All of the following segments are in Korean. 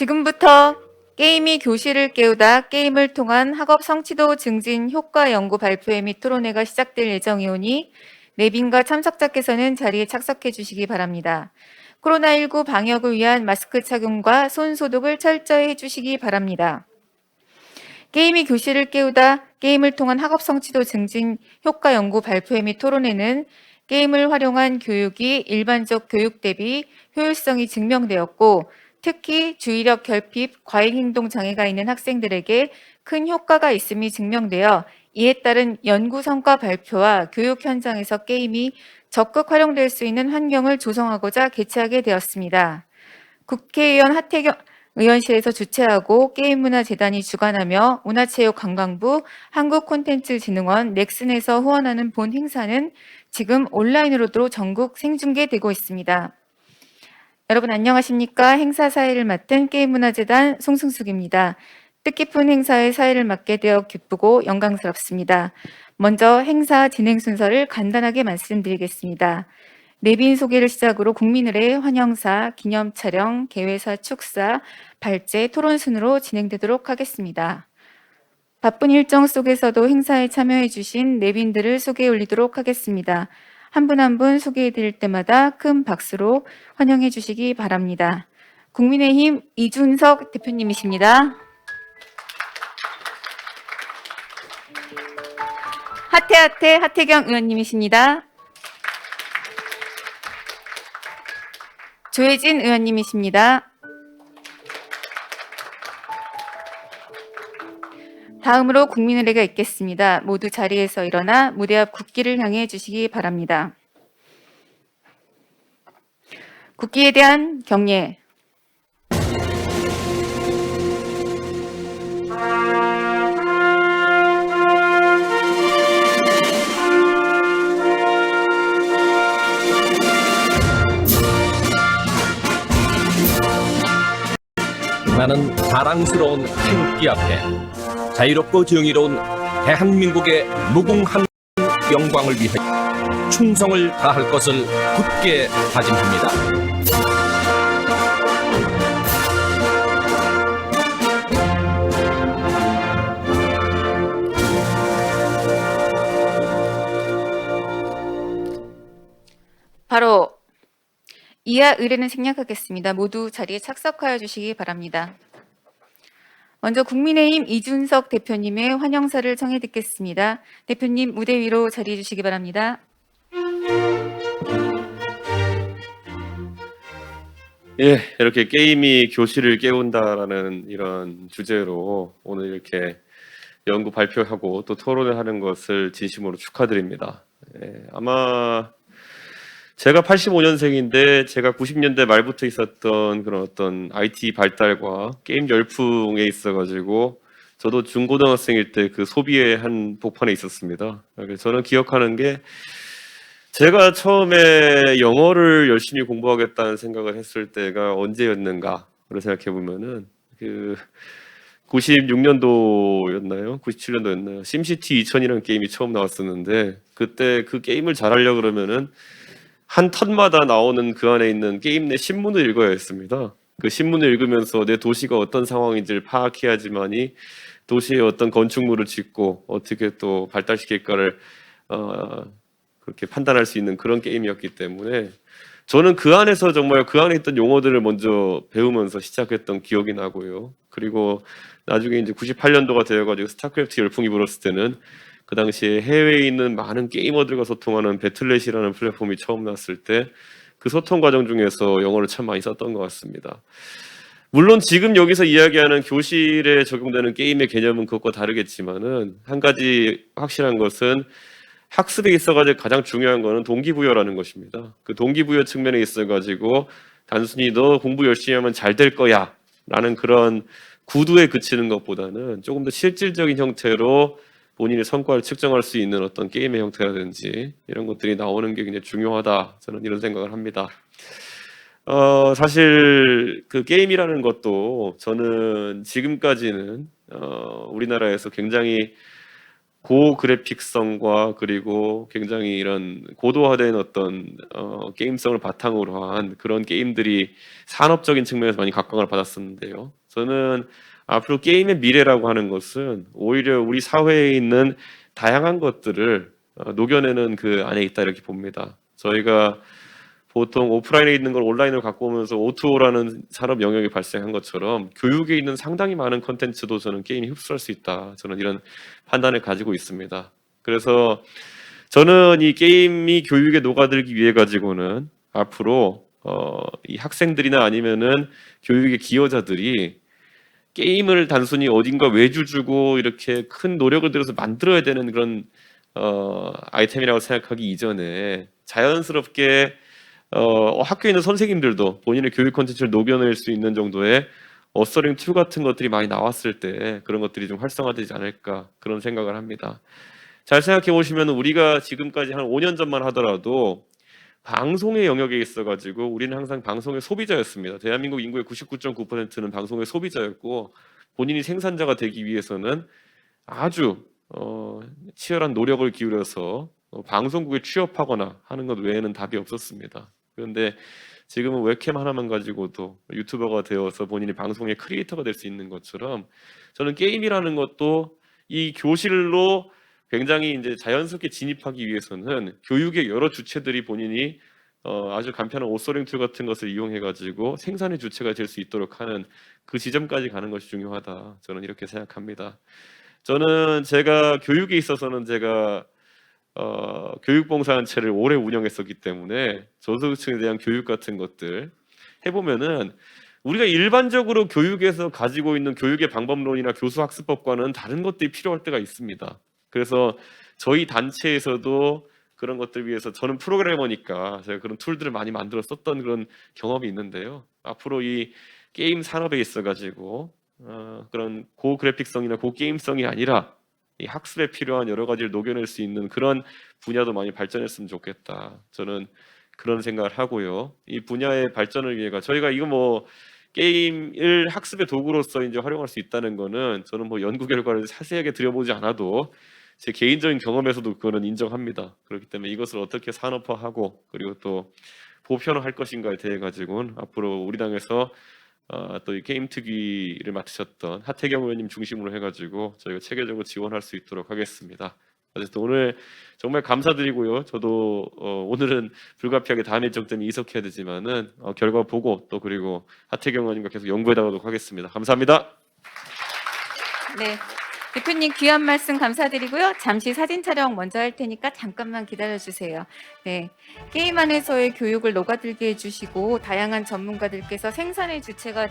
지금부터 게임이 교실을 깨우다 게임을 통한 학업 성취도 증진 효과 연구 발표회 및 토론회가 시작될 예정이오니 내빈과 참석자께서는 자리에 착석해 주시기 바랍니다. 코로나19 방역을 위한 마스크 착용과 손 소독을 철저히 해주시기 바랍니다. 게임이 교실을 깨우다 게임을 통한 학업 성취도 증진 효과 연구 발표회 및 토론회는 게임을 활용한 교육이 일반적 교육 대비 효율성이 증명되었고 특히 주의력 결핍, 과잉행동 장애가 있는 학생들에게 큰 효과가 있음이 증명되어 이에 따른 연구 성과 발표와 교육 현장에서 게임이 적극 활용될 수 있는 환경을 조성하고자 개최하게 되었습니다. 국회의원 하태경 의원실에서 주최하고 게임문화재단이 주관하며 문화체육관광부, 한국콘텐츠진흥원, 넥슨에서 후원하는 본 행사는 지금 온라인으로도 전국 생중계되고 있습니다. 여러분 안녕하십니까? 행사 사회를 맡은 게임문화재단 송승숙입니다. 뜻깊은 행사의 사회를 맡게 되어 기쁘고 영광스럽습니다. 먼저 행사 진행 순서를 간단하게 말씀드리겠습니다. 내빈 소개를 시작으로 국민의례, 환영사, 기념 촬영, 개회사 축사, 발제, 토론 순으로 진행되도록 하겠습니다. 바쁜 일정 속에서도 행사에 참여해 주신 내빈들을 소개해 올리도록 하겠습니다. 한 분 한 분 소개해 드릴 때마다 큰 박수로 환영해 주시기 바랍니다. 국민의힘 이준석 대표님이십니다. 하태경 의원님이십니다. 조혜진 의원님이십니다. 다음으로 국민의례가 있겠습니다. 모두 자리에서 일어나 무대 앞 국기를 향해 주시기 바랍니다. 국기에 대한 경례. 나는 자랑스러운 태극기 앞에 자유롭고 정의로운 대한민국의 무궁한 영광을 위해 충성을 다할 것을 굳게 다짐합니다. 바로 이하 의례는 생략하겠습니다. 모두 자리에 착석하여 주시기 바랍니다. 먼저 국민의힘 이준석 대표님의 환영사를 청해 듣겠습니다. 대표님 무대 위로 자리해 주시기 바랍니다. 예, 이렇게 게임이 교실을 깨운다라는 이런 주제로 오늘 이렇게 연구 발표하고 또 토론을 하는 것을 진심으로 축하드립니다. 아마 제가 85년생인데 제가 90년대 말부터 있었던 그런 어떤 IT 발달과 게임 열풍에 있어가지고 저도 중고등학생일 때 그 소비의 한 복판에 있었습니다. 그래서 저는 기억하는 게 제가 처음에 영어를 열심히 공부하겠다는 생각을 했을 때가 언제였는가를 생각해 보면은 그 96년도였나요? 97년도였나요? 심시티 2000이라는 게임이 처음 나왔었는데 그때 그 게임을 잘하려고 그러면은 한 턴마다 나오는 그 안에 있는 게임 내 신문을 읽어야 했습니다. 그 신문을 읽으면서 내 도시가 어떤 상황인지를 파악해야지만이 도시에 어떤 건축물을 짓고 어떻게 또 발달시킬까를 그렇게 판단할 수 있는 그런 게임이었기 때문에 저는 그 안에서 정말 그 안에 있던 용어들을 먼저 배우면서 시작했던 기억이 나고요. 그리고 나중에 이제 98년도가 되어가지고 스타크래프트 열풍이 불었을 때는 그 당시에 해외에 있는 많은 게이머들과 소통하는 배틀넷이라는 플랫폼이 처음 나왔을 때 그 소통 과정 중에서 영어를 참 많이 썼던 것 같습니다. 물론 지금 여기서 이야기하는 교실에 적용되는 게임의 개념은 그것과 다르겠지만은 한 가지 확실한 것은 학습에 있어가지고 가장 중요한 거는 동기부여라는 것입니다. 그 동기부여 측면에 있어가지고 단순히 너 공부 열심히 하면 잘 될 거야 라는 그런 구두에 그치는 것보다는 조금 더 실질적인 형태로 본인의 성과를 측정할 수 있는 어떤 게임의 형태라든지 이런 것들이 나오는 게 굉장히 중요하다, 저는 이런 생각을 합니다. 사실 그 게임이라는 것도 저는 지금까지는 우리나라에서 굉장히 고그래픽성과 그리고 굉장히 이런 고도화된 어떤 게임성을 바탕으로 한 그런 게임들이 산업적인 측면에서 많이 각광을 받았었는데요. 저는 앞으로 게임의 미래라고 하는 것은 오히려 우리 사회에 있는 다양한 것들을 녹여내는 그 안에 있다 이렇게 봅니다. 저희가 보통 오프라인에 있는 걸 온라인으로 갖고 오면서 O2O라는 산업 영역이 발생한 것처럼 교육에 있는 상당히 많은 컨텐츠도 저는 게임이 흡수할 수 있다. 저는 이런 판단을 가지고 있습니다. 그래서 저는 이 게임이 교육에 녹아들기 위해 가지고는 앞으로 이 학생들이나 아니면은 교육의 기여자들이 게임을 단순히 어딘가 외주 주고 이렇게 큰 노력을 들여서 만들어야 되는 그런 아이템이라고 생각하기 이전에 자연스럽게 학교에 있는 선생님들도 본인의 교육 콘텐츠를 녹여낼 수 있는 정도의 어서링 툴 같은 것들이 많이 나왔을 때 그런 것들이 좀 활성화되지 않을까 그런 생각을 합니다. 잘 생각해 보시면 우리가 지금까지 한 5년 전만 하더라도 방송의 영역에 있어가지고 우리는 항상 방송의 소비자였습니다. 대한민국 인구의 99.9%는 방송의 소비자였고 본인이 생산자가 되기 위해서는 아주 치열한 노력을 기울여서 방송국에 취업하거나 하는 것 외에는 답이 없었습니다. 그런데 지금은 웹캠 하나만 가지고도 유튜버가 되어서 본인이 방송의 크리에이터가 될 수 있는 것처럼 저는 게임이라는 것도 이 교실로 굉장히 이제 자연스럽게 진입하기 위해서는 교육의 여러 주체들이 본인이 아주 간편한 오소링 툴 같은 것을 이용해 가지고 생산의 주체가 될 수 있도록 하는 그 지점까지 가는 것이 중요하다. 저는 이렇게 생각합니다. 저는 제가 교육에 있어서는 제가 교육봉사단체를 오래 운영했었기 때문에 저소득층에 대한 교육 같은 것들 해보면은 우리가 일반적으로 교육에서 가지고 있는 교육의 방법론이나 교수학습법과는 다른 것들이 필요할 때가 있습니다. 그래서 저희 단체에서도 그런 것들 위해서 저는 프로그래머니까 제가 그런 툴들을 많이 만들어 썼던 그런 경험이 있는데요. 앞으로 이 게임 산업에 있어가지고 그런 고그래픽성이나 고게임성이 아니라 이 학습에 필요한 여러 가지를 녹여낼 수 있는 그런 분야도 많이 발전했으면 좋겠다. 저는 그런 생각을 하고요. 이 분야의 발전을 위해가 저희가 이거 뭐 게임을 학습의 도구로서 이제 활용할 수 있다는 거는 저는 뭐 연구 결과를 자세하게 들여보지 않아도 제 개인적인 경험에서도 그거는 인정합니다. 그렇기 때문에 이것을 어떻게 산업화하고 그리고 또 보편화할 것인가에 대해 가지고는 앞으로 우리 당에서 또 이 게임 특위를 맡으셨던 하태경 의원님 중심으로 해가지고 저희가 체계적으로 지원할 수 있도록 하겠습니다. 어쨌든 오늘 정말 감사드리고요. 저도 오늘은 불가피하게 다음 일정 때문에 이석해야 되지만은 결과 보고 또 그리고 하태경 의원님과 계속 연구해 나가도록 하겠습니다. 감사합니다. 네. 대표님 귀한 말씀 감사드리고요. 잠시 사진 촬영 먼저 할 테니까 잠깐만 기다려 주세요. 네. 게임 안에서의 교육을 녹아들게 해주시고 다양한 전문가들께서 생산의 주체가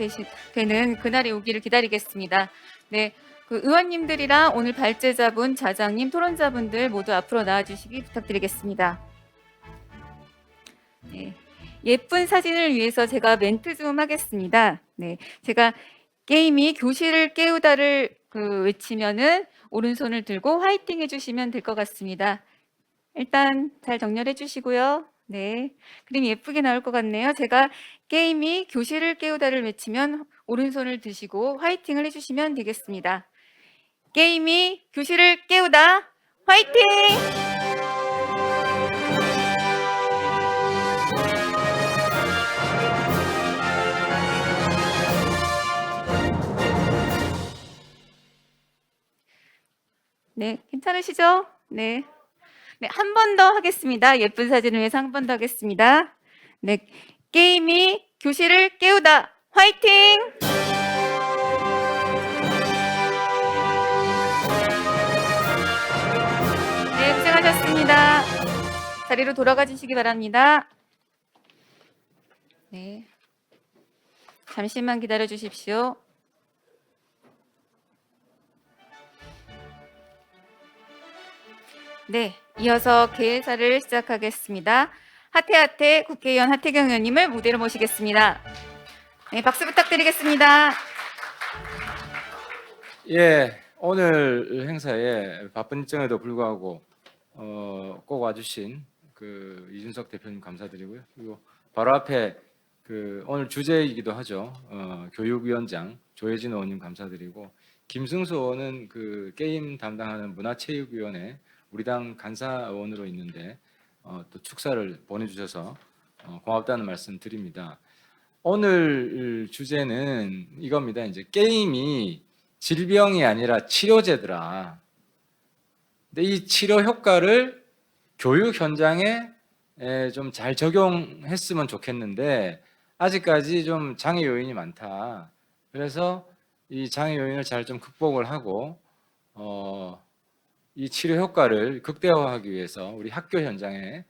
되는 그날이 오기를 기다리겠습니다. 네. 그 의원님들이랑 오늘 발제자분, 자장님, 토론자분들 모두 앞으로 나와주시기 부탁드리겠습니다. 네. 예쁜 사진을 위해서 제가 멘트 좀 하겠습니다. 네. 제가 게임이 교실을 깨우다를 외치면은 오른손을 들고 화이팅 해주시면 될 것 같습니다. 일단 잘 정렬해 주시고요. 네. 그림 예쁘게 나올 것 같네요. 제가 게임이 교실을 깨우다를 외치면 오른손을 드시고 화이팅을 해주시면 되겠습니다. 게임이 교실을 깨우다 화이팅! 네, 괜찮으시죠? 네. 네, 한 번 더 하겠습니다. 예쁜 사진을 위해서 한 번 더 하겠습니다. 네, 게임이 교실을 깨우다. 화이팅! 네, 고생하셨습니다. 자리로 돌아가 주시기 바랍니다. 네. 잠시만 기다려 주십시오. 네, 이어서 개회사를 시작하겠습니다. 하태하태 국회의원 하태경 의원님을 무대로 모시겠습니다. 네, 박수 부탁드리겠습니다. 예, 오늘 행사에 바쁜 일정에도 불구하고 꼭 와주신 그 이준석 대표님 감사드리고요. 그리고 바로 앞에 그 오늘 주제이기도 하죠. 교육위원장 조혜진 의원님 감사드리고 김승수 의원은 그 게임 담당하는 문화체육위원회 우리 당 간사 의원으로 있는데 또 축사를 보내주셔서 고맙다는 말씀 드립니다. 오늘 주제는 이겁니다. 이제 게임이 질병이 아니라 치료제더라. 근데 이 치료 효과를 교육 현장에 좀 잘 적용했으면 좋겠는데 아직까지 좀 장애 요인이 많다. 그래서 이 장애 요인을 잘 좀 극복을 하고 이 치료 효과를 극대화하기 위해서 우리 학교 현장에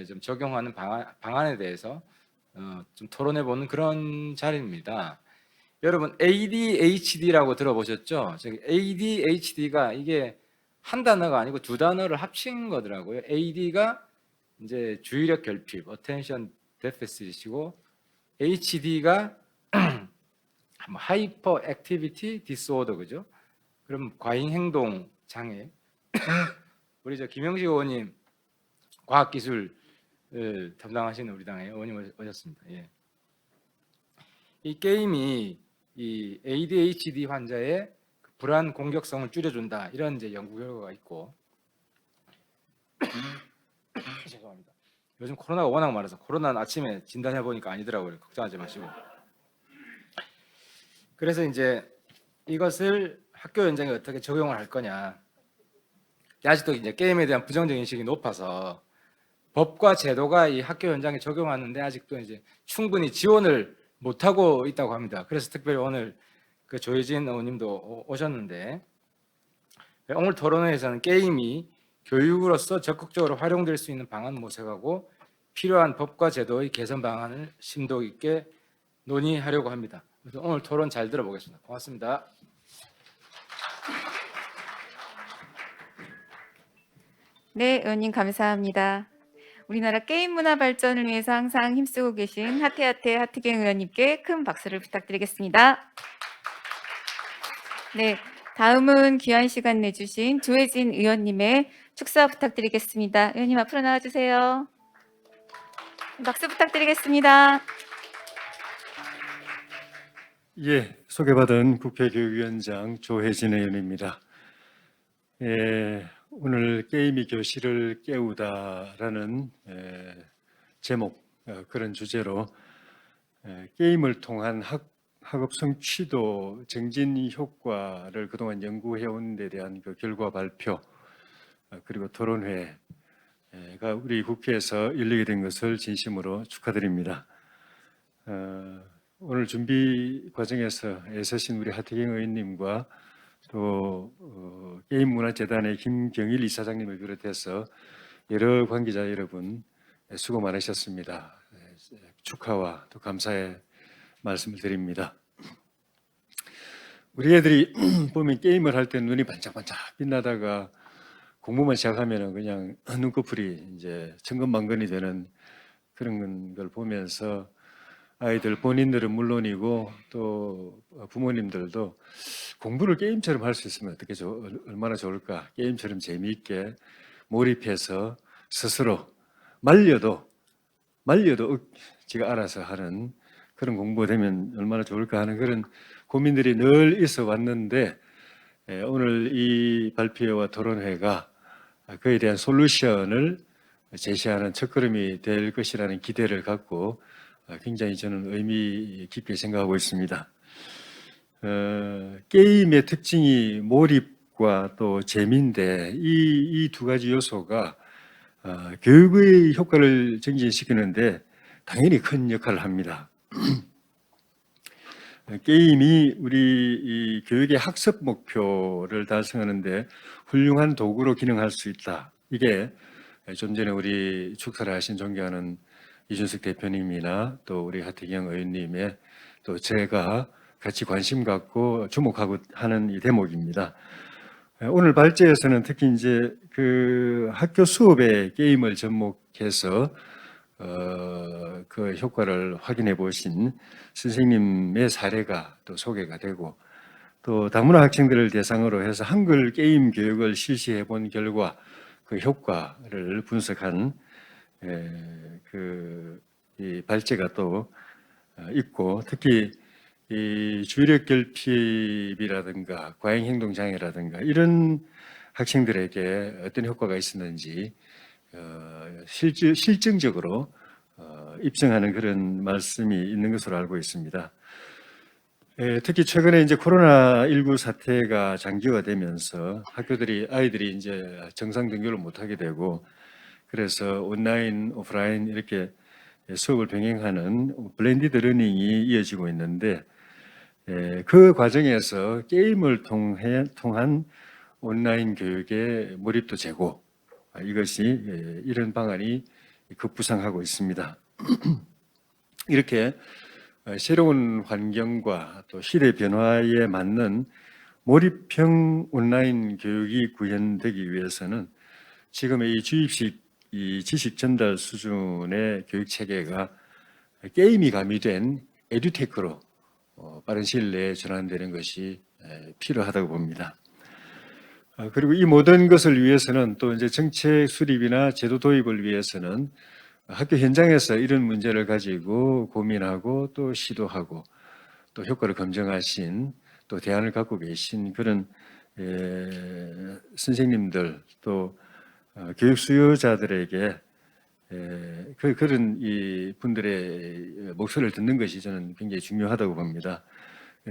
좀 적용하는 방안에 대해서 좀 토론해 보는 그런 자리입니다. 여러분 ADHD라고 들어보셨죠? ADHD가 이게 한 단어가 아니고 두 단어를 합친 거더라고요. AD가 이제 주의력 결핍, attention deficit이고 HD가 하이퍼 액티비티 디스오더 그죠? 그럼 과잉 행동 장애. 우리 저 김영식 의원님 과학기술 담당하시는 우리 당의 의원님 오셨습니다. 예. 이 게임이 이 ADHD 환자의 불안 공격성을 줄여준다 이런 이제 연구 결과가 있고 죄송합니다. 요즘 코로나가 워낙 많아서 코로나는 아침에 진단해 보니까 아니더라고요. 걱정하지 마시고. 그래서 이제 이것을 학교 현장에 어떻게 적용을 할 거냐. 아직도 이제 게임에 대한 부정적 인식이 높아서 법과 제도가 이 학교 현장에 적용하는데 아직도 이제 충분히 지원을 못하고 있다고 합니다. 그래서 특별히 오늘 그 조혜진 의원님도 오셨는데 오늘 토론회에서는 게임이 교육으로서 적극적으로 활용될 수 있는 방안 모색하고 필요한 법과 제도의 개선 방안을 심도 있게 논의하려고 합니다. 그래서 오늘 토론 잘 들어보겠습니다. 고맙습니다. 네, 의원님 감사합니다. 우리나라 게임 문화 발전을 위해서 항상 힘쓰고 계신 하태경 의원님께 큰 박수를 부탁드리겠습니다. 네, 다음은 귀한 시간 내주신 조혜진 의원님의 축사 부탁드리겠습니다. 의원님 앞으로 나와주세요. 박수 부탁드리겠습니다. 예, 소개받은 국회교육위원장 조혜진 의원입니다. 오늘 게임이 교실을 깨우다라는 제목, 그런 주제로 게임을 통한 학업 성취도 증진 효과를 그동안 연구해온 데 대한 그 결과 발표 그리고 토론회가 우리 국회에서 열리게 된 것을 진심으로 축하드립니다. 오늘 준비 과정에서 애쓰신 우리 하태경 의원님과 또 게임문화재단의 김경일 이사장님을 비롯해서 여러 관계자 여러분 수고 많으셨습니다. 축하와 또 감사의 말씀을 드립니다. 우리 애들이 보면 게임을 할 때 눈이 반짝반짝 빛나다가 공부만 시작하면 그냥 눈꺼풀이 이제 천근만근이 되는 그런 걸 보면서 아이들 본인들은 물론이고 또 부모님들도 공부를 게임처럼 할 수 있으면 어떻게 얼마나 좋을까. 게임처럼 재미있게 몰입해서 스스로 말려도 지가 알아서 하는 그런 공부가 되면 얼마나 좋을까 하는 그런 고민들이 늘 있어 왔는데 오늘 이 발표와 토론회가 그에 대한 솔루션을 제시하는 첫걸음이 될 것이라는 기대를 갖고 굉장히 저는 의미 깊게 생각하고 있습니다. 게임의 특징이 몰입과 또 재미인데 이 두 가지 요소가 교육의 효과를 증진시키는데 당연히 큰 역할을 합니다. 게임이 우리 이 교육의 학습 목표를 달성하는데 훌륭한 도구로 기능할 수 있다. 이게 좀 전에 우리 축사를 하신 존경하는 이준석 대표님이나 또 우리 하태경 의원님의 또 제가 같이 관심 갖고 주목하고 하는 이 대목입니다. 오늘 발제에서는 특히 이제 그 학교 수업에 게임을 접목해서 그 효과를 확인해 보신 선생님의 사례가 또 소개가 되고 또 다문화 학생들을 대상으로 해서 한글 게임 교육을 실시해 본 결과 그 효과를 분석한 이 발제가 또 있고 특히 이 주의력 결핍이라든가 과잉 행동 장애라든가 이런 학생들에게 어떤 효과가 있었는지 실증적으로 입증하는 그런 말씀이 있는 것으로 알고 있습니다. 특히 최근에 이제 코로나19 사태가 장기화되면서 아이들이 이제 정상 등교를 못하게 되고 그래서 온라인, 오프라인 이렇게 수업을 병행하는 블렌디드 러닝이 이어지고 있는데 그 과정에서 게임을 통한 온라인 교육의 몰입도 제고 이것이 이런 방안이 급부상하고 있습니다. 이렇게 새로운 환경과 또 시대 변화에 맞는 몰입형 온라인 교육이 구현되기 위해서는 지금의 이 주입식 이 지식 전달 수준의 교육 체계가 게임이 가미된 에듀테크로 빠른 시일 내에 전환되는 것이 필요하다고 봅니다. 그리고 이 모든 것을 위해서는 또 이제 정책 수립이나 제도 도입을 위해서는 학교 현장에서 이런 문제를 가지고 고민하고 또 시도하고 또 효과를 검증하신 또 대안을 갖고 계신 그런 선생님들 또 교육 수요자들에게 그런 이 분들의 목소리를 듣는 것이 저는 굉장히 중요하다고 봅니다.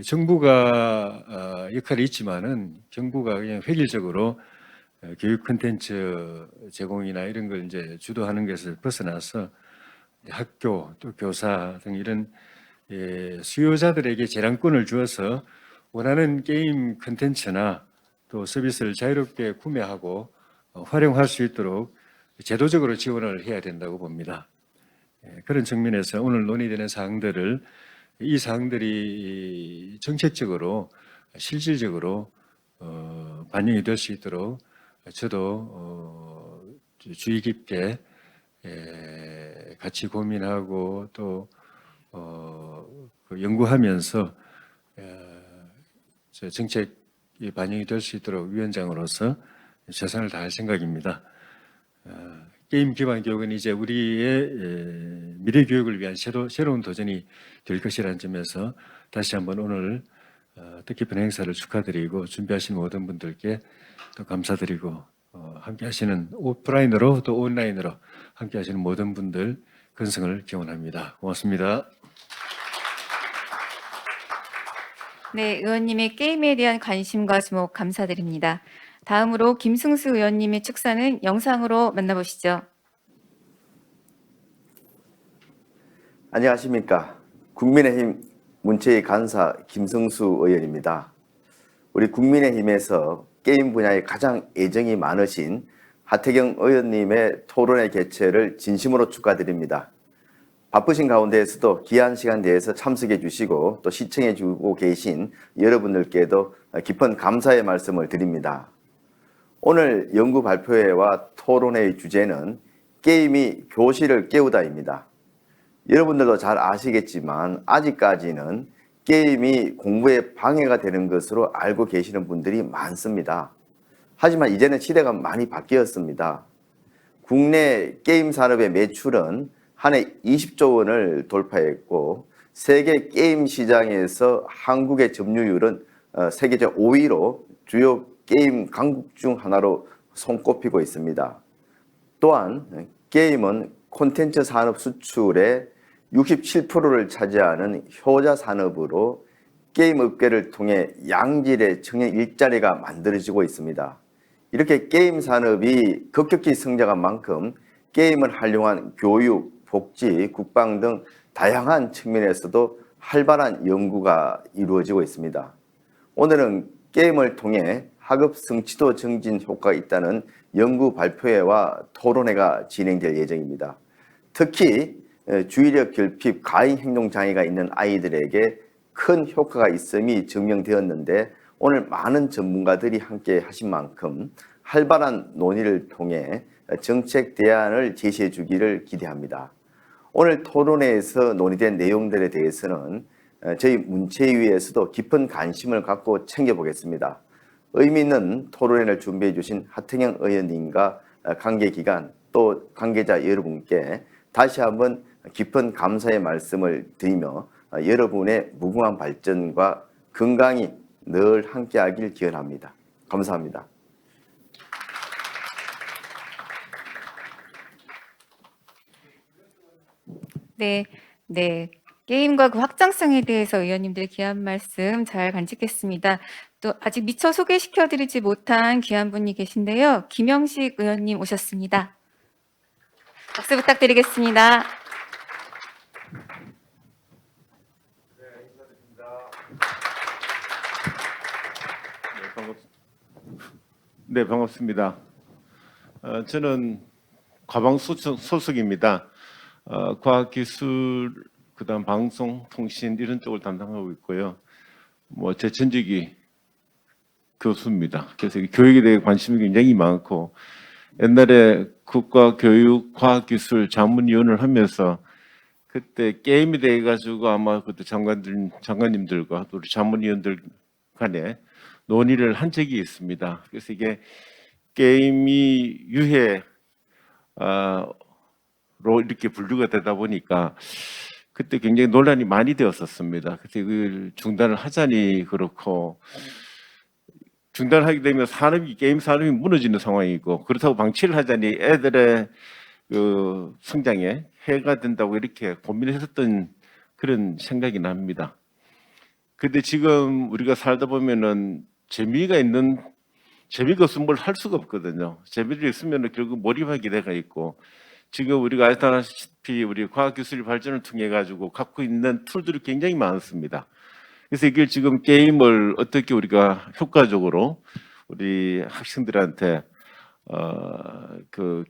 정부가 역할이 있지만은 정부가 그냥 획일적으로 교육 콘텐츠 제공이나 이런 걸 이제 주도하는 것을 벗어나서 학교 또 교사 등 이런 수요자들에게 재량권을 주어서 원하는 게임 콘텐츠나 또 서비스를 자유롭게 구매하고 활용할 수 있도록 제도적으로 지원을 해야 된다고 봅니다. 그런 측면에서 오늘 논의되는 사항들을 이 사항들이 정책적으로 실질적으로 반영이 될 수 있도록 저도 주의 깊게 같이 고민하고 또 연구하면서 정책이 반영이 될 수 있도록 위원장으로서 최선을 다할 생각입니다. 게임 기반 교육은 이제 우리의 미래 교육을 위한 새로운 도전이 될 것이라는 점에서 다시 한번 오늘 뜻깊은 행사를 축하드리고 준비하신 모든 분들께 또 감사드리고 함께 하시는 오프라인으로 또 온라인으로 함께 하시는 모든 분들 건승을 기원합니다. 고맙습니다. 네, 의원님의 게임에 대한 관심과 주목 감사드립니다. 다음으로 김승수 의원님의 축사는 영상으로 만나보시죠. 안녕하십니까. 국민의힘 문체위 간사 김승수 의원입니다. 우리 국민의힘에서 게임 분야에 가장 애정이 많으신 하태경 의원님의 토론회 개최를 진심으로 축하드립니다. 바쁘신 가운데에서도 귀한 시간 내에서 참석해 주시고 또 시청해 주고 계신 여러분들께도 깊은 감사의 말씀을 드립니다. 오늘 연구 발표회와 토론회의 주제는 게임이 교실을 깨우다입니다. 여러분들도 잘 아시겠지만 아직까지는 게임이 공부에 방해가 되는 것으로 알고 계시는 분들이 많습니다. 하지만 이제는 시대가 많이 바뀌었습니다. 국내 게임 산업의 매출은 한 해 20조 원을 돌파했고 세계 게임 시장에서 한국의 점유율은 세계적 5위로 주요 게임 강국 중 하나로 손꼽히고 있습니다. 또한 게임은 콘텐츠 산업 수출의 67%를 차지하는 효자 산업으로 게임 업계를 통해 양질의 청년 일자리가 만들어지고 있습니다. 이렇게 게임 산업이 급격히 성장한 만큼 게임을 활용한 교육, 복지, 국방 등 다양한 측면에서도 활발한 연구가 이루어지고 있습니다. 오늘은 게임을 통해 학업 성취도 증진 효과가 있다는 연구 발표회와 토론회가 진행될 예정입니다. 특히 주의력 결핍, 과잉 행동 장애가 있는 아이들에게 큰 효과가 있음이 증명되었는데 오늘 많은 전문가들이 함께 하신 만큼 활발한 논의를 통해 정책 대안을 제시해 주기를 기대합니다. 오늘 토론회에서 논의된 내용들에 대해서는 저희 문체위에서도 깊은 관심을 갖고 챙겨보겠습니다. 의미 있는 토론회를 준비해 주신 하태경 의원님과 관계기관 또 관계자 여러분께 다시 한번 깊은 감사의 말씀을 드리며 여러분의 무궁한 발전과 건강이 늘 함께하길 기원합니다. 감사합니다. 네, 네. 게임과 그 확장성에 대해서 의원님들 귀한 말씀 잘 간직했습니다. 또 아직 미처 소개시켜드리지 못한 귀한 분이 계신데요. 김영식 의원님 오셨습니다. 박수 부탁드리겠습니다. 네, 반갑습니다. 저는 과방 소속입니다. 과학기술, 그다음 방송, 통신 이런 쪽을 담당하고 있고요. 제 전직이 교수입니다. 그래서 교육에 대해 관심이 굉장히 많고 옛날에 국가교육과학기술 자문위원을 하면서 그때 게임에 대해 가지고 아마 그때 장관님들과 또 우리 자문위원들 간에 논의를 한 적이 있습니다. 그래서 이게 게임이 유해로 이렇게 분류가 되다 보니까 그때 굉장히 논란이 많이 되었었습니다. 그래서 이걸 중단을 하자니 그렇고 중단을 하게 되면 게임 산업이 무너지는 상황이고 그렇다고 방치를 하자니 애들의 그 성장에 해가 된다고 이렇게 고민을 했었던 그런 생각이 납니다. 근데 지금 우리가 살다 보면은 재미가 없으면 뭘 할 수가 없거든요. 재미를 있으면 결국 몰입하게 돼가 있고 지금 우리가 알다시피 우리 과학기술 발전을 통해 가지고 갖고 있는 툴들이 굉장히 많습니다. 그래서 이걸 지금 게임을 어떻게 우리가 효과적으로 우리 학생들한테 그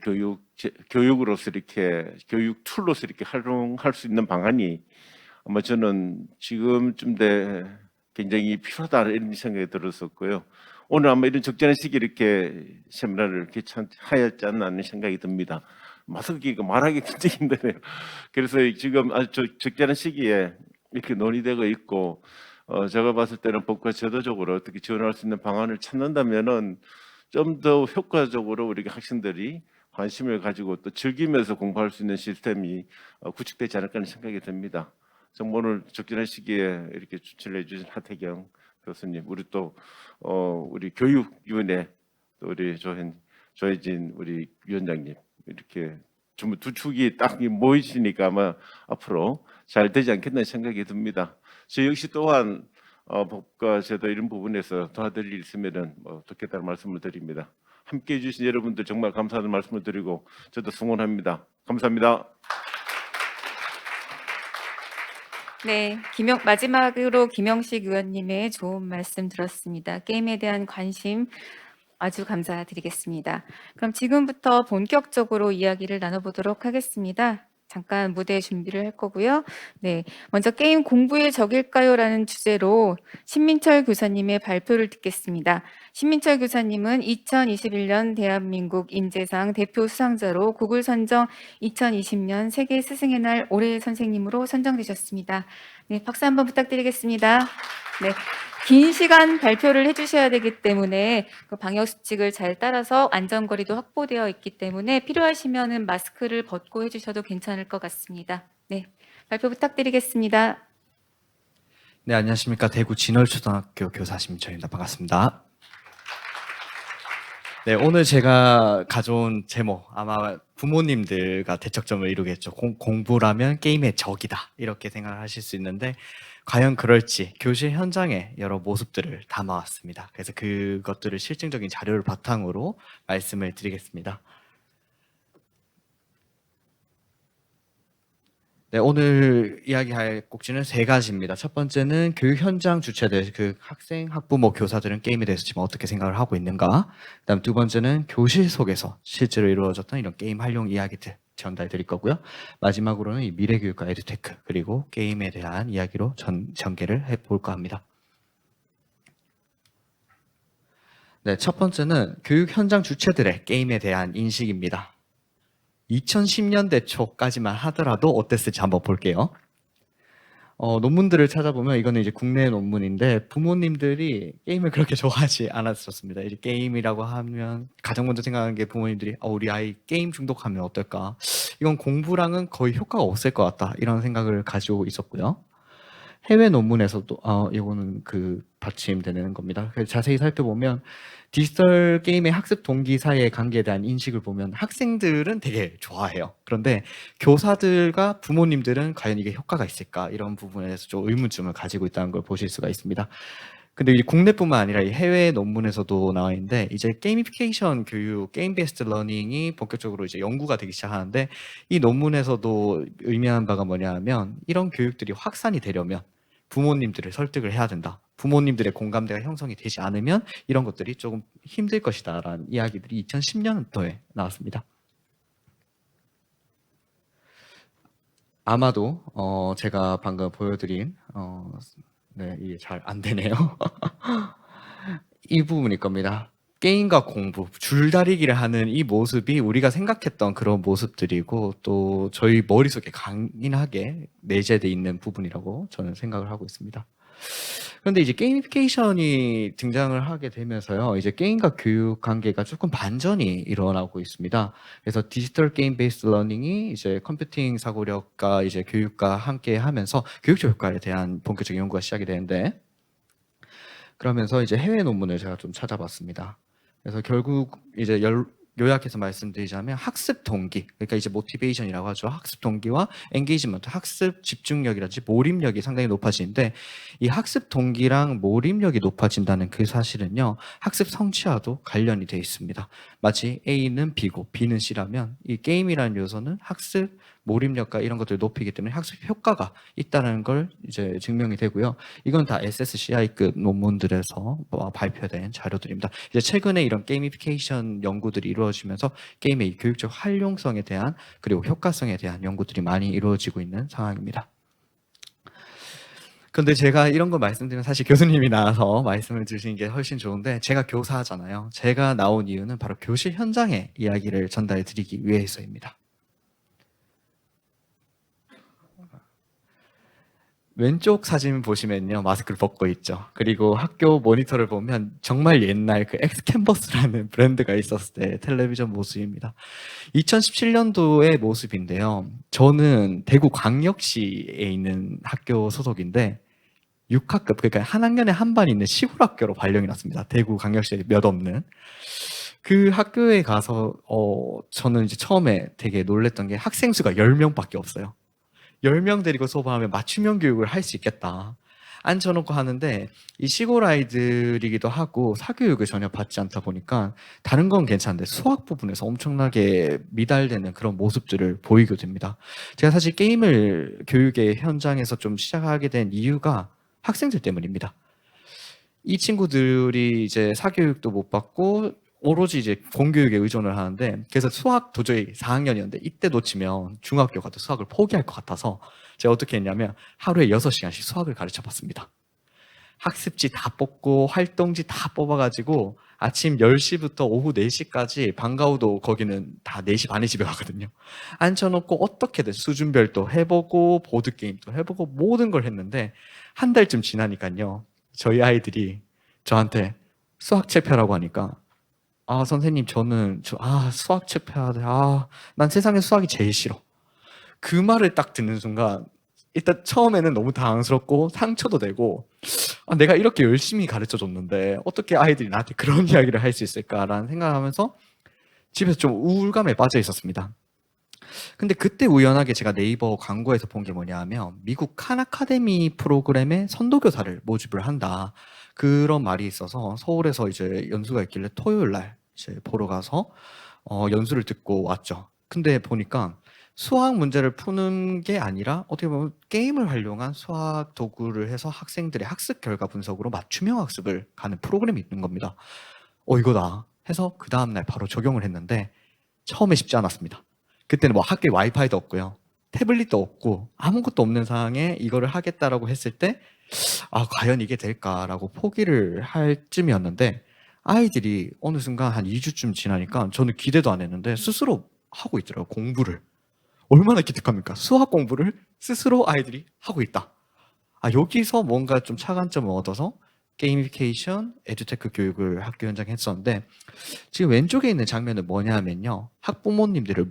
교육으로서 이렇게 교육 툴로서 이렇게 활용할 수 있는 방안이 아마 저는 지금쯤 돼 굉장히 필요하다 이런 생각이 들었었고요. 오늘 아마 이런 적절한 시기에 이렇게 세미나를 개최하였지 않나 하는 생각이 듭니다. 마스크가 말하기 굉장히 힘드네요. 그래서 지금 아주 적절한 시기에 이렇게 논의되고 있고 제가 봤을 때는 법과 제도적으로 어떻게 지원할 수 있는 방안을 찾는다면은 좀 더 효과적으로 우리 학생들이 관심을 가지고 또 즐기면서 공부할 수 있는 시스템이 구축되지 않을까 하는 생각이 듭니다. 정말 오늘 적절한 시기에 이렇게 추천을 해주신 하태경 교수님, 우리 또 우리 교육위원회 또 우리 조혜진 우리 위원장님 이렇게 좀 두 축이 딱 모이시니까 아마 앞으로 잘 되지 않겠나 생각이 듭니다. 저 역시 또한 법과 제도 이런 부분에서 도와드릴 일 있으면은 좋겠다는 말씀을 드립니다. 함께해 주신 여러분들 정말 감사하는 말씀을 드리고 저도 승원합니다. 감사합니다. 네, 마지막으로 김영식 의원님의 좋은 말씀 들었습니다. 게임에 대한 관심 아주 감사드리겠습니다. 그럼 지금부터 본격적으로 이야기를 나눠보도록 하겠습니다. 잠깐 무대 준비를 할 거고요. 네, 먼저 게임 공부의 적일까요? 라는 주제로 신민철 교사님의 발표를 듣겠습니다. 신민철 교사님은 2021년 대한민국 인재상 대표 수상자로 구글 선정 2020년 세계 스승의 날 올해의 선생님으로 선정되셨습니다. 네, 박수 한번 부탁드리겠습니다. 네. 긴 시간 발표를 해주셔야 되기 때문에 그 방역 수칙을 잘 따라서 안전거리도 확보되어 있기 때문에 필요하시면은 마스크를 벗고 해주셔도 괜찮을 것 같습니다. 네, 발표 부탁드리겠습니다. 네, 안녕하십니까. 대구 진월초등학교 교사 신민철입니다. 반갑습니다. 네, 오늘 제가 가져온 제목 아마 부모님들과 대척점을 이루겠죠. 공부라면 게임의 적이다 이렇게 생각을 하실 수 있는데 과연 그럴지 교실 현장의 여러 모습들을 담아왔습니다. 그래서 그것들을 실증적인 자료를 바탕으로 말씀을 드리겠습니다. 네, 오늘 이야기할 꼭지는 세 가지입니다. 첫 번째는 교육 현장 주체들, 그 학생, 학부모, 교사들은 게임에 대해서 지금 어떻게 생각을 하고 있는가. 그다음 두 번째는 교실 속에서 실제로 이루어졌던 이런 게임 활용 이야기들 전달 드릴 거고요. 마지막으로는 이 미래교육과 에듀테크 그리고 게임에 대한 이야기로 전개를 해볼까 합니다. 네, 첫 번째는 교육 현장 주체들의 게임에 대한 인식입니다. 2010년대 초까지만 하더라도 어땠을지 한번 볼게요. 논문들을 찾아보면 이거는 이제 국내 논문인데 부모님들이 게임을 그렇게 좋아하지 않았었습니다. 이제 게임이라고 하면 가장 먼저 생각하는 게 부모님들이 우리 아이 게임 중독하면 어떨까? 이건 공부랑은 거의 효과가 없을 것 같다. 이런 생각을 가지고 있었고요. 해외 논문에서도 이거는 그 받침되는 겁니다. 그래서 자세히 살펴보면 디지털 게임의 학습 동기 사이의 관계에 대한 인식을 보면 학생들은 되게 좋아해요. 그런데 교사들과 부모님들은 과연 이게 효과가 있을까 이런 부분에 대해서 좀 의문점을 가지고 있다는 걸 보실 수가 있습니다. 근데 이 국내뿐만 아니라 이 해외 논문에서도 나와 있는데 이제 게이미피케이션 교육, 게임 베이스드 러닝이 본격적으로 이제 연구가 되기 시작하는데 이 논문에서도 의미하는 바가 뭐냐 하면 이런 교육들이 확산이 되려면 부모님들을 설득을 해야 된다. 부모님들의 공감대가 형성이 되지 않으면 이런 것들이 조금 힘들 것이다라는 이야기들이 2010년도에 나왔습니다. 아마도 제가 방금 보여드린 네, 이게 잘 안 되네요. 이 부분일 겁니다. 게임과 공부, 줄다리기를 하는 이 모습이 우리가 생각했던 그런 모습들이고 또 저희 머릿속에 강인하게 내재되어 있는 부분이라고 저는 생각을 하고 있습니다. 그런데 이제 게이미피케이션이 등장을 하게 되면서요, 이제 게임과 교육 관계가 조금 반전이 일어나고 있습니다. 그래서 디지털 게임 베이스 러닝이 이제 컴퓨팅 사고력과 이제 교육과 함께 하면서 교육적 효과에 대한 본격적인 연구가 시작이 되는데, 그러면서 이제 해외 논문을 제가 좀 찾아봤습니다. 그래서 결국 이제 요약해서 말씀드리자면 학습 동기, 그러니까 이제 모티베이션이라고 하죠. 학습 동기와 엔게이지먼트, 학습 집중력이라든지 몰입력이 상당히 높아지는데 이 학습 동기랑 몰입력이 높아진다는 그 사실은요, 학습 성취와도 관련이 되어 있습니다. 마치 A는 B고 B는 C라면 이 게임이라는 요소는 학습 몰입력과 이런 것들을 높이기 때문에 학습 효과가 있다는 걸 이제 증명이 되고요. 이건 다 SSCI급 논문들에서 발표된 자료들입니다. 이제 최근에 이런 게이미피케이션 연구들이 이루어지면서 게임의 교육적 활용성에 대한 그리고 효과성에 대한 연구들이 많이 이루어지고 있는 상황입니다. 근데 제가 이런 거 말씀드리면 사실 교수님이 나와서 말씀을 주시는 게 훨씬 좋은데 제가 교사잖아요. 제가 나온 이유는 바로 교실 현장의 이야기를 전달해 드리기 위해서입니다. 왼쪽 사진 보시면요, 마스크를 벗고 있죠. 그리고 학교 모니터를 보면 정말 옛날 그 엑스캔버스라는 브랜드가 있었을 때 텔레비전 모습입니다. 2017년도의 모습인데요. 저는 대구 광역시에 있는 학교 소속인데 6학급, 그러니까 한 학년에 한 반 있는 시골 학교로 발령이 났습니다. 대구 광역시에 몇 없는. 그 학교에 가서 저는 이제 처음에 되게 놀랬던 게 학생 수가 10명밖에 없어요. 10명 데리고 수업하면 맞춤형 교육을 할 수 있겠다. 앉혀놓고 하는데 이 시골 아이들이기도 하고 사교육을 전혀 받지 않다 보니까 다른 건 괜찮은데 수학 부분에서 엄청나게 미달되는 그런 모습들을 보이게 됩니다. 제가 사실 게임을 교육의 현장에서 좀 시작하게 된 이유가 학생들 때문입니다. 이 친구들이 이제 사교육도 못 받고 오로지 이제 공교육에 의존을 하는데, 그래서 수학 도저히 4학년이었는데 이때 놓치면 중학교 가도 수학을 포기할 것 같아서 제가 어떻게 했냐면 하루에 6시간씩 수학을 가르쳐 봤습니다. 학습지 다 뽑고 활동지 다 뽑아가지고 아침 10시부터 오후 4시까지 방과후도 거기는 다 4시 반에 집에 가거든요. 앉혀놓고 어떻게든 수준별도 해보고 보드게임도 해보고 모든 걸 했는데 한 달쯤 지나니까요, 저희 아이들이 저한테 수학책 펴라고 하니까 선생님, 저는 수학책 펴야 돼. 난 세상에 수학이 제일 싫어. 그 말을 딱 듣는 순간 일단 처음에는 너무 당황스럽고 상처도 되고 내가 이렇게 열심히 가르쳐줬는데 어떻게 아이들이 나한테 그런 이야기를 할 수 있을까라는 생각하면서 집에서 좀 우울감에 빠져 있었습니다. 근데 그때 우연하게 제가 네이버 광고에서 본 게 뭐냐 하면 미국 칸 아카데미 프로그램에 선도교사를 모집을 한다. 그런 말이 있어서 서울에서 이제 연수가 있길래 토요일 날 이제 보러 가서 연수를 듣고 왔죠. 근데 보니까 수학 문제를 푸는 게 아니라 어떻게 보면 게임을 활용한 수학 도구를 해서 학생들의 학습 결과 분석으로 맞춤형 학습을 가는 프로그램이 있는 겁니다. 이거다 해서 그 다음날 바로 적용을 했는데 처음에 쉽지 않았습니다. 그때는 뭐 학교에 와이파이도 없고요, 태블릿도 없고 아무것도 없는 상황에 이거를 하겠다라고 했을 때 과연 이게 될까라고 포기를 할 쯤이었는데 아이들이 어느 순간 한 2주쯤 지나니까 저는 기대도 안 했는데 스스로 하고 있더라고요. 공부를. 얼마나 기특합니까? 수학 공부를 스스로 아이들이 하고 있다. 여기서 뭔가 좀 차관점을 얻어서 게이미피케이션, 에듀테크 교육을 학교 현장에 했었는데 지금 왼쪽에 있는 장면은 뭐냐면요, 학부모님들을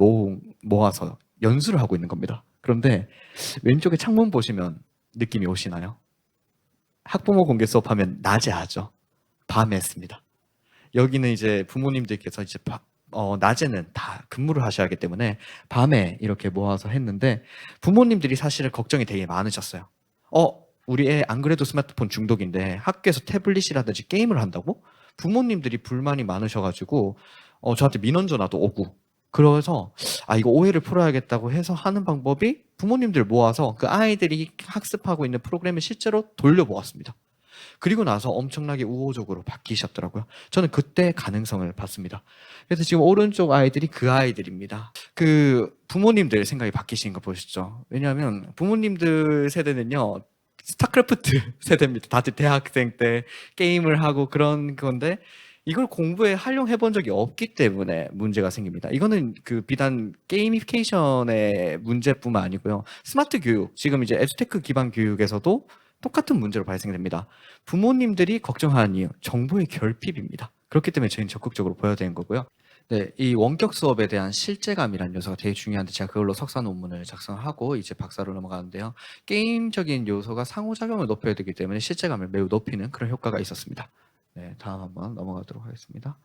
모아서 연수를 하고 있는 겁니다. 그런데 왼쪽에 창문 보시면 느낌이 오시나요? 학부모 공개 수업하면 낮에 하죠. 밤에 했습니다. 여기는 이제 부모님들께서 이제 낮에는 다 근무를 하셔야 하기 때문에 밤에 이렇게 모아서 했는데 부모님들이 사실은 걱정이 되게 많으셨어요. 우리 애 안 그래도 스마트폰 중독인데 학교에서 태블릿이라든지 게임을 한다고? 부모님들이 불만이 많으셔가지고 저한테 민원 전화도 오고 그래서 이거 오해를 풀어야겠다고 해서 하는 방법이 부모님들 모아서 그 아이들이 학습하고 있는 프로그램을 실제로 돌려보았습니다. 그리고 나서 엄청나게 우호적으로 바뀌셨더라고요. 저는 그때 가능성을 봤습니다. 그래서 지금 오른쪽 아이들이 그 아이들입니다. 그 부모님들 생각이 바뀌신 거 보시죠. 왜냐하면 부모님들 세대는요, 스타크래프트 세대입니다. 다들 대학생 때 게임을 하고 그런 건데 이걸 공부에 활용해 본 적이 없기 때문에 문제가 생깁니다. 이거는 그 비단 게이미피케이션의 문제뿐만 아니고요. 스마트 교육, 지금 이제 에듀테크 기반 교육에서도 똑같은 문제로 발생됩니다. 부모님들이 걱정하는 이유, 정보의 결핍입니다. 그렇기 때문에 저희는 적극적으로 보여야 되는 거고요. 네, 이 원격 수업에 대한 실제감이라는 요소가 되게 중요한데 제가 그걸로 석사 논문을 작성하고 이제 박사로 넘어가는데요. 게임적인 요소가 상호작용을 높여야 되기 때문에 실제감을 매우 높이는 그런 효과가 있었습니다. 네, 다음 한번 넘어가도록 하겠습니다.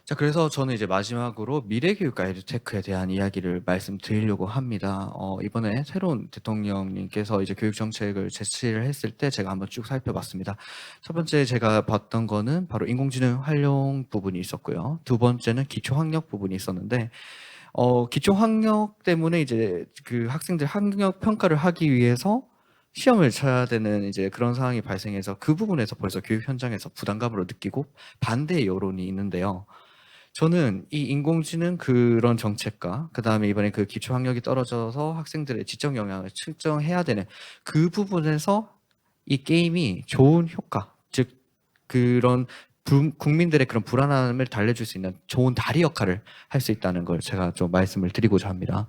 자, 그래서 저는 이제 마지막으로 미래교육과 에듀테크에 대한 이야기를 말씀드리려고 합니다. 이번에 새로운 대통령님께서 이제 교육정책을 제시를 했을 때 제가 한번 쭉 살펴봤습니다. 첫 번째 제가 봤던 거는 바로 인공지능 활용 부분이 있었고요. 두 번째는 기초학력 부분이 있었는데, 기초학력 때문에 이제 그 학생들 학력 평가를 하기 위해서 시험을 쳐야 되는 이제 그런 상황이 발생해서 그 부분에서 벌써 교육 현장에서 부담감으로 느끼고 반대의 여론이 있는데요. 저는 이 인공지능 그런 정책과 그 다음에 이번에 그 기초학력이 떨어져서 학생들의 지적 영향을 측정해야 되는 그 부분에서 이 게임이 좋은 효과, 즉 그런 국민들의 그런 불안함을 달래줄 수 있는 좋은 다리 역할을 할 수 있다는 걸 제가 좀 말씀을 드리고자 합니다.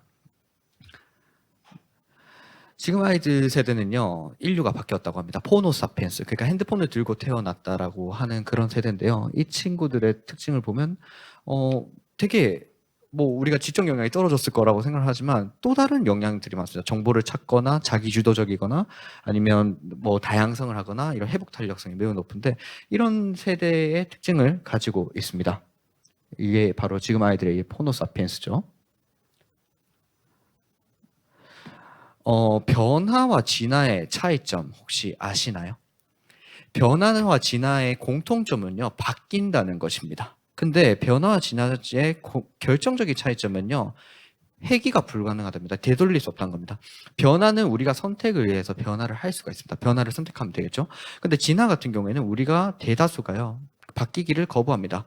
지금 아이들 세대는요, 인류가 바뀌었다고 합니다. 포노사피엔스, 그러니까 핸드폰을 들고 태어났다라고 하는 그런 세대인데요. 이 친구들의 특징을 보면 되게 우리가 지적 영향이 떨어졌을 거라고 생각을 하지만 또 다른 영향들이 많습니다. 정보를 찾거나 자기주도적이거나 아니면 다양성을 하거나 이런 회복 탄력성이 매우 높은데 이런 세대의 특징을 가지고 있습니다. 이게 바로 지금 아이들의 포노사피엔스죠. 변화와 진화의 차이점 혹시 아시나요? 변화와 진화의 공통점은요, 바뀐다는 것입니다. 근데 변화와 진화의 결정적인 차이점은요, 회귀가 불가능하답니다. 되돌릴 수 없다는 겁니다. 변화는 우리가 선택을 위해서 변화를 할 수가 있습니다. 변화를 선택하면 되겠죠. 근데 진화 같은 경우에는 우리가 대다수가요, 바뀌기를 거부합니다.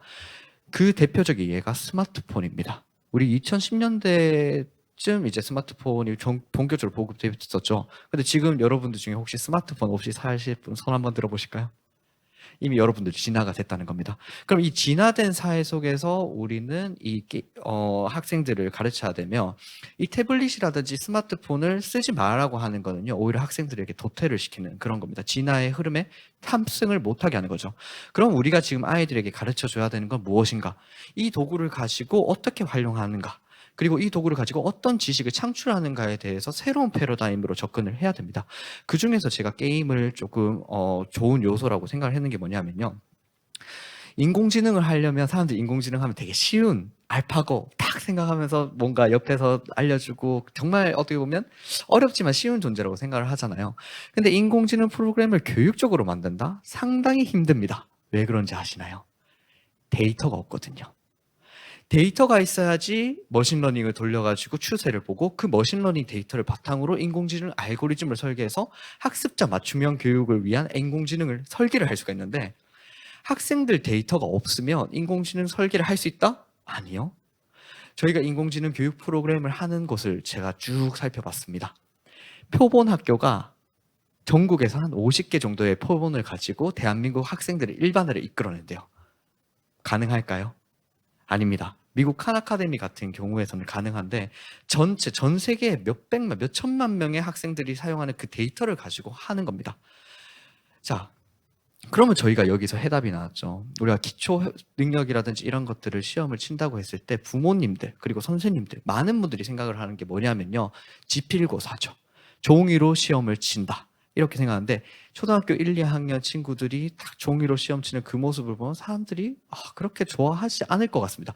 그 대표적인 예가 스마트폰입니다. 우리 2010년대쯤 이제 스마트폰이 본격적으로 보급됐었죠. 근데 지금 여러분들 중에 혹시 스마트폰 없이 사실 분 손 한번 들어보실까요? 이미 여러분들 진화가 됐다는 겁니다. 그럼 이 진화된 사회 속에서 우리는 학생들을 가르쳐야 되며 이 태블릿이라든지 스마트폰을 쓰지 말라고 하는 거는요, 오히려 학생들에게 도태를 시키는 그런 겁니다. 진화의 흐름에 탑승을 못하게 하는 거죠. 그럼 우리가 지금 아이들에게 가르쳐줘야 되는 건 무엇인가? 이 도구를 가지고 어떻게 활용하는가? 그리고 이 도구를 가지고 어떤 지식을 창출하는가에 대해서 새로운 패러다임으로 접근을 해야 됩니다. 그 중에서 제가 게임을 조금 좋은 요소라고 생각을 했는 게 뭐냐면요. 인공지능을 하려면 사람들이 인공지능 하면 되게 쉬운 알파고 딱 생각하면서 뭔가 옆에서 알려주고 정말 어떻게 보면 어렵지만 쉬운 존재라고 생각을 하잖아요. 근데 인공지능 프로그램을 교육적으로 만든다? 상당히 힘듭니다. 왜 그런지 아시나요? 데이터가 없거든요. 데이터가 있어야지 머신러닝을 돌려가지고 추세를 보고 그 머신러닝 데이터를 바탕으로 인공지능 알고리즘을 설계해서 학습자 맞춤형 교육을 위한 인공지능을 설계를 할 수가 있는데 학생들 데이터가 없으면 인공지능 설계를 할 수 있다? 아니요. 저희가 인공지능 교육 프로그램을 하는 곳을 제가 쭉 살펴봤습니다. 표본 학교가 전국에서 한 50개 정도의 표본을 가지고 대한민국 학생들의 일반화를 이끌어낸대요. 가능할까요? 아닙니다. 미국 칸 아카데미 같은 경우에서는 가능한데 전 세계에 몇백만, 몇천만 명의 학생들이 사용하는 그 데이터를 가지고 하는 겁니다. 자, 그러면 저희가 여기서 해답이 나왔죠. 우리가 기초 능력이라든지 이런 것들을 시험을 친다고 했을 때 부모님들 그리고 선생님들 많은 분들이 생각을 하는 게 뭐냐면요, 지필고사죠. 종이로 시험을 친다. 이렇게 생각하는데 초등학교 1, 2학년 친구들이 딱 종이로 시험 치는 그 모습을 보면 사람들이 그렇게 좋아하지 않을 것 같습니다.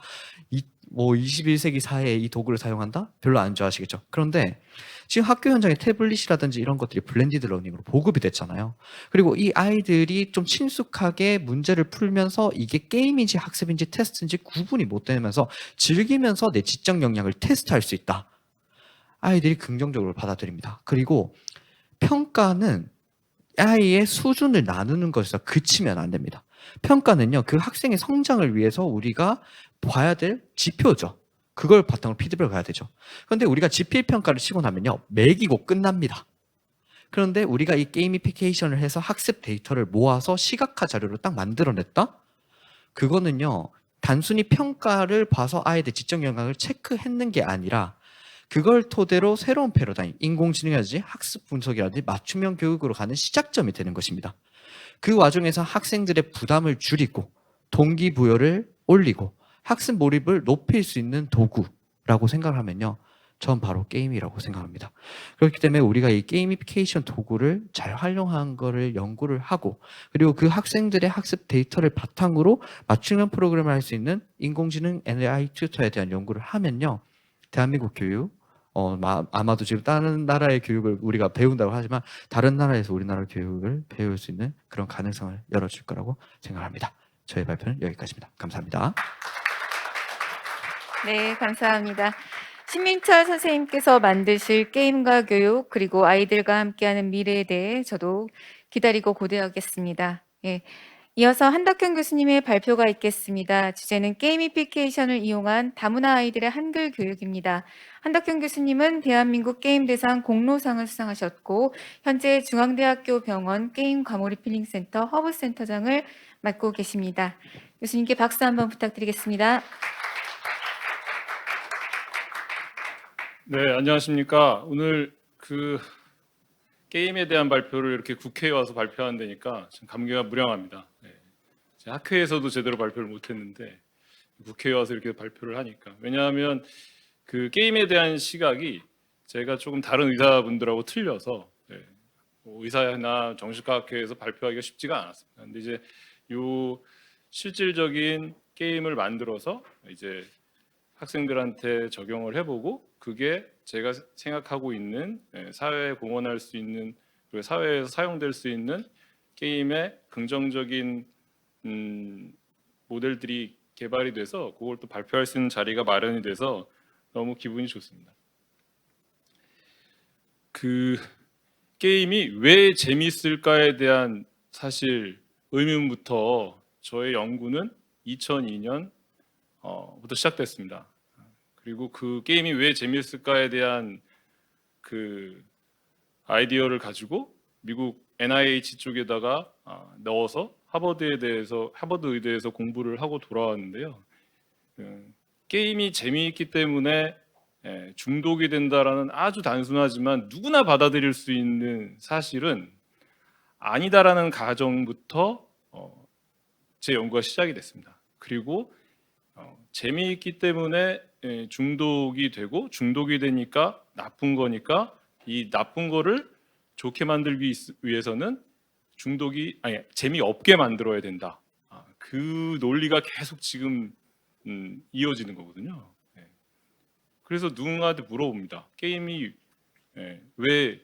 21세기 사회에 이 도구를 사용한다? 별로 안 좋아하시겠죠. 그런데 지금 학교 현장에 태블릿이라든지 이런 것들이 블렌디드 러닝으로 보급이 됐잖아요. 그리고 이 아이들이 좀 친숙하게 문제를 풀면서 이게 게임인지 학습인지 테스트인지 구분이 못 되면서 즐기면서 내 지적 역량을 테스트할 수 있다. 아이들이 긍정적으로 받아들입니다. 그리고 평가는 아이의 수준을 나누는 것에서 그치면 안 됩니다. 평가는요, 그 학생의 성장을 위해서 우리가 봐야 될 지표죠. 그걸 바탕으로 피드백을 가야 되죠. 그런데 우리가 지필평가를 치고 나면요, 매기고 끝납니다. 그런데 우리가 이 게이미피케이션을 해서 학습 데이터를 모아서 시각화 자료로 딱 만들어냈다? 그거는요, 단순히 평가를 봐서 아이들 지적 영향을 체크했는 게 아니라 그걸 토대로 새로운 패러다임, 인공지능이라든지 학습 분석이라든지 맞춤형 교육으로 가는 시작점이 되는 것입니다. 그 와중에서 학생들의 부담을 줄이고 동기부여를 올리고 학습 몰입을 높일 수 있는 도구라고 생각하면요, 전 바로 게임이라고 생각합니다. 그렇기 때문에 우리가 이 게이미피케이션 도구를 잘 활용한 거를 연구를 하고, 그리고 그 학생들의 학습 데이터를 바탕으로 맞춤형 프로그램을 할 수 있는 인공지능 AI 튜터에 대한 연구를 하면요, 대한민국 교육, 아마도 지금 다른 나라의 교육을 우리가 배운다고 하지만 다른 나라에서 우리나라 교육을 배울 수 있는 그런 가능성을 열어줄 거라고 생각합니다. 저의 발표는 여기까지입니다. 감사합니다. 네, 감사합니다. 신민철 선생님께서 만드실 게임과 교육, 그리고 아이들과 함께하는 미래에 대해 저도 기다리고 고대하겠습니다. 예. 이어서 한덕현 교수님의 발표가 있겠습니다. 주제는 게이미피케이션을 이용한 다문화 아이들의 한글 교육입니다. 한덕현 교수님은 대한민국 게임대상 공로상을 수상하셨고 현재 중앙대학교 병원 게임 과몰입 힐링센터 허브센터장을 맡고 계십니다. 교수님께 박수 한번 부탁드리겠습니다. 네, 안녕하십니까. 오늘 게임에 대한 발표를 이렇게 국회에 와서 발표한다니까 참 감개가 무량합니다. 네. 제가 학회에서도 제대로 발표를 못했는데 국회에 와서 이렇게 발표를 하니까, 왜냐하면 그 게임에 대한 시각이 제가 조금 다른 의사분들하고 틀려서 의사나 정신과학회에서 발표하기가 쉽지가 않았습니다. 근데 이제 요 실질적인 게임을 만들어서 이제 학생들한테 적용을 해보고 그게 제가 생각하고 있는 사회에 공헌할 수 있는, 그리고 사회에서 사용될 수 있는 게임의 긍정적인 모델들이 개발이 돼서 그걸 또 발표할 수 있는 자리가 마련이 돼서 너무 기분이 좋습니다. 그 게임이 왜 재미있을까에 대한 사실 의문부터 저의 연구는 2002년부터 시작됐습니다. 그리고 그 게임이 왜 재미있을까에 대한 그 아이디어를 가지고 미국 NIH 쪽에다가 넣어서 하버드 의대에서 공부를 하고 돌아왔는데요. 게임이 재미있기 때문에 중독이 된다라는 아주 단순하지만 누구나 받아들일 수 있는 사실은 아니다라는 가정부터 제 연구가 시작이 됐습니다. 그리고 재미있기 때문에 중독이 되고, 중독이 되니까 나쁜 거니까 이 나쁜 거를 좋게 만들기 위해서는 재미없게 만들어야 된다. 그 논리가 계속 지금 이어지는 거거든요. 그래서 누군가한테 물어봅니다. 게임이 왜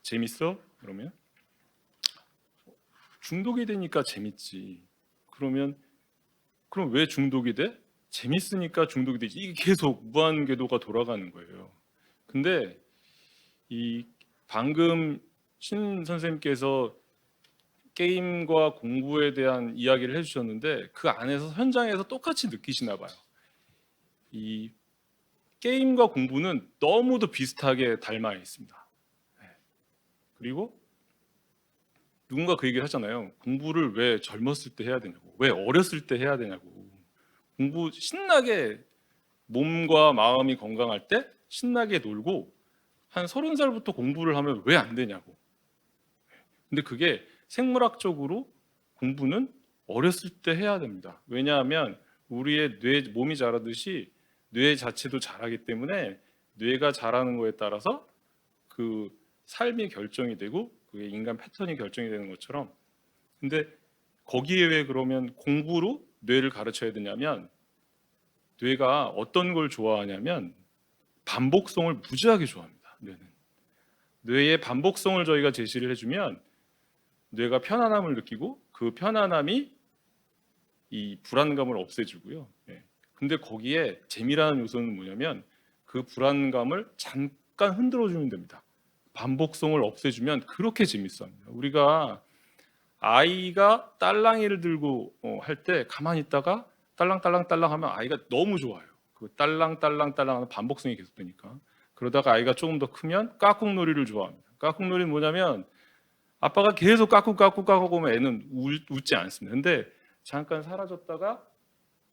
재밌어? 그러면 중독이 되니까 재밌지. 그럼 왜 중독이 돼? 재밌으니까 중독이 되지. 이게 계속 무한 궤도가 돌아가는 거예요. 근데 이 방금 신 선생님께서 게임과 공부에 대한 이야기를 해주셨는데 그 안에서 현장에서 똑같이 느끼시나 봐요. 이 게임과 공부는 너무도 비슷하게 닮아 있습니다. 그리고 누군가 그 얘기를 하잖아요. 공부를 왜 젊었을 때 해야 되냐고, 왜 어렸을 때 해야 되냐고. 공부 신나게, 몸과 마음이 건강할 때 신나게 놀고 한 30살부터 공부를 하면 왜 안 되냐고. 근데 그게 생물학적으로 공부는 어렸을 때 해야 됩니다. 왜냐하면 우리의 몸이 자라듯이 뇌 자체도 자라기 때문에 뇌가 자라는 거에 따라서 그 삶이 결정이 되고 그게 인간 패턴이 결정이 되는 것처럼, 근데 거기에 왜 그러면 공부로 뇌를 가르쳐야 되냐면, 뇌가 어떤 걸 좋아하냐면 반복성을 무지하게 좋아합니다. 뇌의 반복성을 저희가 제시를 해주면 뇌가 편안함을 느끼고 그 편안함이 이 불안감을 없애주고요. 근데 거기에 재미라는 요소는 뭐냐면 그 불안감을 잠깐 흔들어주면 됩니다. 반복성을 없애주면 그렇게 재밌어합니다. 우리가 아이가 딸랑이를 들고 할 때 가만히 있다가 딸랑딸랑딸랑 하면 아이가 너무 좋아요. 그 딸랑딸랑딸랑 하는 반복성이 계속되니까. 그러다가 아이가 조금 더 크면 깍꿍놀이를 좋아합니다. 깍꿍놀이는 뭐냐면 아빠가 계속 까꿍까꿍까꿍 하면 애는 웃지 않습니다. 근데 잠깐 사라졌다가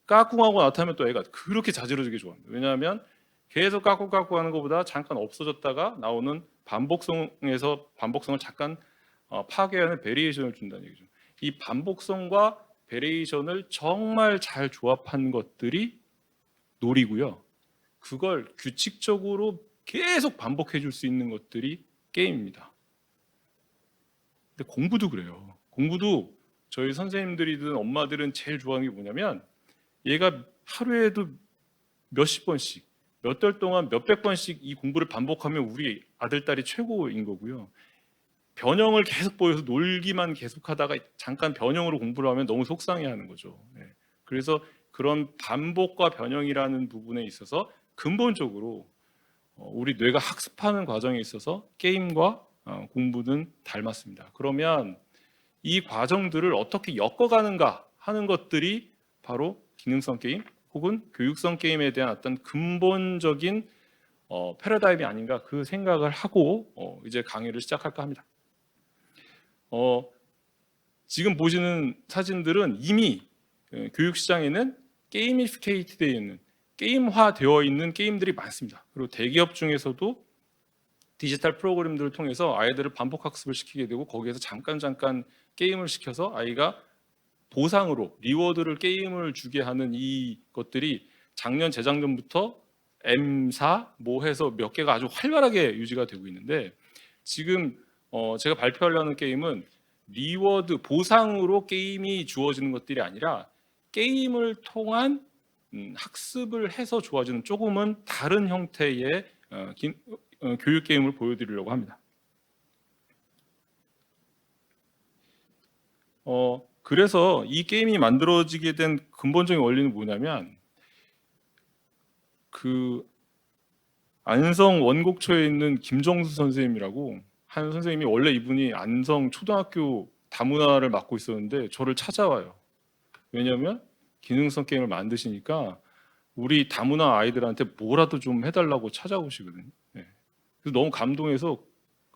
까꿍하고 나타나면 또 애가 그렇게 자지러지게 좋아합니다. 왜냐하면 계속 까꿍까꿍 하는 것보다 잠깐 없어졌다가 나오는 반복성에서 반복성을 잠깐 파괴하는 베리에이션을 준다는 얘기죠. 이 반복성과 베리에이션을 정말 잘 조합한 것들이 놀이고요. 그걸 규칙적으로 계속 반복해 줄 수 있는 것들이 게임입니다. 근데 공부도 그래요. 공부도 저희 선생님들이든 엄마들은 제일 좋아하는 게 뭐냐면 얘가 하루에도 몇십 번씩, 몇 달 동안 몇백 번씩 이 공부를 반복하면 우리 아들, 딸이 최고인 거고요. 변형을 계속 보여서 놀기만 계속하다가 잠깐 변형으로 공부를 하면 너무 속상해하는 거죠. 그래서 그런 반복과 변형이라는 부분에 있어서 근본적으로 우리 뇌가 학습하는 과정에 있어서 게임과 공부는 닮았습니다. 그러면 이 과정들을 어떻게 엮어가는가 하는 것들이 바로 기능성 게임 혹은 교육성 게임에 대한 어떤 근본적인 패러다임이 아닌가, 그 생각을 하고 이제 강의를 시작할까 합니다. 지금 보시는 사진들은 이미 교육 시장에는 게이미피케이트 되어 있는, 게임화되어 있는 게임들이 많습니다. 그리고 대기업 중에서도 디지털 프로그램들을 통해서 아이들을 반복 학습을 시키게 되고 거기에서 잠깐 게임을 시켜서 아이가 보상으로 리워드를 게임을 주게 하는 이 것들이 작년 재작년부터 M4 뭐 해서 몇 개가 아주 활발하게 유지가 되고 있는데, 지금 제가 발표하려는 게임은 리워드 보상으로 게임이 주어지는 것들이 아니라 게임을 통한 학습을 해서 좋아지는 조금은 다른 형태의 교육 게임을 보여드리려고 합니다. 그래서 이 게임이 만들어지게 된 근본적인 원리는 뭐냐면, 그 안성 원곡초에 있는 김정수 선생님이라고 한 선생님이, 원래 이분이 안성 초등학교 다문화를 맡고 있었는데 저를 찾아와요. 왜냐하면 기능성 게임을 만드시니까 우리 다문화 아이들한테 뭐라도 좀 해달라고 찾아오시거든요. 그래서 너무 감동해서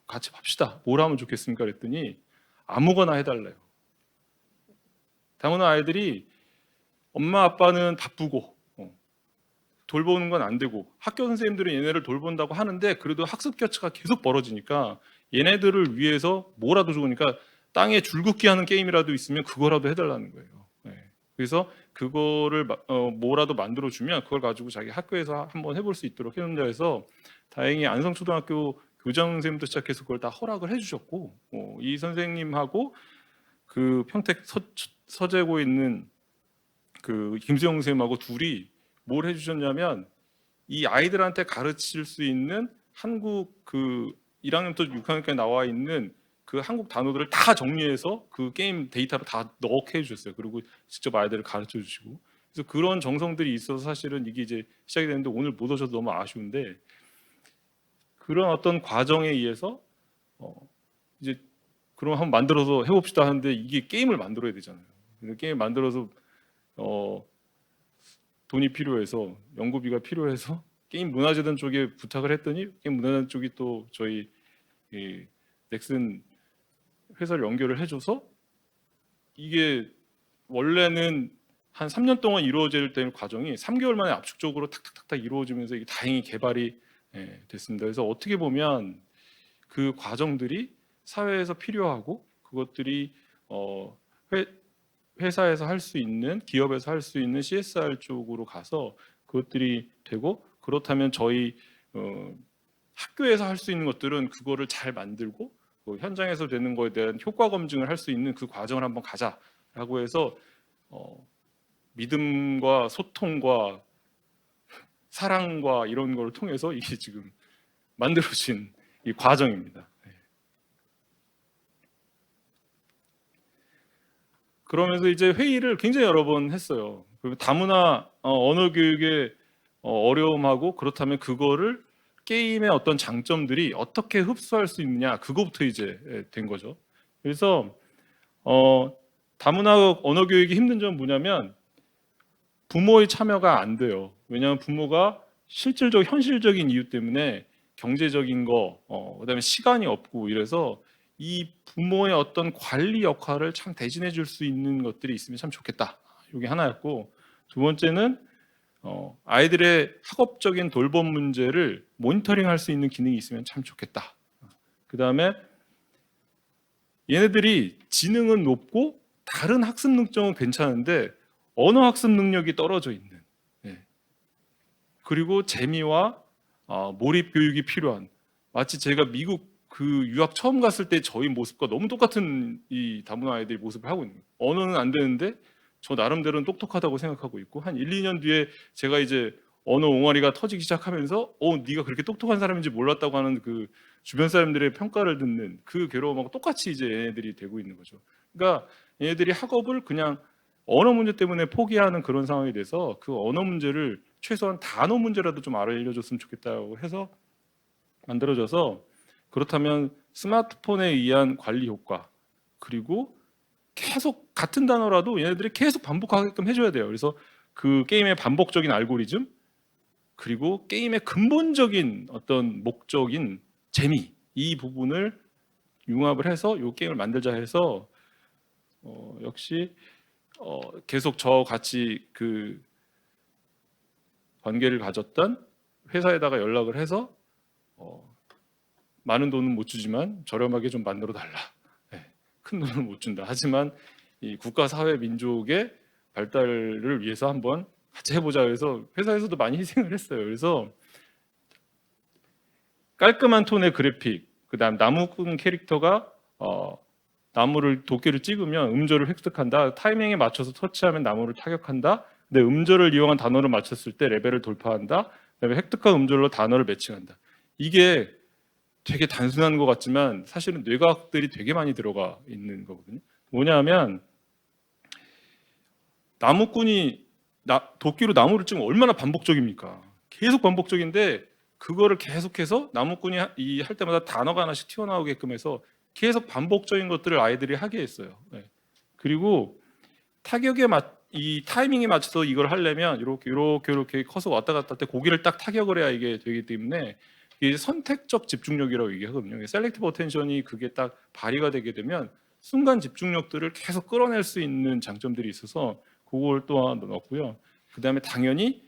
같이 봅시다. 뭘 하면 좋겠습니까? 그랬더니 아무거나 해달래요. 다문화 아이들이 엄마 아빠는 바쁘고 돌보는 건 안 되고 학교 선생님들은 얘네를 돌본다고 하는데 그래도 학습 격차가 계속 벌어지니까 얘네들을 위해서 뭐라도 좋으니까 땅에 줄긋기 하는 게임이라도 있으면 그거라도 해달라는 거예요. 그래서 그거를 뭐라도 만들어주면 그걸 가지고 자기 학교에서 한번 해볼 수 있도록 해놓는다 해서 다행히 안성초등학교 교장 선생님도 시작해서 그걸 다 허락을 해주셨고, 이 선생님하고 그 평택 서재고에 있는 그 김수영 선생님하고 둘이 뭘 해주셨냐면, 이 아이들한테 가르칠 수 있는 한국 그 1학년부터 6학년까지 나와 있는 그 한국 단어들을 다 정리해서 그 게임 데이터로 다 넣게 해주셨어요. 그리고 직접 아이들을 가르쳐 주시고, 그래서 그런 정성들이 있어서 사실은 이게 이제 시작이 됐는데 오늘 못 오셔서 너무 아쉬운데, 그런 어떤 과정에 의해서 이제 그럼 한번 만들어서 해봅시다 하는데 이게 게임을 만들어야 되잖아요. 게임 만들어서 돈이 필요해서, 연구비가 필요해서 게임 문화재단 쪽에 부탁을 했더니 게임 문화재단 쪽이 또 저희 넥슨 회사를 연결을 해줘서 이게 원래는 한 3년 동안 이루어질 때 과정이 3개월 만에 압축적으로 탁탁탁탁 이루어지면서 이게 다행히 개발이 됐습니다. 그래서 어떻게 보면 그 과정들이 사회에서 필요하고 그것들이 회사에서 할 수 있는, 기업에서 할 수 있는 CSR 쪽으로 가서 그것들이 되고, 그렇다면 저희 학교에서 할 수 있는 것들은 그거를 잘 만들고 현장에서 되는 거에 대한 효과 검증을 할 수 있는 그 과정을 한번 가자라고 해서 믿음과 소통과 사랑과 이런 걸 통해서 이게 지금 만들어진 이 과정입니다. 그러면서 이제 회의를 굉장히 여러 번 했어요. 다문화 언어 교육의 어려움하고 그렇다면 그거를 게임의 어떤 장점들이 어떻게 흡수할 수 있느냐, 그거부터 이제 된 거죠. 그래서 다문화 언어 교육이 힘든 점은 뭐냐면 부모의 참여가 안 돼요. 왜냐하면 부모가 실질적 현실적인 이유 때문에 경제적인 거, 그다음에 시간이 없고 이래서 이 부모의 어떤 관리 역할을 참 대신해 줄 수 있는 것들이 있으면 참 좋겠다. 이게 하나였고, 두 번째는 아이들의 학업적인 돌봄 문제를 모니터링할 수 있는 기능이 있으면 참 좋겠다. 그 다음에 얘네들이 지능은 높고 다른 학습 능력은 괜찮은데 언어 학습 능력이 떨어져 있는, 그리고 재미와 몰입 교육이 필요한, 마치 제가 미국 그 유학 처음 갔을 때 저희 모습과 너무 똑같은 이 다문화 아이들의 모습을 하고 있는 거예요. 언어는 안 되는데 저 나름대로는 똑똑하다고 생각하고 있고, 한 1, 2년 뒤에 제가 이제 언어 옹알이가 터지기 시작하면서 네가 그렇게 똑똑한 사람인지 몰랐다고 하는 그 주변 사람들의 평가를 듣는 그 괴로움하고 똑같이 이제 얘네들이 되고 있는 거죠. 그러니까 얘네들이 학업을 그냥 언어 문제 때문에 포기하는 그런 상황이 돼서 그 언어 문제를 최소한 단어 문제라도 좀 알려줬으면 좋겠다고 해서 만들어져서, 그렇다면 스마트폰에 의한 관리 효과, 그리고 계속 같은 단어라도 얘네들이 계속 반복하게끔 해줘야 돼요. 그래서 그 게임의 반복적인 알고리즘, 그리고 게임의 근본적인 어떤 목적인 재미, 이 부분을 융합을 해서 이 게임을 만들자 해서 역시 계속 저 같이 그 관계를 가졌던 회사에다가 연락을 해서 많은 돈은 못 주지만 저렴하게 좀 만들어 달라. 큰 돈은 못 준다. 하지만 이 국가, 사회, 민족의 발달을 위해서 한번 같이 해보자. 그래서 회사에서도 많이 희생을 했어요. 그래서 깔끔한 톤의 그래픽, 그다음 나무꾼 캐릭터가 나무를 도끼를 찍으면 음절을 획득한다. 타이밍에 맞춰서 터치하면 나무를 타격한다. 근데 음절을 이용한 단어를 맞췄을 때 레벨을 돌파한다. 그다음에 획득한 음절로 단어를 매칭한다. 이게 되게 단순한 것 같지만 사실은 뇌과학들이 되게 많이 들어가 있는 거거든요. 뭐냐면 나무꾼이 도끼로 나무를 찍으면 얼마나 반복적입니까? 계속 반복적인데 그거를 계속해서 나무꾼이 할 때마다 단어가 하나씩 튀어나오게끔 해서 계속 반복적인 것들을 아이들이 하게 했어요. 그리고 이 타이밍에 맞춰서 이걸 하려면 이렇게 커서 왔다 갔다 할 때 고기를 딱 타격을 해야 이게 되기 때문에 이게 선택적 집중력이라고 얘기하거든요. 셀렉티브 어텐션이 그게 딱 발휘가 되게 되면 순간 집중력들을 계속 끌어낼 수 있는 장점들이 있어서 그걸 또한 넣었고요. 그 다음에 당연히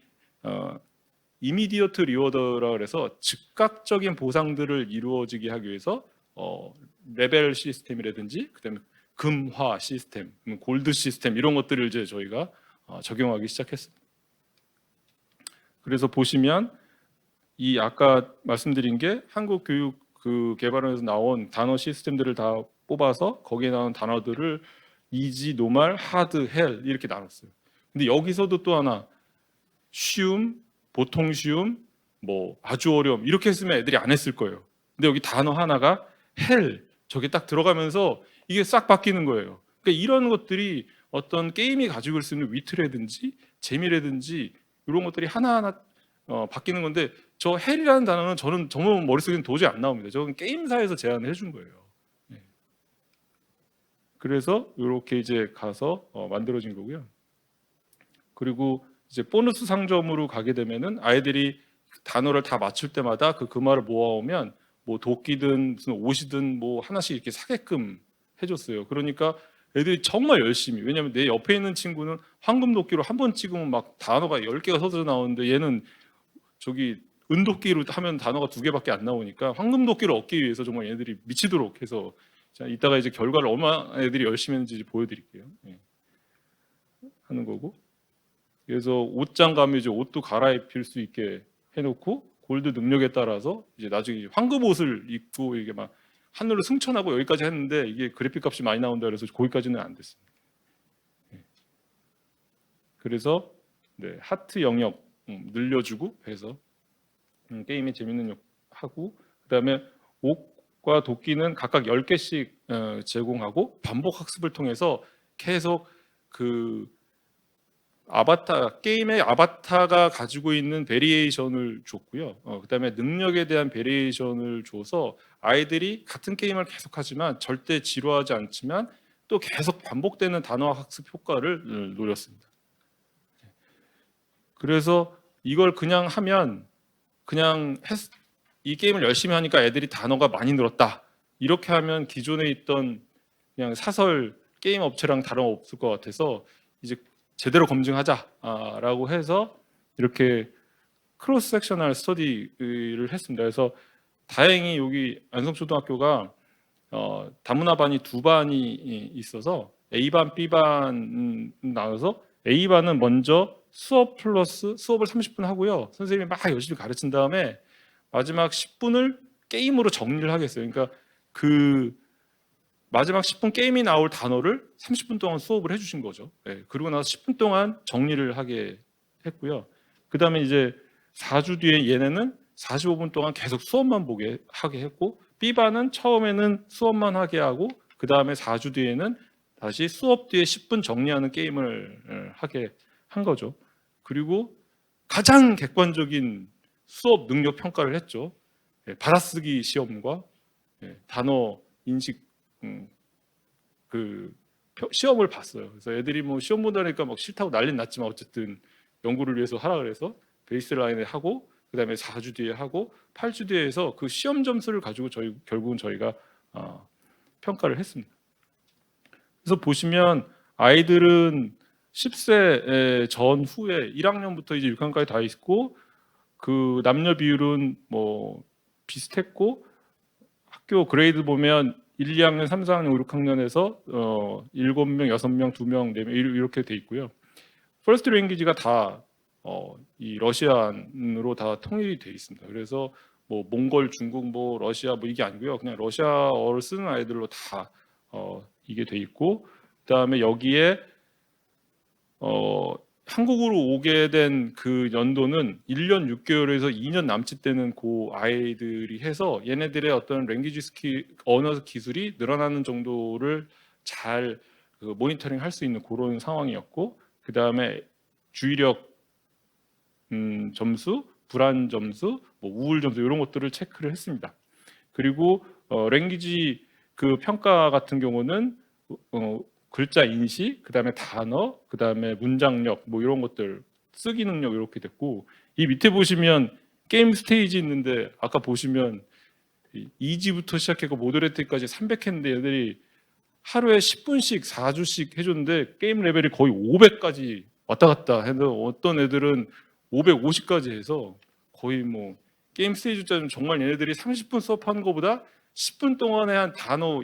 이미디어트 리워더라 그래서 즉각적인 보상들을 이루어지게 하기 위해서 레벨 시스템이라든지 그다음에 금화 시스템, 골드 시스템 이런 것들을 이제 저희가 적용하기 시작했습니다. 그래서 보시면 이 아까 말씀드린 게 한국 교육 그 개발원에서 나온 단어 시스템들을 다 뽑아서 거기에 나온 단어들을 이지, 노말, 하드, 헬 이렇게 나눴어요. 근데 여기서도 또 하나 쉬움, 보통 쉬움, 뭐 아주 어려움 이렇게 했으면 애들이 안 했을 거예요. 근데 여기 단어 하나가 헬 저게 딱 들어가면서 이게 싹 바뀌는 거예요. 그러니까 이런 것들이 어떤 게임이 가지고 있을 수 있는 위트라든지 재미라든지 이런 것들이 하나하나 바뀌는 건데 저 헬이라는 단어는 저는 정말 머릿속에는 도저히 안 나옵니다. 저건 게임사에서 제안을 해준 거예요. 그래서 이렇게 이제 가서 만들어진 거고요. 그리고 이제 보너스 상점으로 가게 되면은 아이들이 단어를 다 맞출 때마다 그 금화를 모아오면 뭐 도끼든 무슨 옷이든 뭐 하나씩 이렇게 사게끔 해줬어요. 그러니까 애들이 정말 열심히, 왜냐하면 내 옆에 있는 친구는 황금 도끼로 한 번 찍으면 막 단어가 10개가 서져 나오는데 얘는 저기 은도끼로 하면 단어가 2개밖에 안 나오니까 황금 도끼를 얻기 위해서 정말 얘네들이 미치도록 해서, 자, 이따가 이제 결과를 얼마나 애들이 열심히 했는지 보여드릴게요. 하는 거고. 그래서 옷장 가면 이제 옷도 갈아입힐 수 있게 해놓고 골드 능력에 따라서 이제 나중에 황금 옷을 입고 이게 막 하늘로 승천하고 여기까지 했는데 이게 그래픽 값이 많이 나온다 그래서 거기까지는 안 됐습니다. 그래서 네, 하트 영역 늘려주고 해서 게임이 재밌는 하고 그다음에 옥과 도끼는 각각 10개씩 제공하고 반복 학습을 통해서 계속 그 게임의 아바타가 가지고 있는 베리에이션을 줬고요. 그다음에 능력에 대한 베리에이션을 줘서 아이들이 같은 게임을 계속하지만 절대 지루하지 않지만 또 계속 반복되는 단어 학습 효과를 노렸습니다. 그래서 이걸 그냥 하면 이 게임을 열심히 하니까 애들이 단어가 많이 늘었다. 이렇게 하면 기존에 있던 그냥 사설 게임 업체랑 다름없을 것 같아서 이제 제대로 검증하자라고 해서 이렇게 크로스 섹셔널 스터디를 했습니다. 그래서 다행히 여기 안성초등학교가 다문화반이 2반이 있어서 A반, B반 나눠서 A반은 먼저 수업 플러스 수업을 30분 하고요. 선생님이 막 열심히 가르친 다음에 마지막 10분을 게임으로 정리를 하겠어요. 그러니까 그 마지막 10분 게임이 나올 단어를 30분 동안 수업을 해주신 거죠. 네, 그리고 나서 10분 동안 정리를 하게 했고요. 그 다음에 이제 4주 뒤에 얘네는 45분 동안 계속 수업만 하게 했고 B반은 처음에는 수업만 하게 하고 그 다음에 4주 뒤에는 다시 수업 뒤에 10분 정리하는 게임을 하게 한 거죠. 그리고 가장 객관적인 수업 능력 평가를 했죠. 받아쓰기 시험과 단어 인식 그 시험을 봤어요. 그래서 애들이 뭐 시험 본다니까 막 싫다고 난리 났지만 어쨌든 연구를 위해서 하라 그래서 베이스라인에 하고 그다음에 4주 뒤에 하고 8주 뒤에 해서 그 시험 점수를 가지고 결국은 저희가 평가를 했습니다. 그래서 보시면 아이들은 10세 전후에 1학년부터 이제 6학년까지 다 있고 그 남녀 비율은 뭐 비슷했고 학교 그레이드 보면 1, 2학년, 3, 4학년, 5, 6학년에서 7명, 6명, 2명, 4명 이렇게 돼 있고요. 퍼스트 랭귀지가 다 이 러시안으로 다 통일이 돼 있습니다. 그래서 뭐 몽골, 중국, 뭐 러시아 뭐 이게 아니고요. 그냥 러시아어를 쓰는 아이들로 다 이게 돼 있고 그다음에 여기에 한국으로 오게 된 그 연도는 1년 6개월에서 2년 남짓되는 그 아이들이 해서 얘네들의 어떤 랭귀지 스킬, 언어 기술이 늘어나는 정도를 잘 모니터링 할 수 있는 그런 상황이었고 그 다음에 주의력 점수, 불안 점수, 뭐 우울 점수 이런 것들을 체크를 했습니다. 그리고 랭귀지 그 평가 같은 경우는 글자 인식, 그다음에 단어, 그다음에 문장력 뭐 이런 것들 쓰기 능력 이렇게 됐고 이 밑에 보시면 게임 스테이지 있는데 아까 보시면 이지부터 시작해서 모더레이트까지 300 했는데 얘들이 하루에 10분씩 4주씩 해줬는데 게임 레벨이 거의 500까지 왔다 갔다 해서 어떤 애들은 550까지 해서 거의 뭐 게임 스테이지 짜면 정말 얘네들이 30분 수업하는 것보다 10분 동안에 한 단어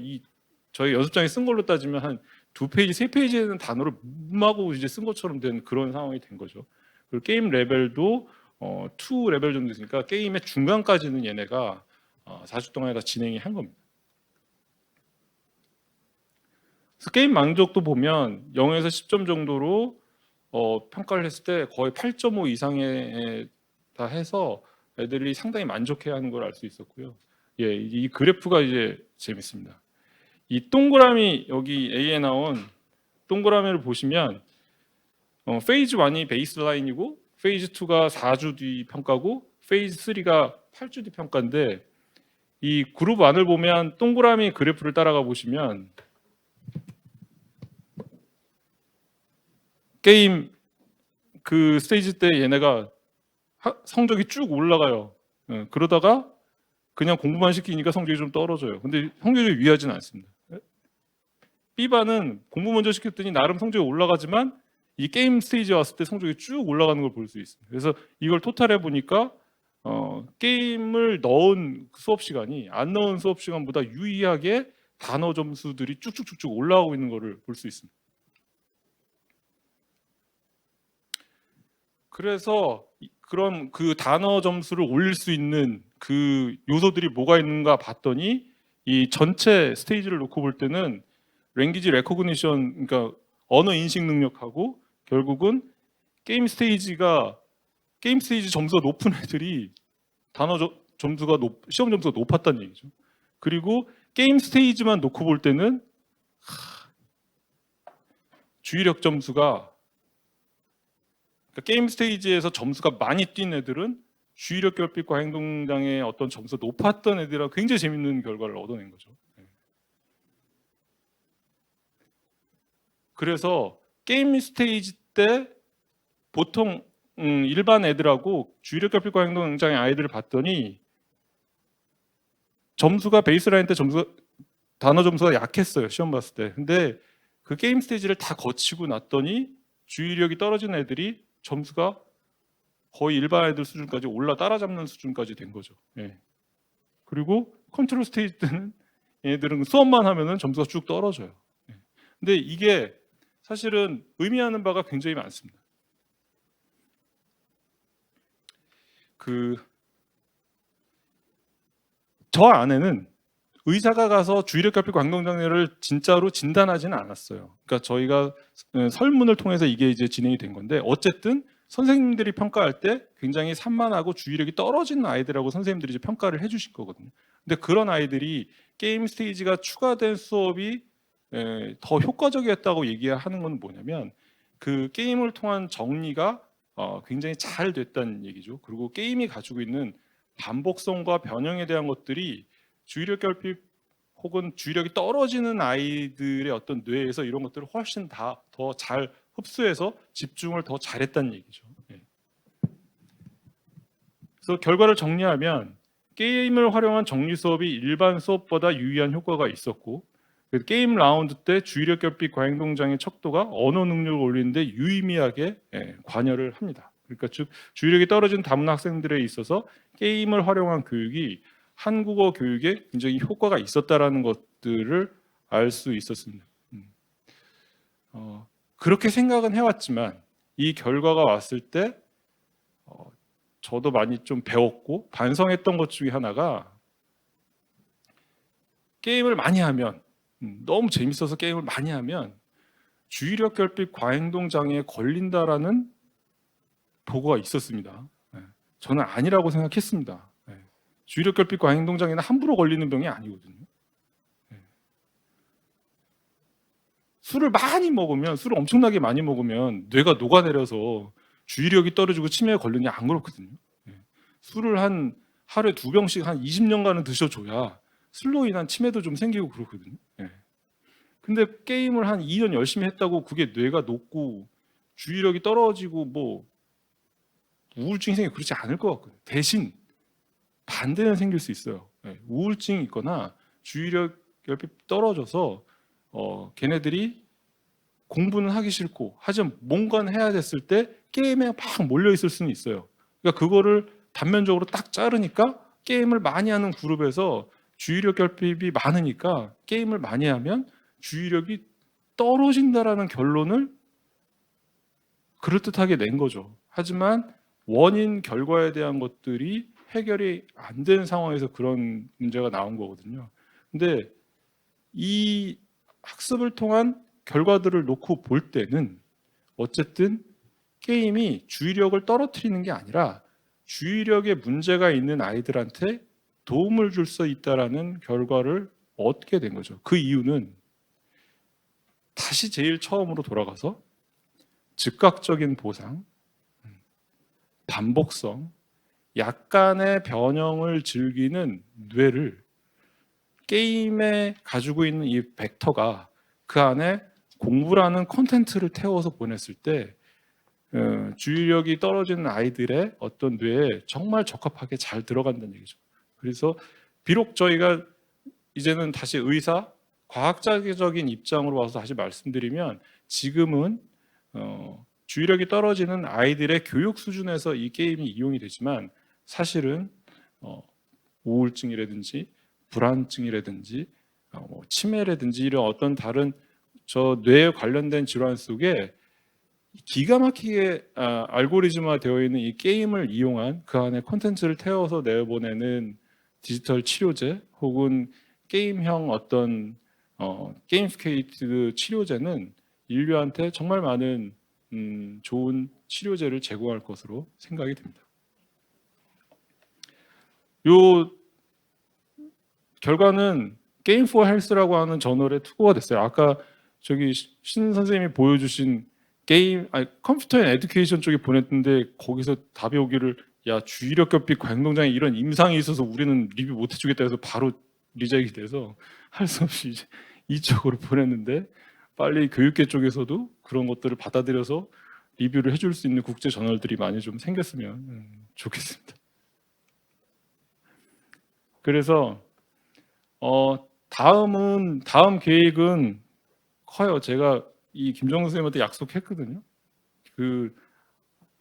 저희 연습장에 쓴 걸로 따지면 한 2페이지, 3페이지에 되는 단어를 마구 이제 쓴 것처럼 된 그런 상황이 된 거죠. 그리고 게임 레벨도 2 레벨 정도 됐으니까 게임의 중간까지는 얘네가 4주 동안에 다 진행이 한 겁니다. 그래서 게임 만족도 보면 0에서 10점 정도로 평가를 했을 때 거의 8.5 이상에 다 해서 애들이 상당히 만족해하는 걸 알 수 있었고요. 예, 이 그래프가 이제 재밌습니다. 이 동그라미 여기 A에 나온 동그라미를 보시면 페이즈 1이 베이스라인이고 페이즈 2가 4주 뒤 평가고 페이즈 3가 8주 뒤 평가인데 이 그룹 1을 보면 동그라미 그래프를 따라가 보시면 게임 그 스테이지 때 얘네가 성적이 쭉 올라가요. 그러다가 그냥 공부만 시키니까 성적이 좀 떨어져요. 근데 성적이 위하지는 않습니다. B반은 공부 먼저 시켰더니 나름 성적이 올라가지만 이 게임 스테이지에 왔을 때 성적이 쭉 올라가는 걸 볼 수 있습니다. 그래서 이걸 토탈해 보니까 게임을 넣은 수업 시간이 안 넣은 수업 시간보다 유의하게 단어 점수들이 쭉쭉쭉쭉 올라가고 있는 것을 볼 수 있습니다. 그래서 그럼 그 단어 점수를 올릴 수 있는 그 요소들이 뭐가 있는가 봤더니 이 전체 스테이지를 놓고 볼 때는 랭귀지 레코그니션, 그러니까 언어 인식 능력하고 결국은 게임 스테이지 점수가 높은 애들이 시험 점수가 높았다는 얘기죠. 그리고 게임 스테이지만 놓고 볼 때는 주의력 점수가, 그러니까 게임 스테이지에서 점수가 많이 뛴 애들은 주의력 결핍과 행동장애 어떤 점수가 높았던 애들이랑 굉장히 재밌는 결과를 얻어낸 거죠. 그래서 게임 스테이지 때 보통 일반 애들하고 주의력 결핍과 행동장애 아이들을 봤더니 점수가 베이스라인 때 단어 점수가 약했어요. 시험 봤을 때. 근데 그 게임 스테이지를 다 거치고 났더니 주의력이 떨어진 애들이 점수가 거의 일반 애들 수준까지 따라잡는 수준까지 된 거죠. 예. 그리고 컨트롤 스테이지 때는 얘네들은 수업만 하면은 점수가 쭉 떨어져요. 예. 근데 이게 사실은 의미하는 바가 굉장히 많습니다. 저 안에는 의사가 가서 주의력 결핍과 행동장애를 진짜로 진단하지는 않았어요. 그러니까 저희가 설문을 통해서 이게 이제 진행이 된 건데, 어쨌든 선생님들이 평가할 때 굉장히 산만하고 주의력이 떨어지는 아이들하고 선생님들이 이제 평가를 해주실 거거든요. 근데 그런 아이들이 게임 스테이지가 추가된 수업이 더 효과적이었다고 얘기하는 건 뭐냐면, 그 게임을 통한 정리가 굉장히 잘 됐다는 얘기죠. 그리고 게임이 가지고 있는 반복성과 변형에 대한 것들이 주의력 결핍 혹은 주의력이 떨어지는 아이들의 어떤 뇌에서 이런 것들을 훨씬 더 잘 흡수해서 집중을 더 잘했다는 얘기죠. 예. 그래서 결과를 정리하면 게임을 활용한 정리 수업이 일반 수업보다 유의한 효과가 있었고, 게임 라운드 때 주의력 결핍 과행동장애 척도가 언어 능력을 올리는데 유의미하게 관여를 합니다. 그러니까 즉 주의력이 떨어진 다문화 학생들에 있어서 게임을 활용한 교육이 한국어 교육에 굉장히 효과가 있었다라는 것들을 알 수 있었습니다. 그렇게 생각은 해왔지만 이 결과가 왔을 때 저도 많이 좀 배웠고 반성했던 것 중에 하나가, 게임을 많이 하면 너무 재밌어서 게임을 많이 하면 주의력 결핍 과행동 장애에 걸린다라는 보고가 있었습니다. 저는 아니라고 생각했습니다. 주의력 결핍 과행동 장애는 함부로 걸리는 병이 아니거든요. 술을 엄청나게 많이 먹으면 뇌가 녹아내려서 주의력이 떨어지고 치매에 걸리냐, 안 그렇거든요. 술을 한 하루에 2병씩 한 20년간은 드셔줘야 술로 인한 치매도 좀 생기고 그렇거든요. 근데 게임을 한 2년 열심히 했다고 그게 뇌가 녹고 주의력이 떨어지고 뭐 우울증이 생기고 그렇지 않을 것 같거든요. 대신 반대는 생길 수 있어요. 우울증이 있거나 주의력 결핍 떨어져서 걔네들이 공부는 하기 싫고 하지만 뭔가는 해야 됐을 때 게임에 막 몰려 있을 수는 있어요. 그러니까 그거를 단면적으로 딱 자르니까 게임을 많이 하는 그룹에서 주의력 결핍이 많으니까 게임을 많이 하면 주의력이 떨어진다라는 결론을 그럴듯하게 낸 거죠. 하지만 원인 결과에 대한 것들이 해결이 안 된 상황에서 그런 문제가 나온 거거든요. 근데 이 학습을 통한 결과들을 놓고 볼 때는 어쨌든 게임이 주의력을 떨어뜨리는 게 아니라 주의력에 문제가 있는 아이들한테 도움을 줄 수 있다라는 결과를 얻게 된 거죠. 그 이유는 다시 제일 처음으로 돌아가서 즉각적인 보상, 반복성, 약간의 변형을 즐기는 뇌를 게임에 가지고 있는 이 벡터가 그 안에 공부라는 콘텐츠를 태워서 보냈을 때 주의력이 떨어지는 아이들의 어떤 뇌에 정말 적합하게 잘 들어간다는 얘기죠. 그래서 비록 저희가 이제는 다시 의사, 과학자적인 입장으로 와서 다시 말씀드리면 지금은 주의력이 떨어지는 아이들의 교육 수준에서 이 게임이 이용이 되지만 사실은 우울증이라든지 불안증이라든지 치매라든지 이런 어떤 다른 저 뇌에 관련된 질환 속에 기가 막히게 알고리즘화 되어 있는 이 게임을 이용한 그 안에 콘텐츠를 태워서 내보내는 디지털 치료제 혹은 게임형 어떤 게임스케이트 치료제는 인류한테 정말 많은 좋은 치료제를 제공할 것으로 생각이 됩니다. 요 결과는 게임 포 헬스라고 하는 저널에 투고가 됐어요. 아까 저기 신 선생님이 보여주신 컴퓨터 앤 에듀케이션 쪽에 보냈는데 거기서 답이 오기를 야 주의력 결핍 행동장애 이런 임상이 있어서 우리는 리뷰 못 해주겠다 해서 바로 리젝이 돼서 할 수 없이 이제 이쪽으로 보냈는데 빨리 교육계 쪽에서도 그런 것들을 받아들여서 리뷰를 해줄 수 있는 국제 저널들이 많이 좀 생겼으면 좋겠습니다. 그래서 다음 계획은 커요. 제가 이 김정은 선생님한테 약속했거든요. 그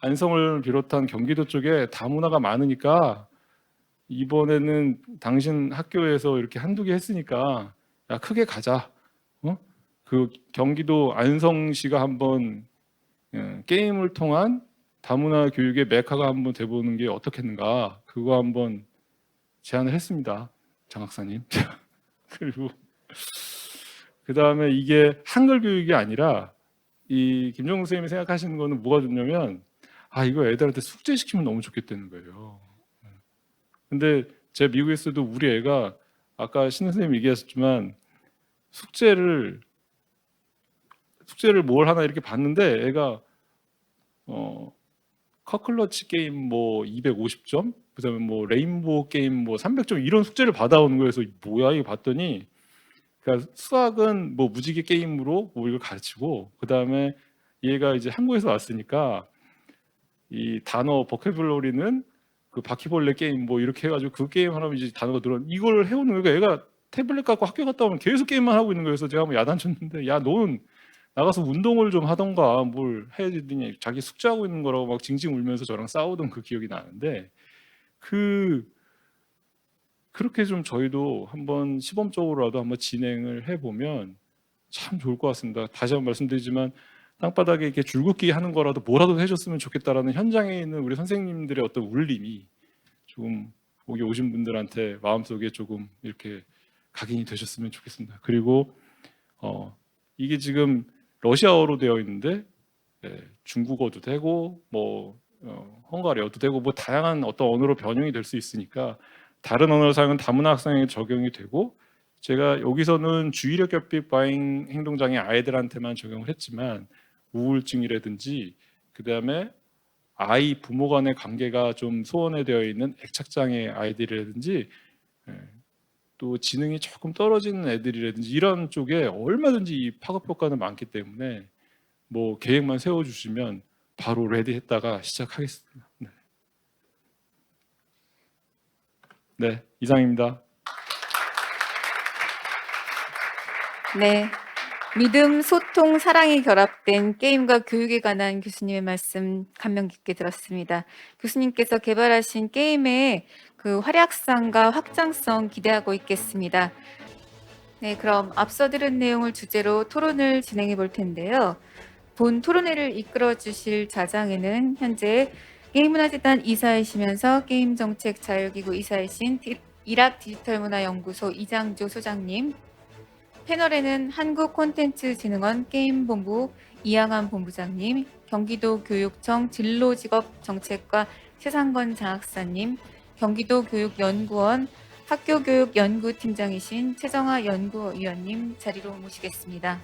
안성을 비롯한 경기도 쪽에 다문화가 많으니까 이번에는 당신 학교에서 이렇게 한두 개 했으니까 야 크게 가자. 그 경기도 안성시가 한번 게임을 통한 다문화 교육의 메카가 한번 돼보는 게 어떻겠는가. 그거 한번 제안을 했습니다. 장 박사님. 그리고 그 다음에 이게 한글 교육이 아니라 이 김정은 선생님이 생각하시는 거는 뭐가 좋냐면 이거 애들한테 숙제 시키면 너무 좋겠다는 거예요. 근데 제가 미국에서도 우리 애가 아까 신 선생님 얘기하셨지만 숙제를 뭘 하나 이렇게 봤는데 애가 커클러치 게임 뭐 250점, 그다음에 뭐 레인보우 게임 뭐 300점 이런 숙제를 받아오는 거예요. 그래서 뭐야 이거 봤더니 그러니까 수학은 뭐 무지개 게임으로 뭐 이걸 가르치고 그다음에 얘가 이제 한국에서 왔으니까 이 단어 버케블러리는 그 바퀴벌레 게임 뭐 이렇게 해가지고 그 게임 하면 이제 단어가 들어 이걸 해오는 거예요. 얘가 태블릿 갖고 학교 갔다 오면 계속 게임만 하고 있는 거예요. 그래서 제가 한번 야단쳤는데 야 너는 나가서 운동을 좀 하던가 뭘 해야지 자기 숙제하고 있는 거라고 막 징징 울면서 저랑 싸우던 그 기억이 나는데 그렇게 좀 저희도 한번 시범적으로라도 한번 진행을 해보면 참 좋을 것 같습니다. 다시 한번 말씀드리지만 땅바닥에 이렇게 줄긋기 하는 거라도 뭐라도 해줬으면 좋겠다라는 현장에 있는 우리 선생님들의 어떤 울림이 조금 여기 오신 분들한테 마음속에 조금 이렇게 각인이 되셨으면 좋겠습니다. 그리고 이게 지금 러시아어로 되어 있는데 중국어도 되고 뭐 헝가리어도 되고 뭐 다양한 어떤 언어로 변형이 될 수 있으니까 다른 언어를 사용한 다문화 학생에게 적용이 되고 제가 여기서는 주의력 결핍 과잉 행동장애 아이들한테만 적용을 했지만 우울증이라든지 그다음에 아이 부모 간의 관계가 좀 소원해되어 있는 애착장애 아이들이라든지 또 지능이 조금 떨어지는 애들이라든지 이런 쪽에 얼마든지 이 파급 효과는 많기 때문에 뭐 계획만 세워주시면 바로 레디했다가 시작하겠습니다. 네, 이상입니다. 네. 믿음, 소통, 사랑이 결합된 게임과 교육에 관한 교수님의 말씀 감명 깊게 들었습니다. 교수님께서 개발하신 게임의 그 활약상과 확장성 기대하고 있겠습니다. 네, 그럼 앞서 들은 내용을 주제로 토론을 진행해 볼 텐데요. 본 토론회를 이끌어 주실 자장에는 현재 게임문화재단 이사이시면서 게임정책자율기구 이사이신 이락 디지털문화연구소 이장조 소장님, 패널에는 한국콘텐츠진흥원 게임본부 이양한 본부장님, 경기도교육청 진로직업정책과 최상건 장학사님, 경기도교육연구원 학교교육연구팀장이신 최정아 연구위원님 자리로 모시겠습니다.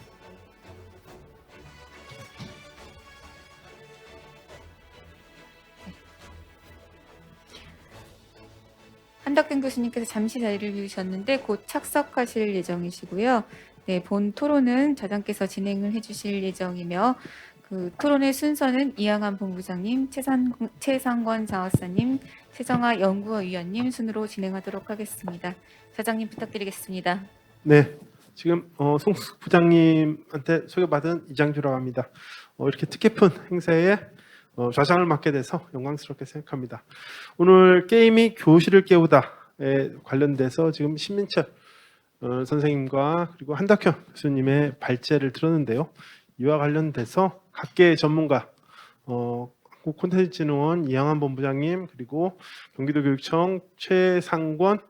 한덕균 교수님께서 잠시 자리를 비우셨는데 곧 착석하실 예정이시고요. 네, 본 토론은 자장께서 진행을 해주실 예정이며 그 토론의 순서는 이양한 본부장님, 최상권 장학사님, 최정아 연구위원님 순으로 진행하도록 하겠습니다. 자장님 부탁드리겠습니다. 네, 지금 송숙 부장님한테 소개받은 이장주라고 합니다. 이렇게 뜻깊은 행사에 좌장을 맡게 돼서 영광스럽게 생각합니다. 오늘 게임이 교실을 깨우다에 관련돼서 지금 신민철 선생님과 그리고 한덕현 교수님의 발제를 들었는데요. 이와 관련돼서 학계 전문가 한국콘텐츠진흥원 이양환 본부장님, 그리고 경기도교육청 최상권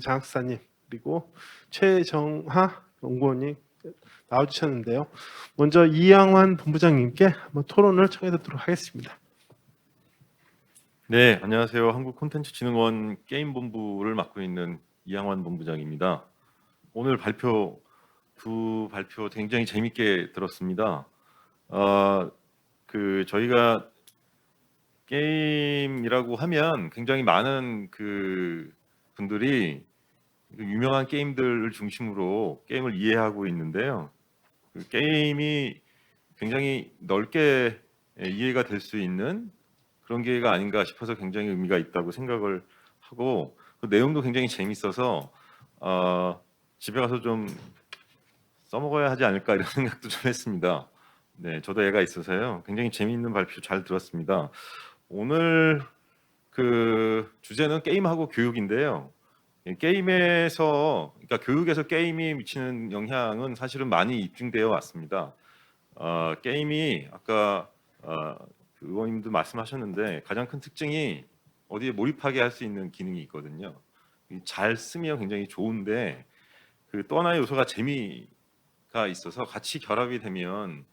장학사님, 그리고 최정하 연구원님 나와주셨는데요. 먼저 이양환 본부장님께 한번 토론을 청해 듣도록 하겠습니다. 네, 안녕하세요. 한국콘텐츠진흥원 게임본부를 맡고 있는 이양환 본부장입니다. 오늘 두 발표 굉장히 재밌게 들었습니다. 저희가 게임이라고 하면 굉장히 많은 분들이 유명한 게임들을 중심으로 게임을 이해하고 있는데요. 게임이 굉장히 넓게 이해가 될 수 있는 그런 기회가 아닌가 싶어서 굉장히 의미가 있다고 생각을 하고, 그 내용도 굉장히 재밌어서 집에 가서 좀 써먹어야 하지 않을까 이런 생각도 좀 했습니다. 네, 저도 애가 있어서요. 굉장히 재미있는 발표 잘 들었습니다. 오늘 주제는 게임하고 교육인데요. 그러니까 교육에서 게임이 미치는 영향은 사실은 많이 입증되어 왔습니다. 게임이 아까 의원님도 말씀하셨는데 가장 큰 특징이 어디에 몰입하게 할 수 있는 기능이 있거든요. 잘 쓰면 굉장히 좋은데 또 하나의 요소가 재미가 있어서 같이 결합이 되면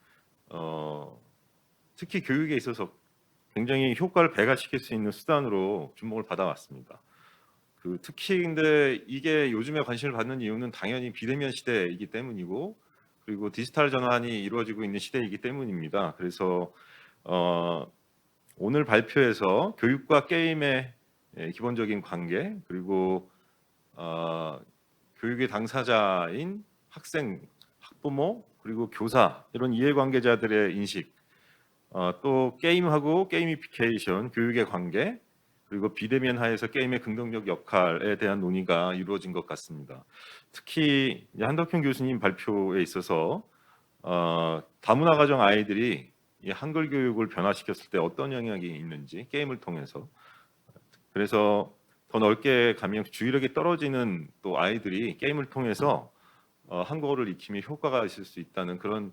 특히 교육에 있어서 굉장히 효과를 배가시킬 수 있는 수단으로 주목을 받아왔습니다. 특히 근데 이게 요즘에 관심을 받는 이유는 당연히 비대면 시대이기 때문이고, 그리고 디지털 전환이 이루어지고 있는 시대이기 때문입니다. 그래서 오늘 발표에서 교육과 게임의 기본적인 관계, 그리고 교육의 당사자인 학생, 학부모, 그리고 교사 이런 이해관계자들의 인식, 또 게임하고 게이미피케이션, 교육의 관계, 그리고 비대면 하에서 게임의 긍정적 역할에 대한 논의가 이루어진 것 같습니다. 특히 한덕형 교수님 발표에 있어서 다문화 가정 아이들이 이 한글 교육을 변화시켰을 때 어떤 영향이 있는지 게임을 통해서, 그래서 더 넓게 가면 주의력이 떨어지는 또 아이들이 게임을 통해서 한국어를 익히며 효과가 있을 수 있다는 그런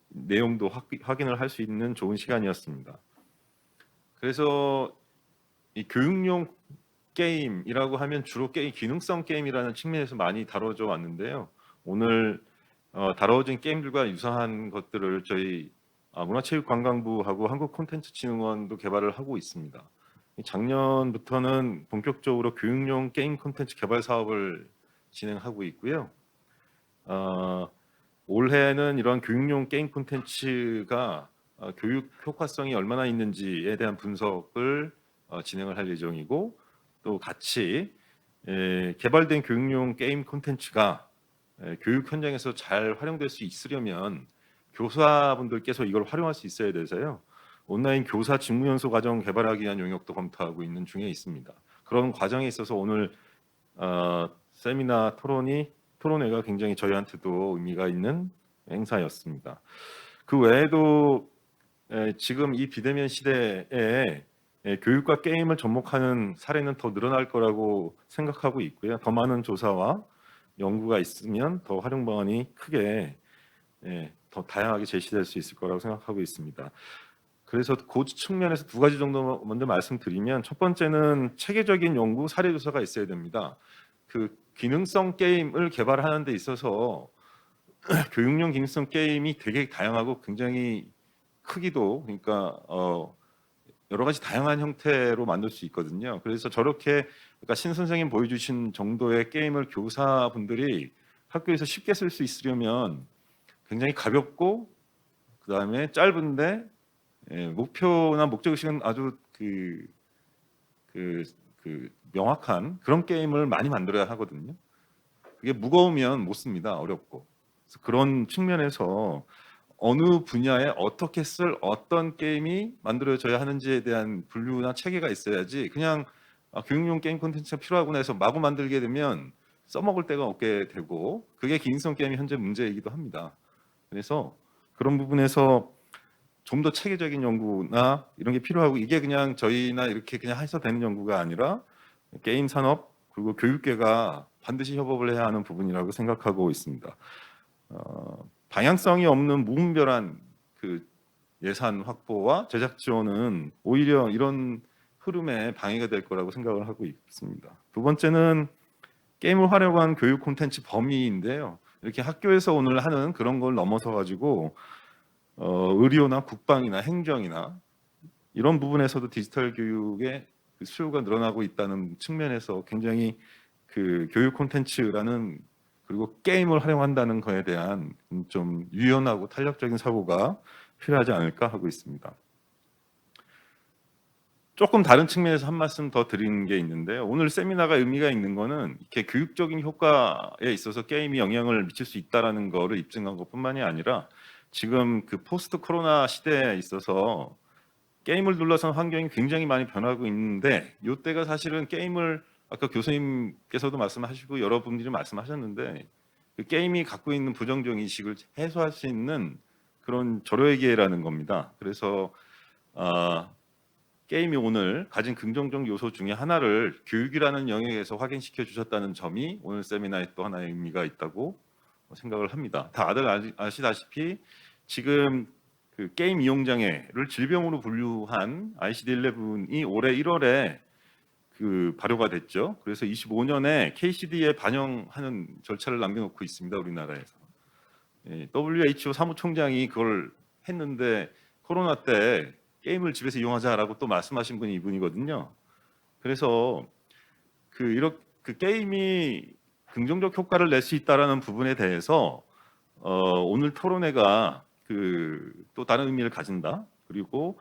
내용도 확인을 할 수 있는 좋은 시간이었습니다. 그래서 이 교육용 게임이라고 하면 주로 기능성 게임이라는 측면에서 많이 다뤄져 왔는데요. 오늘 다뤄진 게임들과 유사한 것들을 저희 문화체육관광부하고 한국콘텐츠진흥원도 개발을 하고 있습니다. 작년부터는 본격적으로 교육용 게임 콘텐츠 개발 사업을 진행하고 있고요. 올해는 이런 교육용 게임 콘텐츠가 교육 효과성이 얼마나 있는지에 대한 분석을 진행을 할 예정이고, 또 같이 개발된 교육용 게임 콘텐츠가 교육 현장에서 잘 활용될 수 있으려면 교사분들께서 이걸 활용할 수 있어야 돼서요. 온라인 교사 직무연수 과정 개발하기 위한 용역도 검토하고 있는 중에 있습니다. 그런 과정에 있어서 오늘 세미나 토론회가 굉장히 저희한테도 의미가 있는 행사였습니다. 그 외에도 지금 이 비대면 시대에 교육과 게임을 접목하는 사례는 더 늘어날 거라고 생각하고 있고요. 더 많은 조사와 연구가 있으면 더 활용 방안이 크게 더 다양하게 제시될 수 있을 거라고 생각하고 있습니다. 그래서 그 측면에서 두 가지 정도 먼저 말씀드리면, 첫 번째는 체계적인 연구 사례 조사가 있어야 됩니다. 기능성 게임을 개발하는 데 있어서 교육용 기능성 게임이 되게 다양하고 굉장히 크기도, 그러니까 여러 가지 다양한 형태로 만들 수 있거든요. 그래서 저렇게 신 선생님 보여주신 정도의 게임을 교사분들이 학교에서 쉽게 쓸 수 있으려면 굉장히 가볍고, 그 다음에 짧은데 목표나 목적의식은 아주 명확한 그런 게임을 많이 만들어야 하거든요. 그게 무거우면 못 씁니다. 어렵고. 그래서 그런 측면에서 어느 분야에 어떻게 쓸 어떤 게임이 만들어져야 하는지에 대한 분류나 체계가 있어야지, 그냥 교육용 게임 콘텐츠가 필요하구나 해서 마구 만들게 되면 써먹을 데가 없게 되고, 그게 기능성 게임이 현재 문제이기도 합니다. 그래서 그런 부분에서 좀 더 체계적인 연구나 이런 게 필요하고, 이게 그냥 저희나 이렇게 그냥 해서 되는 연구가 아니라 게임 산업 그리고 교육계가 반드시 협업을 해야 하는 부분이라고 생각하고 있습니다. 방향성이 없는 무분별한 그 예산 확보와 제작 지원은 오히려 이런 흐름에 방해가 될 거라고 생각을 하고 있습니다. 두 번째는 게임을 활용한 교육 콘텐츠 범위인데요. 이렇게 학교에서 오늘 하는 그런 걸 넘어서 가지고 의료나 국방이나 행정이나 이런 부분에서도 디지털 교육의 그 수요가 늘어나고 있다는 측면에서 굉장히 그 교육 콘텐츠라는 그리고 게임을 활용한다는 거에 대한 좀 유연하고 탄력적인 사고가 필요하지 않을까 하고 있습니다. 조금 다른 측면에서 한 말씀 더 드리는 게 있는데요. 오늘 세미나가 의미가 있는 거는 이렇게 교육적인 효과에 있어서 게임이 영향을 미칠 수 있다라는 거를 입증한 것뿐만이 아니라 지금 그 포스트 코로나 시대에 있어서 게임을 둘러싼 환경이 굉장히 많이 변하고 있는데 이때가 사실은 게임을 아까 교수님께서도 말씀하시고 여러분들이 말씀하셨는데 그 게임이 갖고 있는 부정적 인식을 해소할 수 있는 그런 절호의 기회라는 겁니다. 그래서 게임이 오늘 가진 긍정적 요소 중에 하나를 교육이라는 영역에서 확인시켜 주셨다는 점이 오늘 세미나에 또 하나의 의미가 있다고 생각을 합니다. 다들 아시다시피 지금 그 게임 이용 장애를 질병으로 분류한 ICD-11이 올해 1월에 그 발효가 됐죠. 그래서 25년에 KCD에 반영하는 절차를 남겨놓고 있습니다. 우리나라에서. WHO 사무총장이 그걸 했는데 코로나 때 게임을 집에서 이용하자라고 또 말씀하신 분이 이분이거든요. 그래서 그 게임이 긍정적 효과를 낼 수 있다라는 부분에 대해서 오늘 토론회가 또 다른 의미를 가진다. 그리고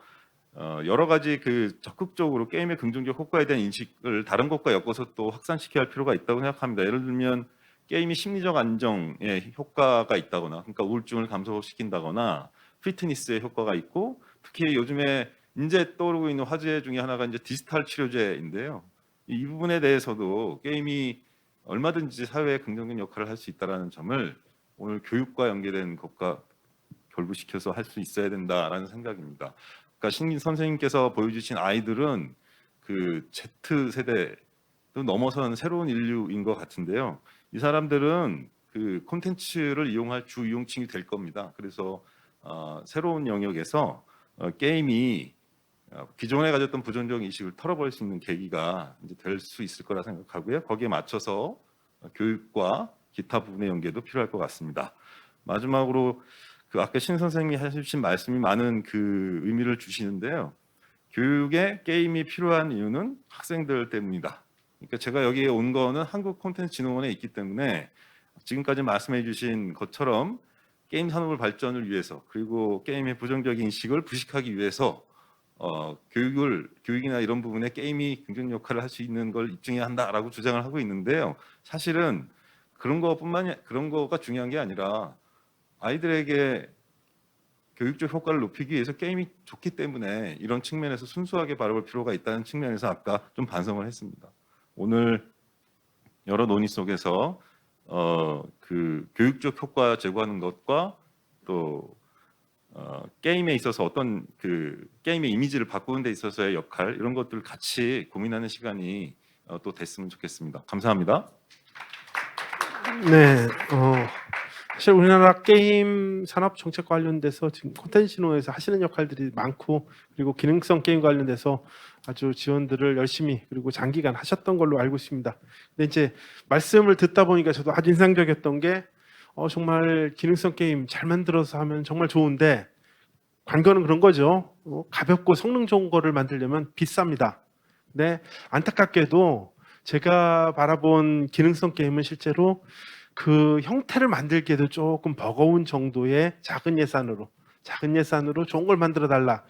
여러 가지 적극적으로 게임의 긍정적 효과에 대한 인식을 다른 것과 엮어서 또 확산시켜야 할 필요가 있다고 생각합니다. 예를 들면 게임이 심리적 안정에 효과가 있다거나, 그러니까 우울증을 감소시킨다거나, 피트니스에 효과가 있고, 특히 요즘에 이제 떠오르고 있는 화제 중에 하나가 이제 디지털 치료제인데요. 이 부분에 대해서도 게임이 얼마든지 사회에 긍정적 역할을 할 수 있다는 점을 오늘 교육과 연계된 것과 결부시켜서 할 수 있어야 된다라는 생각입니다. 그러니까 신긴 선생님께서 보여주신 아이들은 그 Z세대도 넘어서는 새로운 인류인 것 같은데요. 이 사람들은 그 콘텐츠를 이용할 주 이용층이 될 겁니다. 그래서 새로운 영역에서 게임이 기존에 가졌던 부정적 인식을 털어버릴 수 있는 계기가 이제 될 수 있을 거라 생각하고요. 거기에 맞춰서 교육과 기타 부분의 연계도 필요할 것 같습니다. 마지막으로 아까 신 선생님이 하신 말씀이 많은 그 의미를 주시는데요. 교육에 게임이 필요한 이유는 학생들 때문이다. 그러니까 제가 여기에 온 거는 한국콘텐츠진흥원에 있기 때문에 지금까지 말씀해 주신 것처럼 게임 산업을 발전을 위해서 그리고 게임의 부정적인 인식을 부식하기 위해서 교육이나 이런 부분에 게임이 긍정 역할을 할 수 있는 걸 입증해야 한다라고 주장을 하고 있는데요. 사실은 그런 거가 중요한 게 아니라 아이들에게 교육적 효과를 높이기 위해서 게임이 좋기 때문에 이런 측면에서 순수하게 바라볼 필요가 있다는 측면에서 아까 좀 반성을 했습니다. 오늘 여러 논의 속에서 그 교육적 효과 제고하는 것과 또 게임에 있어서 어떤 그 게임의 이미지를 바꾸는 데 있어서의 역할 이런 것들을 같이 고민하는 시간이 또 됐으면 좋겠습니다. 감사합니다. 네, 사실 우리나라 게임 산업 정책 관련돼서 지금 콘텐츠노에서 하시는 역할들이 많고 그리고 기능성 게임 관련돼서 아주 지원들을 열심히 그리고 장기간 하셨던 걸로 알고 있습니다. 근데 이제 말씀을 듣다 보니까 저도 아주 인상적이었던 게 정말 기능성 게임 잘 만들어서 하면 정말 좋은데 관건은 그런 거죠. 가볍고 성능 좋은 거를 만들려면 비쌉니다. 근데 안타깝게도 제가 바라본 기능성 게임은 실제로 그 형태를 만들기에도 조금 버거운 정도의 작은 예산으로 좋은 걸 만들어 달라.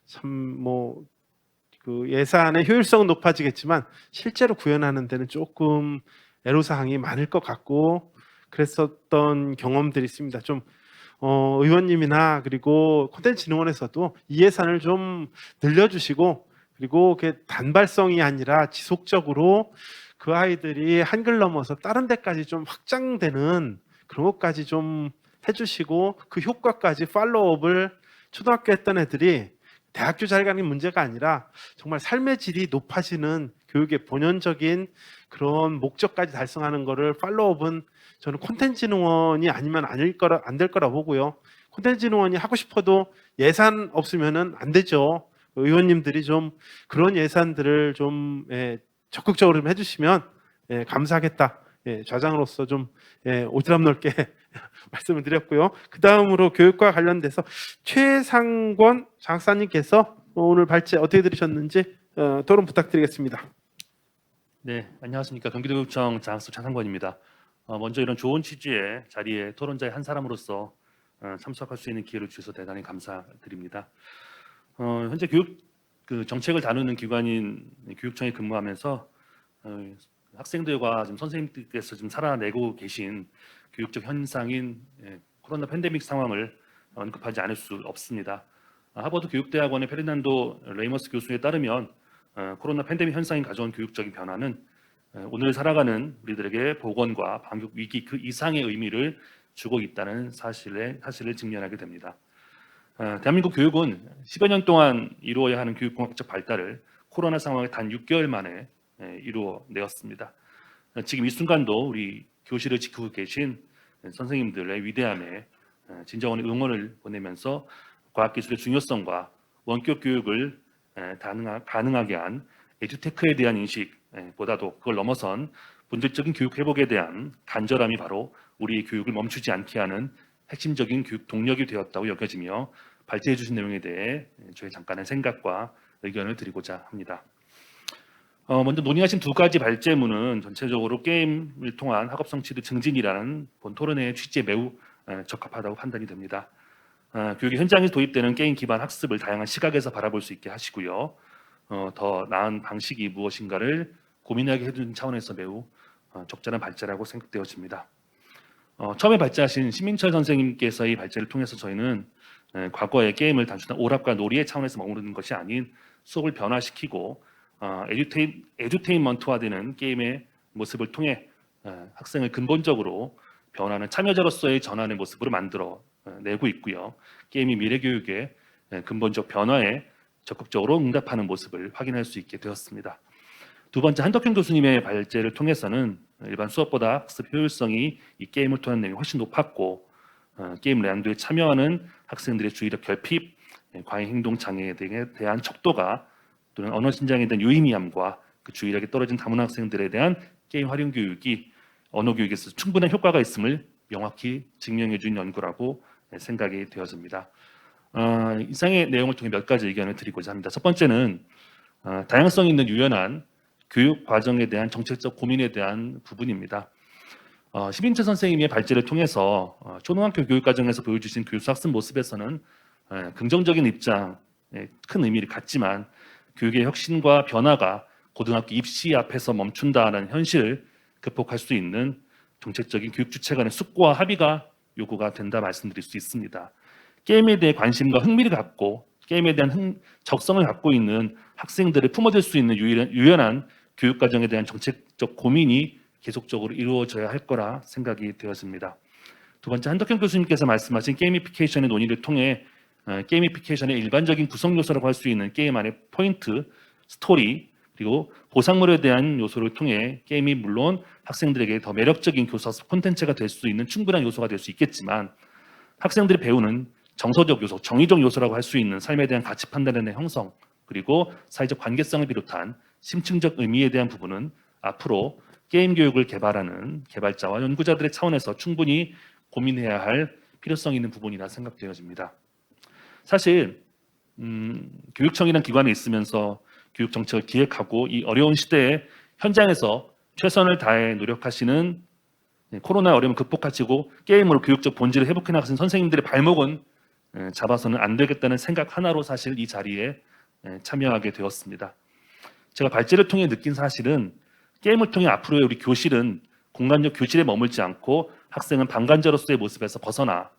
참 그 예산의 효율성은 높아지겠지만 실제로 구현하는 데는 조금 애로사항이 많을 것 같고 그랬었던 경험들이 있습니다. 좀 의원님이나 그리고 콘텐츠진흥원에서도 이 예산을 좀 늘려주시고 그리고 그게 단발성이 아니라 지속적으로 그 아이들이 한글 넘어서 다른 데까지 좀 확장되는 그런 것까지 좀 해주시고 그 효과까지 팔로우업을 초등학교 했던 애들이 대학교 잘 가는 게 문제가 아니라 정말 삶의 질이 높아지는 교육의 본연적인 그런 목적까지 달성하는 거를 팔로우업은 저는 콘텐츠진흥원이 아니면 안 될 거라 보고요. 콘텐츠진흥원이 하고 싶어도 예산 없으면은 안 되죠. 의원님들이 좀 그런 예산들을 좀 적극적으로 좀 해주시면 감사하겠다. 좌장으로서 좀 오지랖 넓게 말씀을 드렸고요. 그 다음으로 교육과 관련돼서 최상권 장사님께서 오늘 발제 어떻게 들으셨는지 토론 부탁드리겠습니다. 네, 안녕하십니까. 경기도교육청 장학수 차상권입니다. 먼저 이런 좋은 취지의 자리에 토론자의 한 사람으로서 참석할 수 있는 기회를 주셔서 대단히 감사드립니다. 현재 교육 정책을 다루는 기관인 교육청에 근무하면서 학생들과 지금 선생님들께서 지금 살아내고 계신 교육적 현상인 코로나 팬데믹 상황을 언급하지 않을 수 없습니다. 하버드 교육대학원의 페르난도 레이머스 교수에 따르면 코로나 팬데믹 현상이 가져온 교육적인 변화는 오늘 살아가는 우리들에게 보건과 방역 위기 그 이상의 의미를 주고 있다는 사실을 직면하게 됩니다. 대한민국 교육은 10여 년 동안 이루어야 하는 교육공학적 발달을 코로나 상황에 단 6개월 만에 이루어내었습니다. 지금 이 순간도 우리 교실을 지키고 계신 선생님들의 위대함에 진정한 응원을 보내면서 과학기술의 중요성과 원격 교육을 가능하게 한 에듀테크에 대한 인식보다도 그걸 넘어선 본질적인 교육 회복에 대한 간절함이 바로 우리 교육을 멈추지 않게 하는 핵심적인 교육 동력이 되었다고 여겨지며 발제해 주신 내용에 대해 저의 잠깐의 생각과 의견을 드리고자 합니다. 먼저 논의하신 두 가지 발제문은 전체적으로 게임을 통한 학업 성취도 증진이라는 본 토론회의 취지에 매우 적합하다고 판단이 됩니다. 교육의 현장에서 도입되는 게임 기반 학습을 다양한 시각에서 바라볼 수 있게 하시고요. 더 나은 방식이 무엇인가를 고민하게 해주는 차원에서 매우 적절한 발제라고 생각되어집니다. 처음에 발제하신 신민철 선생님께서의 발제를 통해서 저희는 과거의 게임을 단순한 오락과 놀이의 차원에서 머무르는 것이 아닌 수업을 변화시키고 에듀테인먼트화되는 게임의 모습을 통해 학생을 근본적으로 변화하는 참여자로서의 전환의 모습으로 만들어 내고 있고요. 게임이 미래 교육의 근본적 변화에 적극적으로 응답하는 모습을 확인할 수 있게 되었습니다. 두 번째, 한덕현 교수님의 발제를 통해서는 일반 수업보다 학습 효율성이 이 게임을 통한 내용이 훨씬 높았고 게임 내한도에 참여하는 학생들의 주의력 결핍, 과잉 행동 장애 등에 대한 척도가 또는 언어 신장에 대한 유의미함과 그 주의력이 떨어진 다문화 학생들에 대한 게임 활용 교육이 언어 교육에서 충분한 효과가 있음을 명확히 증명해 준 연구라고 생각이 되어집니다. 이상의 내용을 통해 몇 가지 의견을 드리고자 합니다. 첫 번째는 다양성 있는 유연한 교육 과정에 대한 정책적 고민에 대한 부분입니다. 신민철 선생님의 발제를 통해서 초등학교 교육 과정에서 보여주신 교수 학습 모습에서는 긍정적인 입장, 큰 의미를 갖지만 교육의 혁신과 변화가 고등학교 입시 앞에서 멈춘다는 현실을 극복할 수 있는 정책적인 교육 주체 간의 숙고와 합의가 요구가 된다 말씀드릴 수 있습니다. 게임에 대해 관심과 흥미를 갖고 게임에 대한 적성을 갖고 있는 학생들을 품어줄 수 있는 유연한 교육 과정에 대한 정책적 고민이 계속적으로 이루어져야 할 거라 생각이 되었습니다. 두 번째, 한덕현 교수님께서 말씀하신 게이미피케이션의 논의를 통해 게이미피케이션의 일반적인 구성 요소라고 할 수 있는 게임 안의 포인트, 스토리, 그리고 보상물에 대한 요소를 통해 게임이 물론 학생들에게 더 매력적인 교사학습 콘텐츠가 될 수 있는 충분한 요소가 될 수 있겠지만 학생들이 배우는 정서적 요소, 정의적 요소라고 할 수 있는 삶에 대한 가치 판단의 형성, 그리고 사회적 관계성을 비롯한 심층적 의미에 대한 부분은 앞으로 게임 교육을 개발하는 개발자와 연구자들의 차원에서 충분히 고민해야 할 필요성이 있는 부분이라 생각되어집니다. 사실 교육청이라는 기관에 있으면서 교육 정책을 기획하고 이 어려운 시대에 현장에서 최선을 다해 노력하시는 코로나 어려움을 극복하시고 게임으로 교육적 본질을 회복해 나가신 선생님들의 발목은 잡아서는 안 되겠다는 생각 하나로 사실 이 자리에 참여하게 되었습니다. 제가 발제를 통해 느낀 사실은 게임을 통해 앞으로의 우리 교실은 공간적 교실에 머물지 않고 학생은 방관자로서의 모습에서 벗어나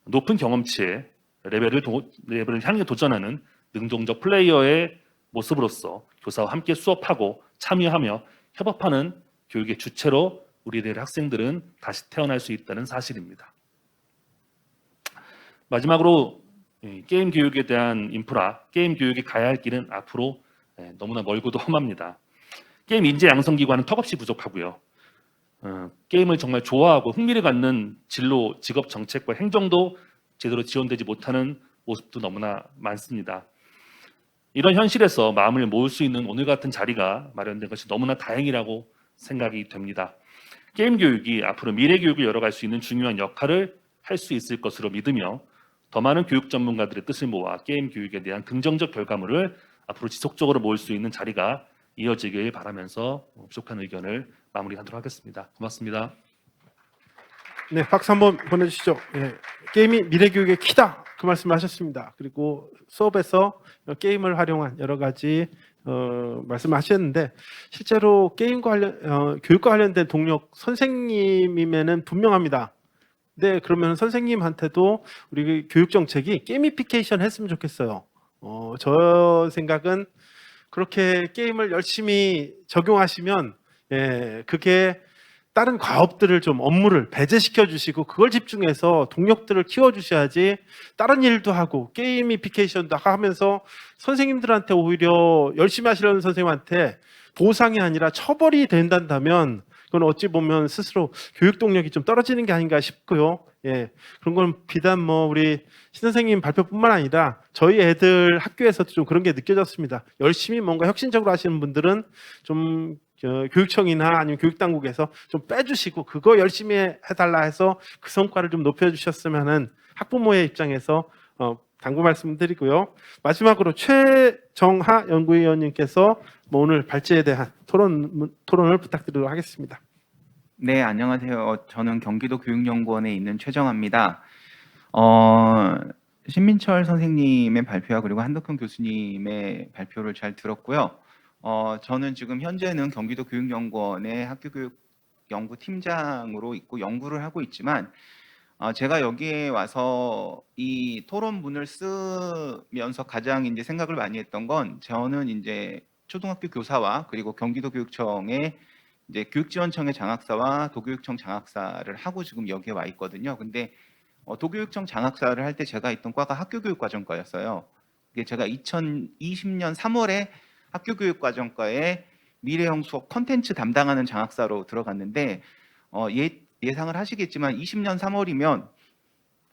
높은 경험치의 레벨을 향해 도전하는 능동적 플레이어의 모습으로서 교사와 함께 수업하고 참여하며 협업하는 교육의 주체로 우리들의 학생들은 다시 태어날 수 있다는 사실입니다. 마지막으로 게임 교육에 대한 인프라, 게임 교육이 가야 할 길은 앞으로 너무나 멀고도 험합니다. 게임 인재 양성 기관은 턱없이 부족하고요. 게임을 정말 좋아하고 흥미를 갖는 진로, 직업 정책과 행정도 제대로 지원되지 못하는 모습도 너무나 많습니다. 이런 현실에서 마음을 모을 수 있는 오늘 같은 자리가 마련된 것이 너무나 다행이라고 생각이 됩니다. 게임 교육이 앞으로 미래 교육을 열어갈 수 있는 중요한 역할을 할 수 있을 것으로 믿으며 더 많은 교육 전문가들의 뜻을 모아 게임 교육에 대한 긍정적 결과물을 앞으로 지속적으로 모을 수 있는 자리가 이어지길 바라면서 부족한 의견을 마무리하도록 하겠습니다. 고맙습니다. 네, 박수 한번 보내주시죠. 예, 게임이 미래 교육의 키다 그 말씀하셨습니다. 그리고 수업에서 게임을 활용한 여러 가지 말씀하셨는데 실제로 게임과 교육과 관련된 동력 선생님이면은 분명합니다. 네, 그러면 선생님한테도 우리 교육 정책이 게이미피케이션 했으면 좋겠어요. 저 생각은 그렇게 게임을 열심히 적용하시면 그게 다른 과업들을 좀 업무를 배제시켜 주시고 그걸 집중해서 동력들을 키워 주셔야지 다른 일도 하고 게이미피케이션도 하면서 선생님들한테 오히려 열심히 하시려는 선생님한테 보상이 아니라 처벌이 된다면 그건 어찌 보면 스스로 교육 동력이 좀 떨어지는 게 아닌가 싶고요. 예, 그런 건 비단 뭐 우리 신 선생님 발표뿐만 아니라 저희 애들 학교에서도 좀 그런 게 느껴졌습니다. 열심히 뭔가 혁신적으로 하시는 분들은 좀 교육청이나 아니면 교육당국에서 좀 빼주시고 그거 열심히 해달라 해서 그 성과를 좀 높여주셨으면 하는 학부모의 입장에서 당부 말씀드리고요. 마지막으로 최정하 연구위원님께서 뭐 오늘 발제에 대한 토론을 부탁드리도록 하겠습니다. 네, 안녕하세요. 저는 경기도 교육연구원에 있는 최정하입니다. 신민철 선생님의 발표와 그리고 한덕훈 교수님의 발표를 잘 들었고요. 저는 지금 현재는 경기도 교육연구원의 학교교육 연구팀장으로 있고 연구를 하고 있지만 제가 여기에 와서 이 토론문을 쓰면서 가장 이제 생각을 많이 했던 건 저는 이제 초등학교 교사와 그리고 경기도 교육청의 이제 교육지원청의 장학사와 도교육청 장학사를 하고 지금 여기에 와 있거든요. 근데 도교육청 장학사를 할 때 제가 있던 과가 학교교육과정과였어요. 이게 제가 2020년 3월에 학교교육과정과에 미래형 수업 컨텐츠 담당하는 장학사로 들어갔는데 예상을 하시겠지만 20년 3월이면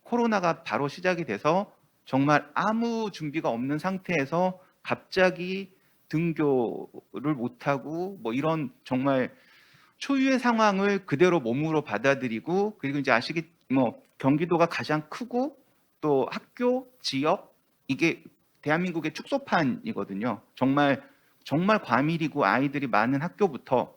코로나가 바로 시작이 돼서 정말 아무 준비가 없는 상태에서 갑자기 등교를 못하고 뭐 이런 정말 초유의 상황을 그대로 몸으로 받아들이고 그리고 이제 경기도가 가장 크고 또 학교, 지역 이게 대한민국의 축소판이거든요. 정말 과밀이고 아이들이 많은 학교부터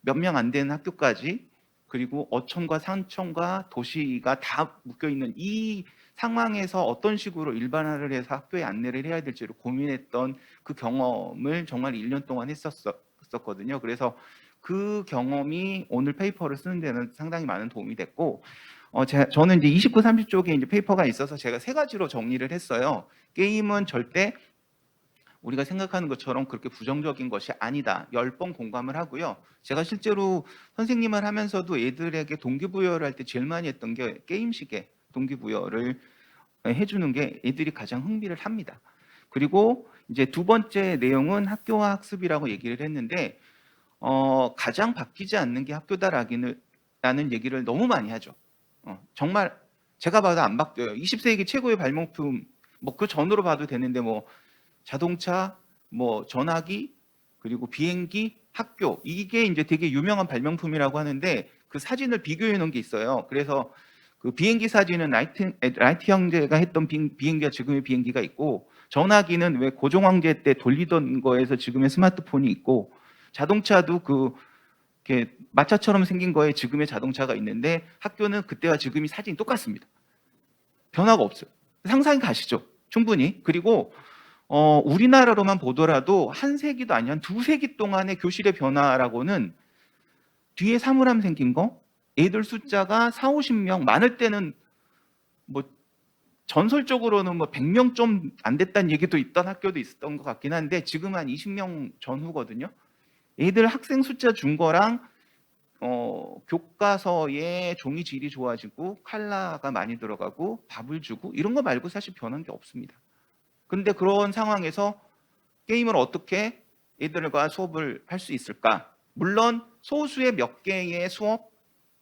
몇 명 안 되는 학교까지 그리고 어촌과 산촌과 도시가 다 묶여 있는 이 상황에서 어떤 식으로 일반화를 해서 학교에 안내를 해야 될지를 고민했던 그 경험을 정말 1년 동안 했었거든요. 그래서 그 경험이 오늘 페이퍼를 쓰는 데는 상당히 많은 도움이 됐고 저는 이제 29, 30쪽에 이제 페이퍼가 있어서 제가 3가지로 정리를 했어요. 게임은 절대 우리가 생각하는 것처럼 그렇게 부정적인 것이 아니다. 10번 공감을 하고요. 제가 실제로 선생님을 하면서도 애들에게 동기부여를 할 때 제일 많이 했던 게 게임식의 동기부여를 해주는 게 애들이 가장 흥미를 합니다. 그리고 이제 두 번째 내용은 학교와 학습이라고 얘기를 했는데 가장 바뀌지 않는 게 학교다라는 얘기를 너무 많이 하죠. 정말 제가 봐도 안 바뀌어요. 20세기 최고의 발명품 뭐 그 전으로 봐도 되는데 뭐 자동차, 뭐 전화기, 그리고 비행기, 학교 이게 이제 되게 유명한 발명품이라고 하는데 그 사진을 비교해 놓은 게 있어요. 그래서 그 비행기 사진은 라이트 형제가 했던 비행기와 지금의 비행기가 있고 전화기는 왜 고종 황제 때 돌리던 거에서 지금의 스마트폰이 있고 자동차도 이렇게 마차처럼 생긴 거에 지금의 자동차가 있는데 학교는 그때와 지금이 사진이 똑같습니다. 변화가 없어요. 상상이 가시죠? 충분히. 그리고 우리나라로만 보더라도 한 세기도 아니 한 2세기 동안의 교실의 변화라고는 뒤에 사물함 생긴 거, 애들 숫자가 4, 50명, 많을 때는 뭐 전설적으로는 뭐 100명 좀 안 됐다는 얘기도 있던 학교도 있었던 것 같긴 한데 지금 한 20명 전후거든요. 애들 학생 숫자 준 거랑 교과서에 종이 질이 좋아지고 컬러가 많이 들어가고 밥을 주고 이런 거 말고 사실 변한 게 없습니다. 근데 그런 상황에서 게임을 어떻게 애들과 수업을 할 수 있을까? 물론 소수의 몇 개의 수업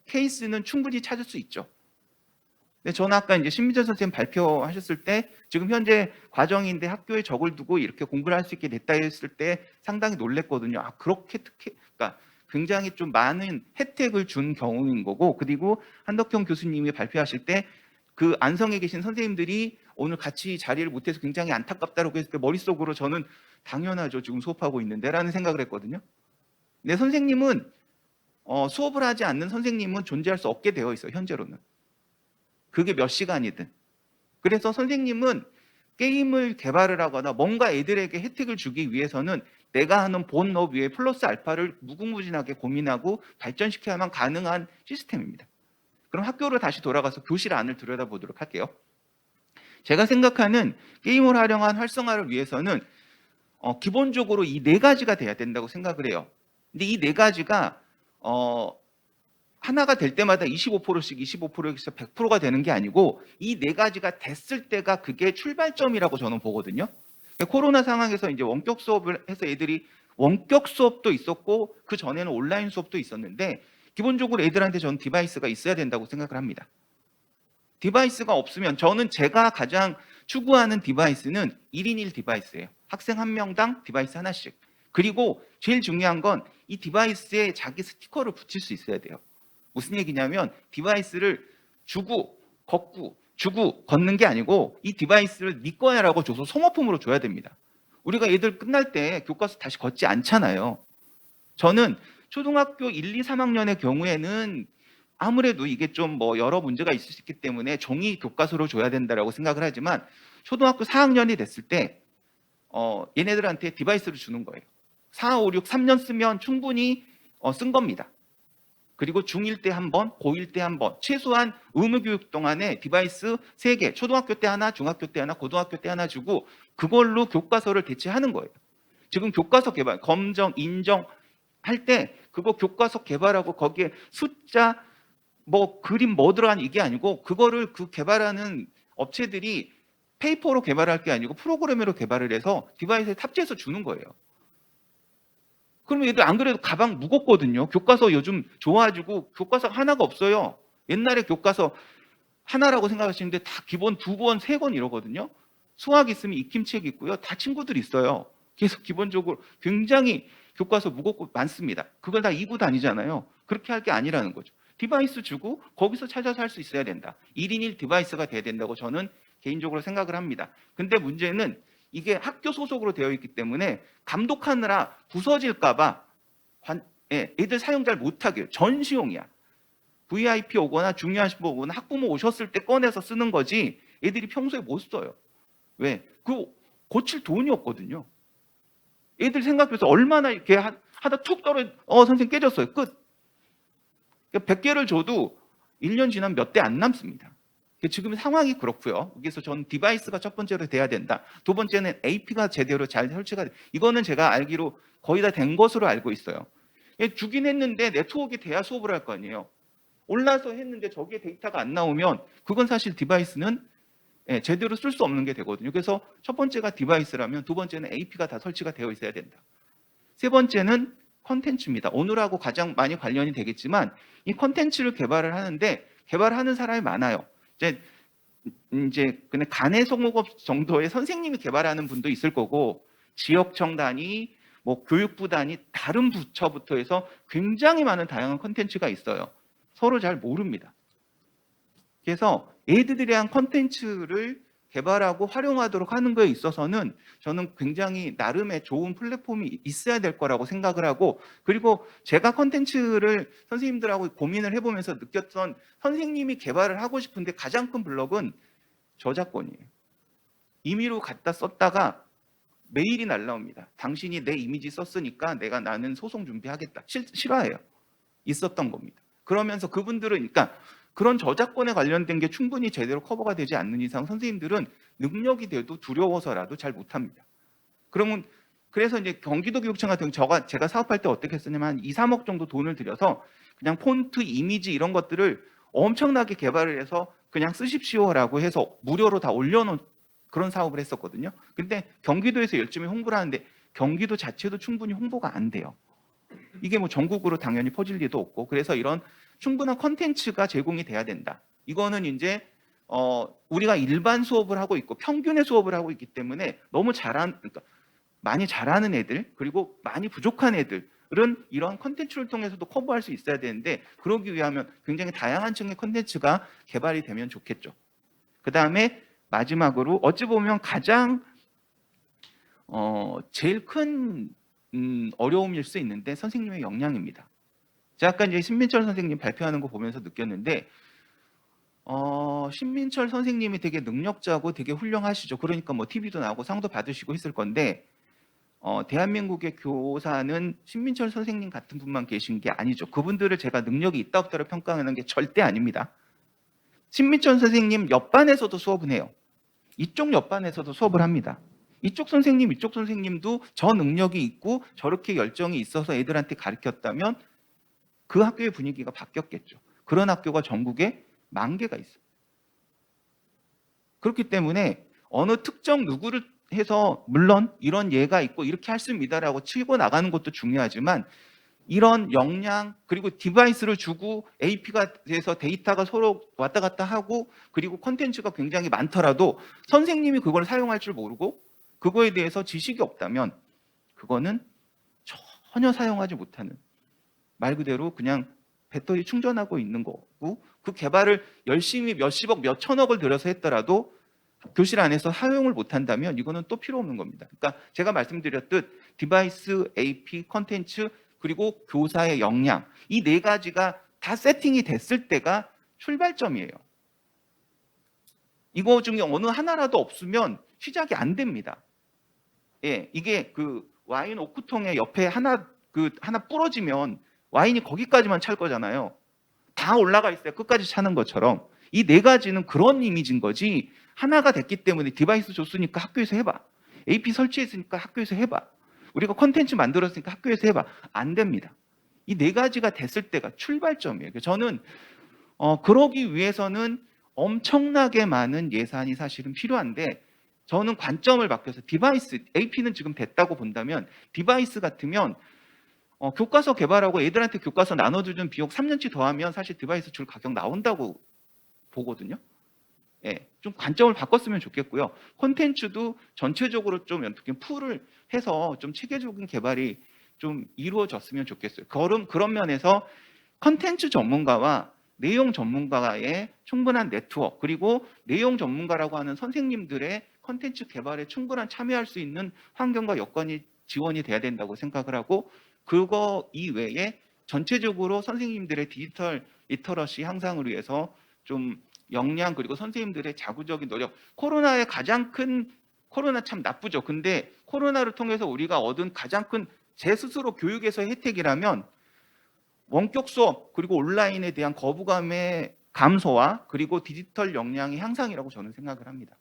케이스는 충분히 찾을 수 있죠. 근데 저는 아까 이제 신미정 선생님 발표하셨을 때 지금 현재 과정인데 학교에 적을 두고 이렇게 공부를 할 수 있게 됐다 했을 때 상당히 놀랬거든요. 아, 그렇게 그러니까 굉장히 좀 많은 혜택을 준 경우인 거고, 그리고 한덕형 교수님이 발표하실 때 그 안성에 계신 선생님들이 오늘 같이 자리를 못해서 굉장히 안타깝다라고 했을 때 머릿속으로 저는 당연하죠, 지금 수업하고 있는데 라는 생각을 했거든요. 근데 선생님은 수업을 하지 않는 선생님은 존재할 수 없게 되어 있어요, 현재로는. 그게 몇 시간이든. 그래서 선생님은 게임을 개발을 하거나 뭔가 애들에게 혜택을 주기 위해서는 내가 하는 본업 위에 플러스 알파를 무궁무진하게 고민하고 발전시켜야만 가능한 시스템입니다. 그럼 학교로 다시 돌아가서 교실 안을 들여다보도록 할게요. 제가 생각하는 게임을 활용한 활성화를 위해서는 기본적으로 이 네 가지가 돼야 된다고 생각을 해요. 근데 이 네 가지가 하나가 될 때마다 25%씩 25%에서 100%가 되는 게 아니고 이 네 가지가 됐을 때가 그게 출발점이라고 저는 보거든요. 코로나 상황에서 이제 원격 수업을 해서 애들이 원격 수업도 있었고 그 전에는 온라인 수업도 있었는데 기본적으로 애들한테 저는 디바이스가 있어야 된다고 생각을 합니다. 디바이스가 없으면 저는 제가 가장 추구하는 디바이스는 1인 1 디바이스예요. 학생 한 명당 디바이스 하나씩. 그리고 제일 중요한 건 이 디바이스에 자기 스티커를 붙일 수 있어야 돼요. 무슨 얘기냐면 디바이스를 주고 걷고 주고 걷는 게 아니고 이 디바이스를 네 거야라고 줘서 소모품으로 줘야 됩니다. 우리가 애들 끝날 때 교과서 다시 걷지 않잖아요. 저는 초등학교 1, 2, 3학년의 경우에는 아무래도 이게 좀 뭐 여러 문제가 있을 수 있기 때문에 종이 교과서로 줘야 된다라고 생각을 하지만 초등학교 4학년이 됐을 때 얘네들한테 디바이스를 주는 거예요. 4, 5, 6, 3년 쓰면 충분히 쓴 겁니다. 그리고 중1 때 한 번, 고1 때 한 번, 최소한 의무교육 동안에 디바이스 3개, 초등학교 때 하나, 중학교 때 하나, 고등학교 때 하나 주고 그걸로 교과서를 대체하는 거예요. 지금 교과서 개발, 검정, 인정 할 때 그거 교과서 개발하고 거기에 숫자, 뭐 그림 뭐 들어간 이게 아니고 그거를 그 개발하는 업체들이 페이퍼로 개발할 게 아니고 프로그램으로 개발을 해서 디바이스에 탑재해서 주는 거예요. 그러면 얘들 안 그래도 가방 무겁거든요. 교과서 요즘 좋아가지고 교과서 하나가 없어요. 옛날에 교과서 하나라고 생각하시는데 다 기본 2권, 3권 이러거든요. 수학 있으면 익힘책 있고요. 다 친구들 있어요. 그래서 기본적으로 굉장히 교과서 무겁고 많습니다. 그걸 다 이고 다니잖아요. 그렇게 할 게 아니라는 거죠. 디바이스 주고 거기서 찾아서 할 수 있어야 된다. 1인 1 디바이스가 돼야 된다고 저는 개인적으로 생각을 합니다. 근데 문제는 이게 학교 소속으로 되어 있기 때문에 감독하느라 부서질까 봐 애들 사용 잘 못하게 전시용이야. VIP 오거나 중요하신 분 오거나 학부모 오셨을 때 꺼내서 쓰는 거지 애들이 평소에 못 써요. 왜? 그거 고칠 돈이 없거든요. 애들 생각해서 얼마나 이렇게 하다 툭 떨어져 선생님 깨졌어요. 끝. 100개를 줘도 1년 지나면 몇 대 안 남습니다. 지금 상황이 그렇고요. 그래서 저는 디바이스가 첫 번째로 돼야 된다. 두 번째는 AP가 제대로 잘 설치가 돼. 이거는 제가 알기로 거의 다 된 것으로 알고 있어요. 주긴 했는데 네트워크가 돼야 수업을 할 거 아니에요. 올라서 했는데 저기에 데이터가 안 나오면 그건 사실 디바이스는 제대로 쓸 수 없는 게 되거든요. 그래서 첫 번째가 디바이스라면 두 번째는 AP가 다 설치가 되어 있어야 된다. 세 번째는 컨텐츠입니다. 오늘하고 가장 많이 관련이 되겠지만 이 컨텐츠를 개발을 하는데 개발하는 사람이 많아요. 이제 그냥 간의 성목업 정도의 선생님이 개발하는 분도 있을 거고 지역청 단위, 뭐 교육부 단위, 다른 부처부터 해서 굉장히 많은 다양한 컨텐츠가 있어요. 서로 잘 모릅니다. 그래서 애들에 대한 컨텐츠를 개발하고 활용하도록 하는 거에 있어서는 저는 굉장히 나름의 좋은 플랫폼이 있어야 될 거라고 생각을 하고, 그리고 제가 컨텐츠를 선생님들하고 고민을 해보면서 느꼈던 선생님이 개발을 하고 싶은데 가장 큰 블록은 저작권이에요. 임의로 갖다 썼다가 메일이 날라옵니다. 당신이 내 이미지 썼으니까 나는 소송 준비하겠다. 실화예요. 있었던 겁니다. 그러면서 그분들은 그러니까 그런 저작권에 관련된 게 충분히 제대로 커버가 되지 않는 이상 선생님들은 능력이 돼도 두려워서라도 잘 못합니다. 그래서 이제 경기도 교육청 같은 경우 제가 사업할 때 어떻게 했었냐면 한 2, 3억 정도 돈을 들여서 그냥 폰트, 이미지 이런 것들을 엄청나게 개발을 해서 그냥 쓰십시오라고 해서 무료로 다 올려놓은 그런 사업을 했었거든요. 근데 경기도에서 열심히 홍보를 하는데 경기도 자체도 충분히 홍보가 안 돼요. 이게 뭐 전국으로 당연히 퍼질 리도 없고, 그래서 이런 충분한 컨텐츠가 제공이 돼야 된다. 이거는 이제 우리가 일반 수업을 하고 있고 평균의 수업을 하고 있기 때문에 너무 그러니까 많이 잘하는 애들 그리고 많이 부족한 애들은 이런 컨텐츠를 통해서도 커버할 수 있어야 되는데 그러기 위하면 굉장히 다양한 층의 컨텐츠가 개발이 되면 좋겠죠. 그 다음에 마지막으로 어찌 보면 가장 제일 큰 어려움일 수 있는데 선생님의 역량입니다. 제가 아까 이제 신민철 선생님 발표하는 거 보면서 느꼈는데 신민철 선생님이 되게 능력자고 되게 훌륭하시죠. 그러니까 뭐 TV도 나오고 상도 받으시고 했을 건데 대한민국의 교사는 신민철 선생님 같은 분만 계신 게 아니죠. 그분들을 제가 능력이 있다 없다를 평가하는 게 절대 아닙니다. 신민철 선생님 옆반에서도 수업을 해요. 이쪽 옆반에서도 수업을 합니다. 이쪽 선생님도 저 능력이 있고 저렇게 열정이 있어서 애들한테 가르쳤다면 그 학교의 분위기가 바뀌었겠죠. 그런 학교가 전국에 10,000개가 있어요. 그렇기 때문에 어느 특정 누구를 해서 물론 이런 예가 있고 이렇게 할 수 있다라고 치고 나가는 것도 중요하지만 이런 역량 그리고 디바이스를 주고 AP가 돼서 데이터가 서로 왔다 갔다 하고 그리고 콘텐츠가 굉장히 많더라도 선생님이 그걸 사용할 줄 모르고 그거에 대해서 지식이 없다면 그거는 전혀 사용하지 못하는 말 그대로 그냥 배터리 충전하고 있는 거고 그 개발을 열심히 몇십억 몇천억을 들여서 했더라도 교실 안에서 사용을 못한다면 이거는 또 필요 없는 겁니다. 그러니까 제가 말씀드렸듯 디바이스, AP, 콘텐츠 그리고 교사의 역량 이 4가지가 다 세팅이 됐을 때가 출발점이에요. 이거 중에 어느 하나라도 없으면 시작이 안 됩니다. 예, 이게 그 와인 오크통에 옆에 하나 부러지면 와인이 거기까지만 찰 거잖아요. 다 올라가 있어야 끝까지 차는 것처럼 이 4가지는 그런 이미지인 거지 하나가 됐기 때문에 디바이스 줬으니까 학교에서 해봐. AP 설치했으니까 학교에서 해봐. 우리가 콘텐츠 만들었으니까 학교에서 해봐. 안 됩니다. 이 4가지가 됐을 때가 출발점이에요. 저는 그러기 위해서는 엄청나게 많은 예산이 사실은 필요한데 저는 관점을 바뀌어서 디바이스, AP는 지금 됐다고 본다면 디바이스 같으면 교과서 개발하고 애들한테 교과서 나눠주는 비용 3년치 더하면 사실 디바이스 줄 가격 나온다고 보거든요. 예, 좀 관점을 바꿨으면 좋겠고요. 콘텐츠도 전체적으로 좀 어떻게 풀을 해서 좀 체계적인 개발이 좀 이루어졌으면 좋겠어요. 그런 면에서 콘텐츠 전문가와 내용 전문가의 충분한 네트워크 그리고 내용 전문가라고 하는 선생님들의 콘텐츠 개발에 충분한 참여할 수 있는 환경과 여건이 지원이 돼야 된다고 생각을 하고 그거 이외에 전체적으로 선생님들의 디지털 리터러시 향상을 위해서 좀 역량 그리고 선생님들의 자구적인 노력 코로나 참 나쁘죠. 근데 코로나를 통해서 우리가 얻은 가장 큰 제 스스로 교육에서의 혜택이라면 원격 수업 그리고 온라인에 대한 거부감의 감소와 그리고 디지털 역량의 향상이라고 저는 생각을 합니다.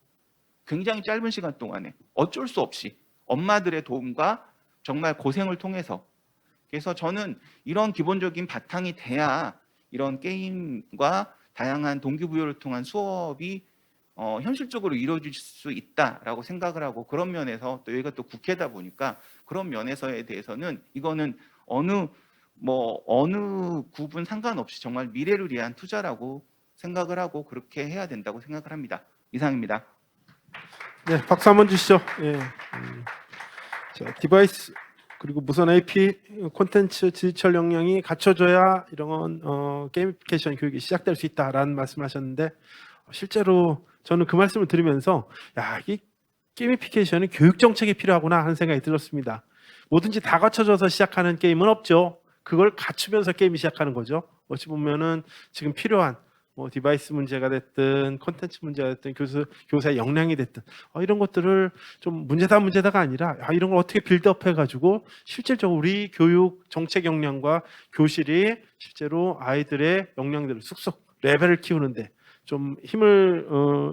굉장히 짧은 시간 동안에 어쩔 수 없이 엄마들의 도움과 정말 고생을 통해서 그래서 저는 이런 기본적인 바탕이 돼야 이런 게임과 다양한 동기부여를 통한 수업이 현실적으로 이루어질 수 있다라고 생각을 하고 그런 면에서 또 여기가 또 국회다 보니까 그런 면에서에 대해서는 이거는 어느 구분 상관없이 정말 미래를 위한 투자라고 생각을 하고 그렇게 해야 된다고 생각을 합니다. 이상입니다. 네, 박수 한번 주시죠. 예. 자, 디바이스 그리고 무선 AP 콘텐츠 디지털 역량이 갖춰져야 이런 게이미피케이션 교육이 시작될 수 있다라는 말씀하셨는데 실제로 저는 그 말씀을 들으면서 이 게이미피케이션은 교육 정책이 필요하구나 하는 생각이 들었습니다. 뭐든지 다 갖춰져서 시작하는 게임은 없죠. 그걸 갖추면서 게임이 시작하는 거죠. 어찌 보면은 지금 필요한 디바이스 문제가 됐든 콘텐츠 문제가 됐든 교사의 역량이 됐든 이런 것들을 좀 문제다가 아니라 이런 걸 어떻게 빌드업 해가지고 실질적으로 우리 교육 정책 역량과 교실이 실제로 아이들의 역량들을 쑥쑥 레벨을 키우는데 좀 힘을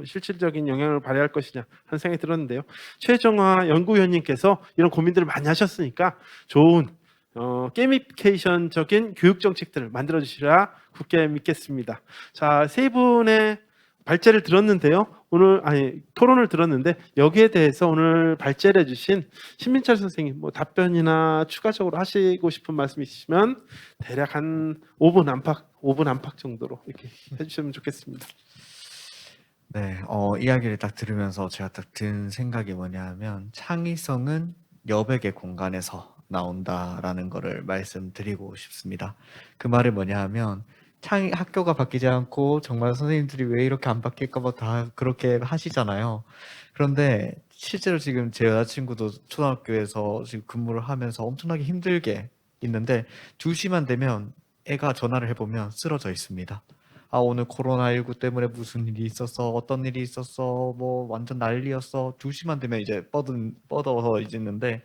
실질적인 영향을 발휘할 것이냐 하는 생각이 들었는데요. 최정화 연구위원님께서 이런 고민들을 많이 하셨으니까 좋은 게이미피케이션적인 교육 정책들을 만들어 주시라 굳게 믿겠습니다. 자, 세 분의 발제를 들었는데요. 토론을 들었는데 여기에 대해서 오늘 발제를 해주신 신민철 선생님 뭐 답변이나 추가적으로 하시고 싶은 말씀 있으시면 대략 한 5분 안팎 정도로 이렇게 해주시면 좋겠습니다. 네, 이야기를 딱 들으면서 제가 딱 든 생각이 뭐냐면 창의성은 여백의 공간에서 나온다라는 거를 말씀드리고 싶습니다. 그 말이 뭐냐 하면 학교가 바뀌지 않고 정말 선생님들이 왜 이렇게 안 바뀔까 봐 다 그렇게 하시잖아요. 그런데 실제로 지금 제 여자친구도 초등학교에서 지금 근무를 하면서 엄청나게 힘들게 있는데 2시만 되면 애가 전화를 해보면 쓰러져 있습니다. 아, 오늘 코로나19 때문에 무슨 일이 있었어, 어떤 일이 있었어, 뭐 완전 난리였어. 2시만 되면 이제 뻗어서 있는데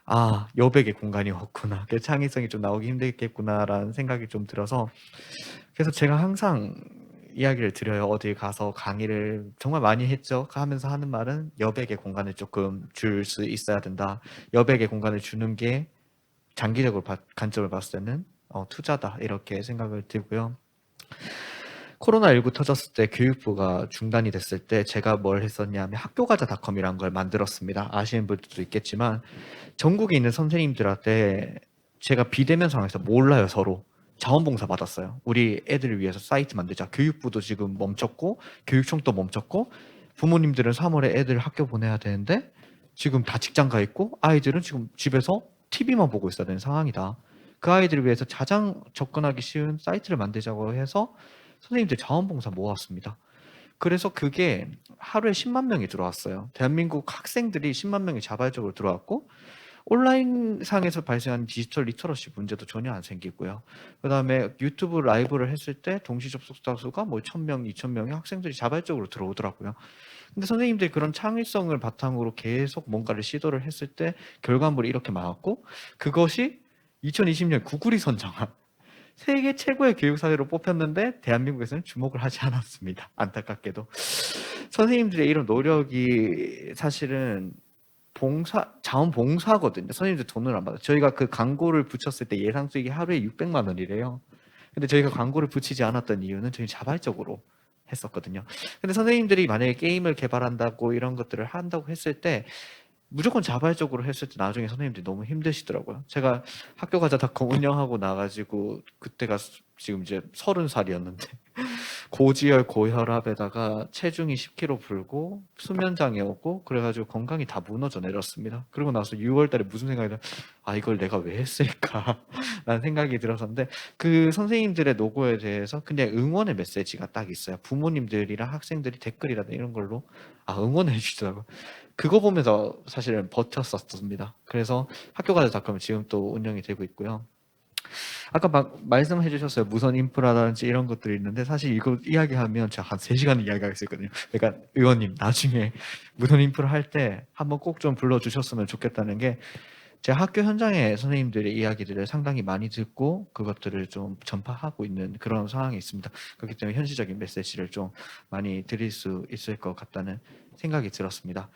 아, 여백의 공간이었구나. 그 창의성이 좀 나오기 힘들겠구나라는 생각이 좀 들어서 그래서 제가 항상 이야기를 드려요. 어디 가서 강의를 정말 많이 했죠. 하면서 하는 말은 여백의 공간을 조금 줄 수 있어야 된다. 여백의 공간을 주는 게 장기적으로 관점을 봤을 때는 투자다 이렇게 생각을 들고요. 코로나19 터졌을 때 교육부가 중단이 됐을 때 제가 뭘 했었냐면 학교가자닷컴이라는 걸 만들었습니다. 아시는 분들도 있겠지만 전국에 있는 선생님들한테 제가 비대면 상황에서 몰라요. 서로 자원봉사 받았어요. 우리 애들을 위해서 사이트 만들자. 교육부도 지금 멈췄고 교육청도 멈췄고 부모님들은 3월에 애들 학교 보내야 되는데 지금 다 직장 가 있고 아이들은 지금 집에서 TV만 보고 있어야 되는 상황이다. 그 아이들을 위해서 가장 접근하기 쉬운 사이트를 만들자고 해서 선생님들 자원봉사 모았습니다. 그래서 그게 하루에 10만 명이 들어왔어요. 대한민국 학생들이 10만 명이 자발적으로 들어왔고 온라인 상에서 발생하는 디지털 리터러시 문제도 전혀 안 생기고요. 그다음에 유튜브 라이브를 했을 때 동시 접속자 수가 뭐 1,000명, 2,000명의 학생들이 자발적으로 들어오더라고요. 근데 선생님들이 그런 창의성을 바탕으로 계속 뭔가를 시도를 했을 때 결과물이 이렇게 나왔고 그것이 2020년 구글이 선정한 세계 최고의 교육 사례로 뽑혔는데 대한민국에서는 주목을 하지 않았습니다. 안타깝게도. 선생님들의 이런 노력이 사실은 자원봉사거든요. 선생님들 돈을 안 받아요. 저희가 그 광고를 붙였을 때 예상 수익이 하루에 600만 원이래요. 근데 저희가 광고를 붙이지 않았던 이유는 저희 자발적으로 했었거든요. 근데 선생님들이 만약에 게임을 개발한다고 이런 것들을 한다고 했을 때 무조건 자발적으로 했을 때 나중에 선생님들이 너무 힘드시더라고요. 제가 학교가자닷컴 운영하고 나가지고 그때가 지금 이제 30살이었는데 고지혈 고혈압에다가 체중이 10kg 불고 수면장애 오고 그래가지고 건강이 다 무너져 내렸습니다. 그러고 나서 6월달에 무슨 생각이 들어요? 아, 이걸 내가 왜 했을까? 라는 생각이 들었었는데 그 선생님들의 노고에 대해서 그냥 응원의 메시지가 딱 있어요. 부모님들이랑 학생들이 댓글이라든지 이런 걸로 응원해 주시더라고요. 그거 보면서 사실은 버텼었습니다. 그래서 학교가자닷컴은 지금 또 운영이 되고 있고요. 아까 말씀해 주셨어요. 무선 인프라라든지 이런 것들이 있는데 사실 이거 이야기하면 제가 한 3시간 이야기할 수 있거든요. 그러니까 의원님 나중에 무선 인프라 할 때 한번 꼭 좀 불러주셨으면 좋겠다는 게 제가 학교 현장에 선생님들의 이야기들을 상당히 많이 듣고 그것들을 좀 전파하고 있는 그런 상황이 있습니다. 그렇기 때문에 현실적인 메시지를 좀 많이 드릴 수 있을 것 같다는 생각이 들었습니다.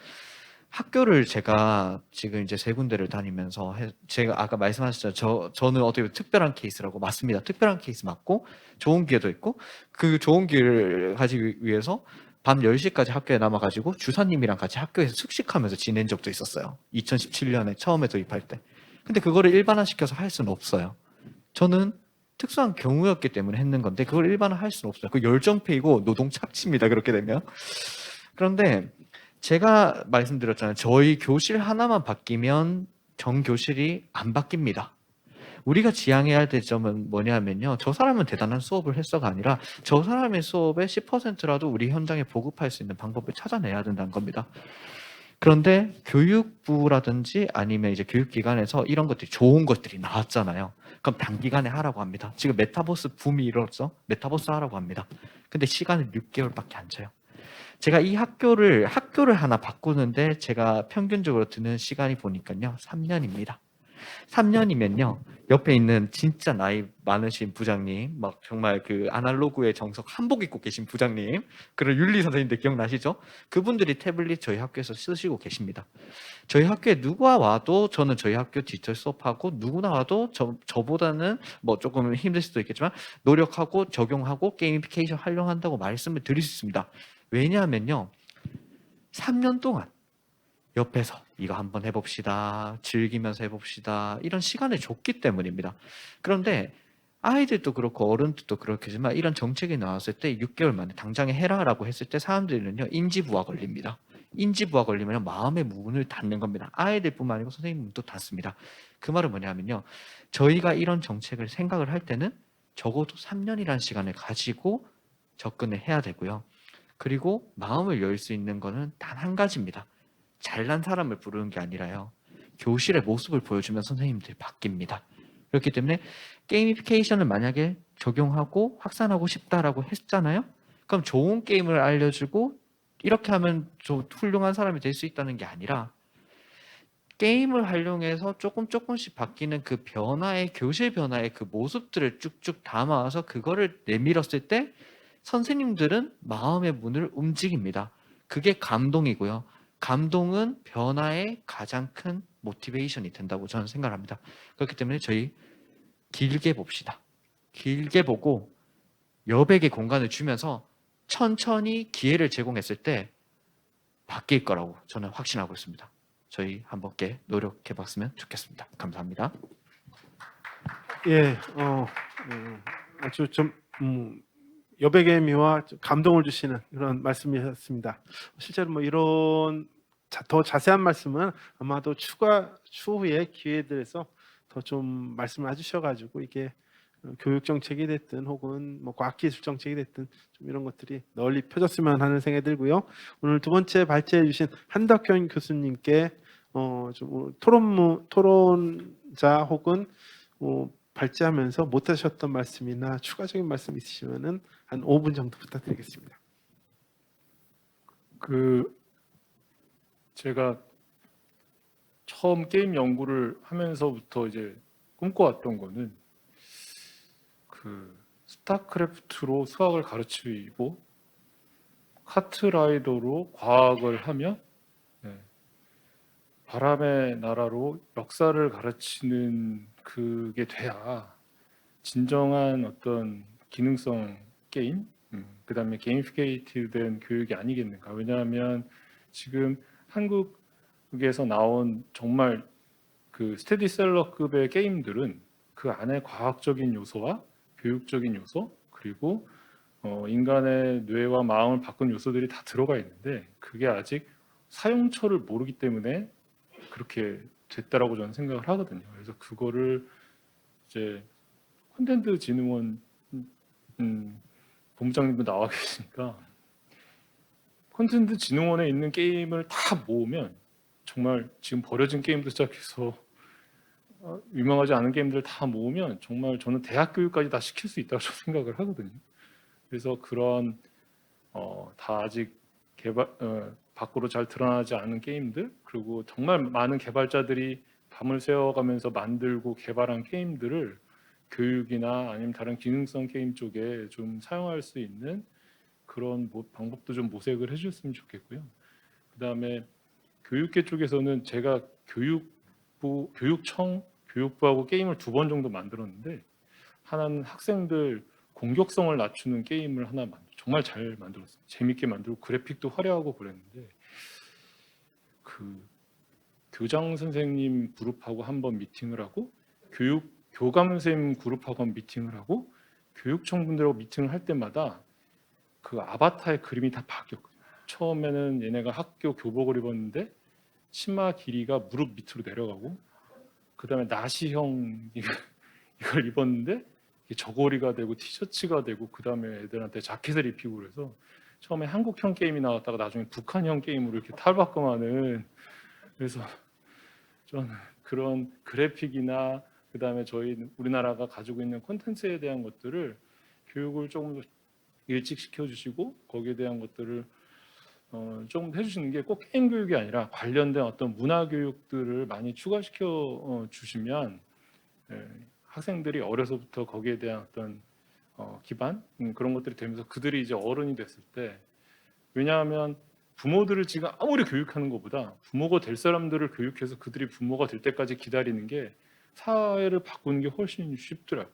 학교를 제가 지금 이제 3군데를 다니면서 제가 아까 말씀하셨죠. 저는 어떻게 보면 특별한 케이스라고. 맞습니다. 특별한 케이스 맞고 좋은 기회도 있고 그 좋은 기회를 가지기 위해서 밤 10시까지 학교에 남아가지고 주사님이랑 같이 학교에서 숙식하면서 지낸 적도 있었어요. 2017년에 처음에 도입할 때. 근데 그거를 일반화시켜서 할 수는 없어요. 저는 특수한 경우였기 때문에 했는 건데 그걸 일반화할 수는 없어요. 그 열정페이고 노동 착취입니다. 그렇게 되면. 그런데 제가 말씀드렸잖아요. 저희 교실 하나만 바뀌면 전 교실이 안 바뀝니다. 우리가 지향해야 될 점은 뭐냐면요. 저 사람은 대단한 수업을 했어가 아니라 저 사람의 수업의 10%라도 우리 현장에 보급할 수 있는 방법을 찾아내야 된다는 겁니다. 그런데 교육부라든지 아니면 이제 교육기관에서 이런 것들이 좋은 것들이 나왔잖아요. 그럼 단기간에 하라고 합니다. 지금 메타버스 붐이 일어났죠. 메타버스 하라고 합니다. 근데 시간은 6개월밖에 안 줘요. 제가 이 학교를 하나 바꾸는데 제가 평균적으로 드는 시간이 보니까요. 3년입니다. 3년이면요. 옆에 있는 진짜 나이 많으신 부장님, 막 정말 그 아날로그의 정석 한복 입고 계신 부장님, 그런 윤리 선생님들 기억나시죠? 그분들이 태블릿 저희 학교에서 쓰시고 계십니다. 저희 학교에 누가 와도 저는 저희 학교 디지털 수업하고 누구나 와도 저보다는 뭐 조금 힘들 수도 있겠지만 노력하고 적용하고 게이미피케이션 활용한다고 말씀을 드릴 수 있습니다. 왜냐하면요. 3년 동안 옆에서 이거 한번 해봅시다. 즐기면서 해봅시다. 이런 시간을 줬기 때문입니다. 그런데 아이들도 그렇고 어른들도 그렇겠지만 이런 정책이 나왔을 때 6개월 만에 당장에 해라라고 했을 때 사람들은요. 인지부화 걸립니다. 인지부화 걸리면 마음의 문을 닫는 겁니다. 아이들뿐만 아니고 선생님도 닫습니다. 그 말은 뭐냐면요. 저희가 이런 정책을 생각을 할 때는 적어도 3년이라는 시간을 가지고 접근을 해야 되고요. 그리고 마음을 열 수 있는 거는 단 한 가지입니다. 잘난 사람을 부르는 게 아니라요. 교실의 모습을 보여주면 선생님들이 바뀝니다. 그렇기 때문에 게이미피케이션을 만약에 적용하고 확산하고 싶다라고 했잖아요. 그럼 좋은 게임을 알려주고 이렇게 하면 좀 훌륭한 사람이 될 수 있다는 게 아니라 게임을 활용해서 조금씩 바뀌는 그 변화의 교실 변화의 그 모습들을 쭉쭉 담아와서 그거를 내밀었을 때 선생님들은 마음의 문을 움직입니다. 그게 감동이고요. 감동은 변화의 가장 큰 모티베이션이 된다고 저는 생각합니다. 그렇기 때문에 저희 길게 봅시다. 길게 보고 여백의 공간을 주면서 천천히 기회를 제공했을 때 바뀔 거라고 저는 확신하고 있습니다. 저희 한번께 노력해 봤으면 좋겠습니다. 감사합니다. 예, 아주 좀 여백의 미와 감동을 주시는 그런 말씀이셨습니다. 실제로 뭐 이런 더 자세한 말씀은 아마도 추후에 기회들에서 더 좀 말씀을 해주셔가지고 이게 교육 정책이 됐든 혹은 뭐 과학기술 정책이 됐든 좀 이런 것들이 널리 펴졌으면 하는 생각이 들고요. 오늘 두 번째 발제해 주신 한덕현 교수님께 좀 토론자 혹은 발제하면서 못하셨던 말씀이나 추가적인 말씀 있으시면은 한 5분 정도 부탁드리겠습니다. 제가 처음 게임 연구를 하면서부터 이제 꿈꿔왔던 거는 스타크래프트로 수학을 가르치고 카트라이더로 과학을 하며 바람의 나라로 역사를 가르치는 그게 돼야 진정한 어떤 기능성 게임, 그다음에 게이미피케이티브된 교육이 아니겠는가. 왜냐하면 지금 한국에서 나온 정말 그 스테디셀러급의 게임들은 그 안에 과학적인 요소와 교육적인 요소 그리고 인간의 뇌와 마음을 바꾼 요소들이 다 들어가 있는데 그게 아직 사용처를 모르기 때문에 그렇게 됐다라고 저는 생각을 하거든요. 그래서 그거를 이제 콘텐츠진흥원 본부장님도 나와 계시니까 콘텐츠진흥원에 있는 게임을 다 모으면 정말 지금 버려진 게임도 시작해서 유명하지 않은 게임들 다 모으면 정말 저는 대학 교육까지 다 시킬 수 있다고 생각을 하거든요. 그래서 그런 다 아직 밖으로 잘 드러나지 않은 게임들 그리고 정말 많은 개발자들이 밤을 새워가면서 만들고 개발한 게임들을 교육이나 아니면 다른 기능성 게임 쪽에 좀 사용할 수 있는 그런 방법도 좀 모색을 해주셨으면 좋겠고요. 그 다음에 교육계 쪽에서는 제가 교육부하고 게임을 2번 정도 만들었는데 하나는 학생들 공격성을 낮추는 게임을 하나 정말 잘 만들었어요. 재밌게 만들고 그래픽도 화려하고 그랬는데 그 교장 선생님 그룹하고 한번 미팅을 하고 교감 선생님 그룹하고 한번 미팅을 하고 교육청 분들하고 미팅을 할 때마다 그 아바타의 그림이 다 바뀌었거든요. 처음에는 얘네가 학교 교복을 입었는데 치마 길이가 무릎 밑으로 내려가고 그 다음에 나시형 이걸 입었는데 저고리가 되고 티셔츠가 되고 그 다음에 애들한테 자켓을 입히고 그래서 처음에 한국형 게임이 나왔다가 나중에 북한형 게임으로 이렇게 탈바꿈하는 그래서 저는 그런 그래픽이나 그 다음에 우리나라가 가지고 있는 콘텐츠에 대한 것들을 교육을 조금 더 일찍 시켜주시고 거기에 대한 것들을 좀 해주시는 게 꼭 게임 교육이 아니라 관련된 어떤 문화 교육들을 많이 추가시켜 주시면 학생들이 어려서부터 거기에 대한 어떤 기반 그런 것들이 되면서 그들이 이제 어른이 됐을 때, 왜냐하면 부모들을 지금 아무리 교육하는 것보다 부모가 될 사람들을 교육해서 그들이 부모가 될 때까지 기다리는 게 사회를 바꾸는 게 훨씬 쉽더라고요.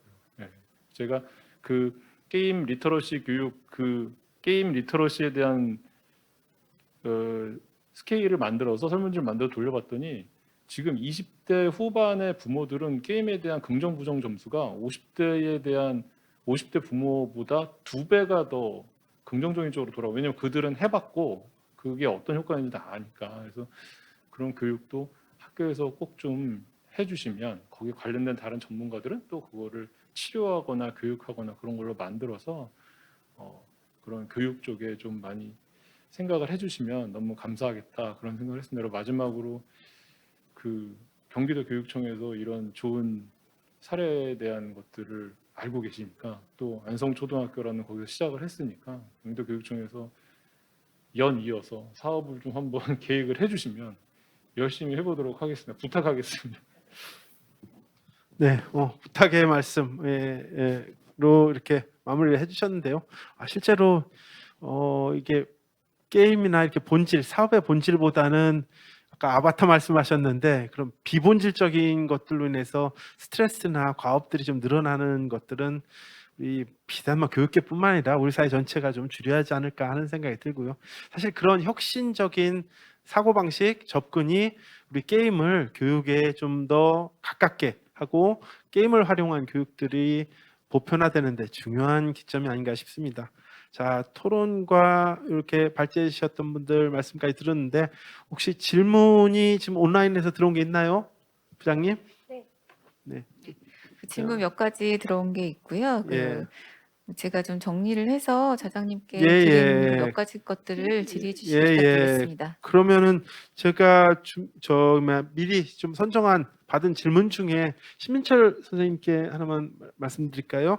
제가 그 게임 리터러시 교육, 그 게임 리터러시에 대한 스케일을 만들어서 설문지를 만들어 돌려봤더니 지금 20대 후반의 부모들은 게임에 대한 긍정 부정 점수가 50대 부모보다 2배가 더 긍정적인 쪽으로 돌아와요. 왜냐하면 그들은 해봤고 그게 어떤 효과인지 다 아니까. 그래서 그런 교육도 학교에서 꼭 좀 해주시면 거기에 관련된 다른 전문가들은 또 그거를 치료하거나 교육하거나 그런 걸로 만들어서 그런 교육 쪽에 좀 많이 생각을 해주시면 너무 감사하겠다 그런 생각을 했습니다. 그리고 마지막으로 그 경기도 교육청에서 이런 좋은 사례에 대한 것들을 알고 계시니까, 또 안성초등학교라는 거기서 시작을 했으니까 경기도 교육청에서 연이어서 사업을 좀 한번 계획을 해주시면 열심히 해보도록 하겠습니다. 부탁하겠습니다. 네, 부탁의 말씀으로 이렇게 마무리를 해주셨는데요. 실제로 이게 게임이나 이렇게 본질, 사업의 본질보다는 아까 아바타 말씀하셨는데 그런 비본질적인 것들로 인해서 스트레스나 과업들이 좀 늘어나는 것들은 우리 비단 교육계뿐만 아니라 우리 사회 전체가 좀 줄여야 하지 않을까 하는 생각이 들고요. 사실 그런 혁신적인 사고방식, 접근이 우리 게임을 교육에 좀 더 가깝게 하고 게임을 활용한 교육들이 보편화되는 데 중요한 기점이 아닌가 싶습니다. 자, 토론과 이렇게 발제해 주셨던 분들 말씀까지 들었는데 혹시 질문이 지금 온라인에서 들어온 게 있나요? 부장님? 네. 그 질문 몇 가지 들어온 게 있고요. 예. 제가 좀 정리를 해서 자장님께 예, 드린 예. 몇 가지 것들을 질의해 주시기 예, 예. 부탁드리겠습니다. 그러면은 제가 미리 좀 선정한 받은 질문 중에 신민철 선생님께 하나만 말씀드릴까요?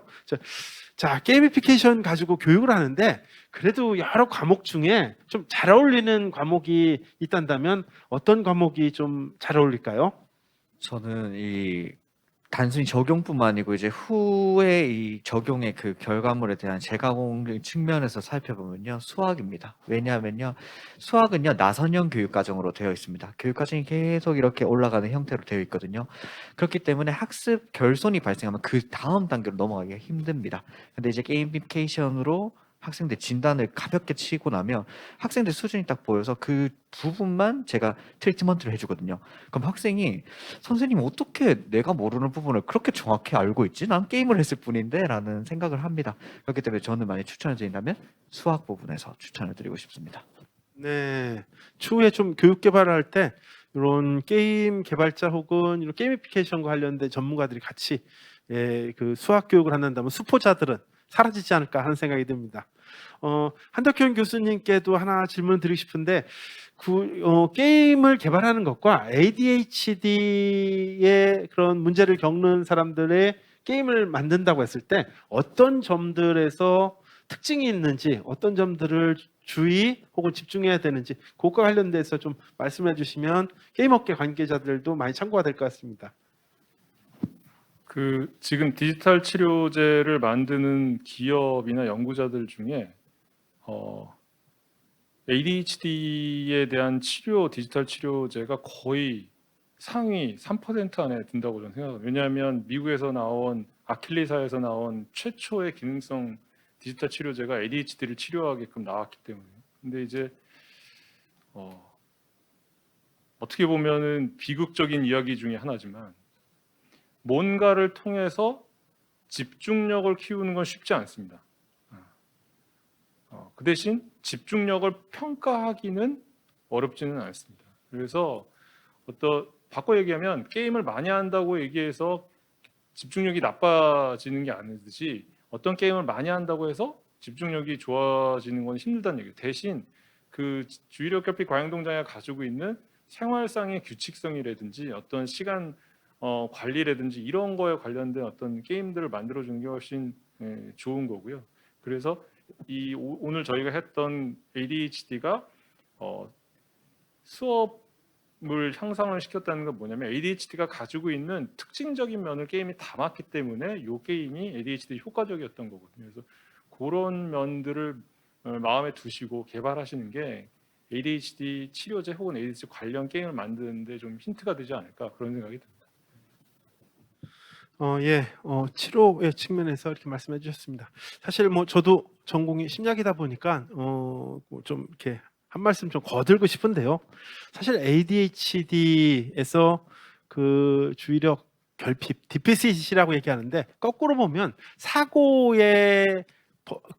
자, 게이미피케이션 가지고 교육을 하는데 그래도 여러 과목 중에 좀 잘 어울리는 과목이 있다면 어떤 과목이 좀 잘 어울릴까요? 저는 이 단순히 적용뿐만 아니고 이제 후에 이 적용의 그 결과물에 대한 재가공 측면에서 살펴보면요, 수학입니다. 왜냐하면요, 수학은요 나선형 교육과정으로 되어 있습니다. 교육과정이 계속 이렇게 올라가는 형태로 되어 있거든요. 그렇기 때문에 학습 결손이 발생하면 그 다음 단계로 넘어가기가 힘듭니다. 근데 이제 게이미피케이션으로 학생들 진단을 가볍게 치고 나면 학생들 수준이 딱 보여서 그 부분만 제가 트리트먼트를 해주거든요. 그럼 학생이 선생님 어떻게 내가 모르는 부분을 그렇게 정확히 알고 있지? 난 게임을 했을 뿐인데 라는 생각을 합니다. 그렇기 때문에 저는 만약 추천을 드린다면 수학 부분에서 추천을 드리고 싶습니다. 네, 추후에 좀 교육 개발을 할 때 이런 게임 개발자 혹은 이런 게이미피케이션과 관련된 전문가들이 같이 그 수학 교육을 한다면 수포자들은 사라지지 않을까 하는 생각이 듭니다. 한덕현 교수님께도 하나 질문 드리고 싶은데 게임을 개발하는 것과 ADHD의 그런 문제를 겪는 사람들의 게임을 만든다고 했을 때 어떤 점들에서 특징이 있는지, 어떤 점들을 주의 혹은 집중해야 되는지 그것과 관련돼서 좀 말씀해 주시면 게임업계 관계자들도 많이 참고가 될 것 같습니다. 지금 디지털 치료제를 만드는 기업이나 연구자들 중에 ADHD에 대한 디지털 치료제가 거의 상위 3% 안에 든다고 저는 생각합니다. 왜냐하면 미국에서 나온 아킬리사에서 나온 최초의 기능성 디지털 치료제가 ADHD를 치료하게끔 나왔기 때문에. 근데 이제 어떻게 보면은 비극적인 이야기 중에 하나지만 뭔가를 통해서 집중력을 키우는 건 쉽지 않습니다. 그 대신 집중력을 평가하기는 어렵지는 않습니다. 그래서 바꿔 얘기하면 게임을 많이 한다고 얘기해서 집중력이 나빠지는 게 아니듯이 어떤 게임을 많이 한다고 해서 집중력이 좋아지는 건 힘들다는 얘기예요. 대신 그 주의력 결핍 과잉동장애가 가지고 있는 생활상의 규칙성이라든지 어떤 시간 관리라든지 이런 거에 관련된 어떤 게임들을 만들어주는 게 훨씬 좋은 거고요. 그래서 오늘 저희가 했던 ADHD가 수업을 향상을 시켰다는 건 뭐냐면 ADHD가 가지고 있는 특징적인 면을 게임이 담았기 때문에 이 게임이 ADHD 효과적이었던 거거든요. 그래서 그런 면들을 마음에 두시고 개발하시는 게 ADHD 치료제 혹은 ADHD 관련 게임을 만드는데 좀 힌트가 되지 않을까 그런 생각이 듭니다. 치료의 측면에서 이렇게 말씀해 주셨습니다. 사실 뭐 저도 전공이 심리학이다 보니까 좀 이렇게 한 말씀 좀 거들고 싶은데요. 사실 ADHD에서 그 주의력 결핍, 디피시시라고 얘기하는데 거꾸로 보면 사고의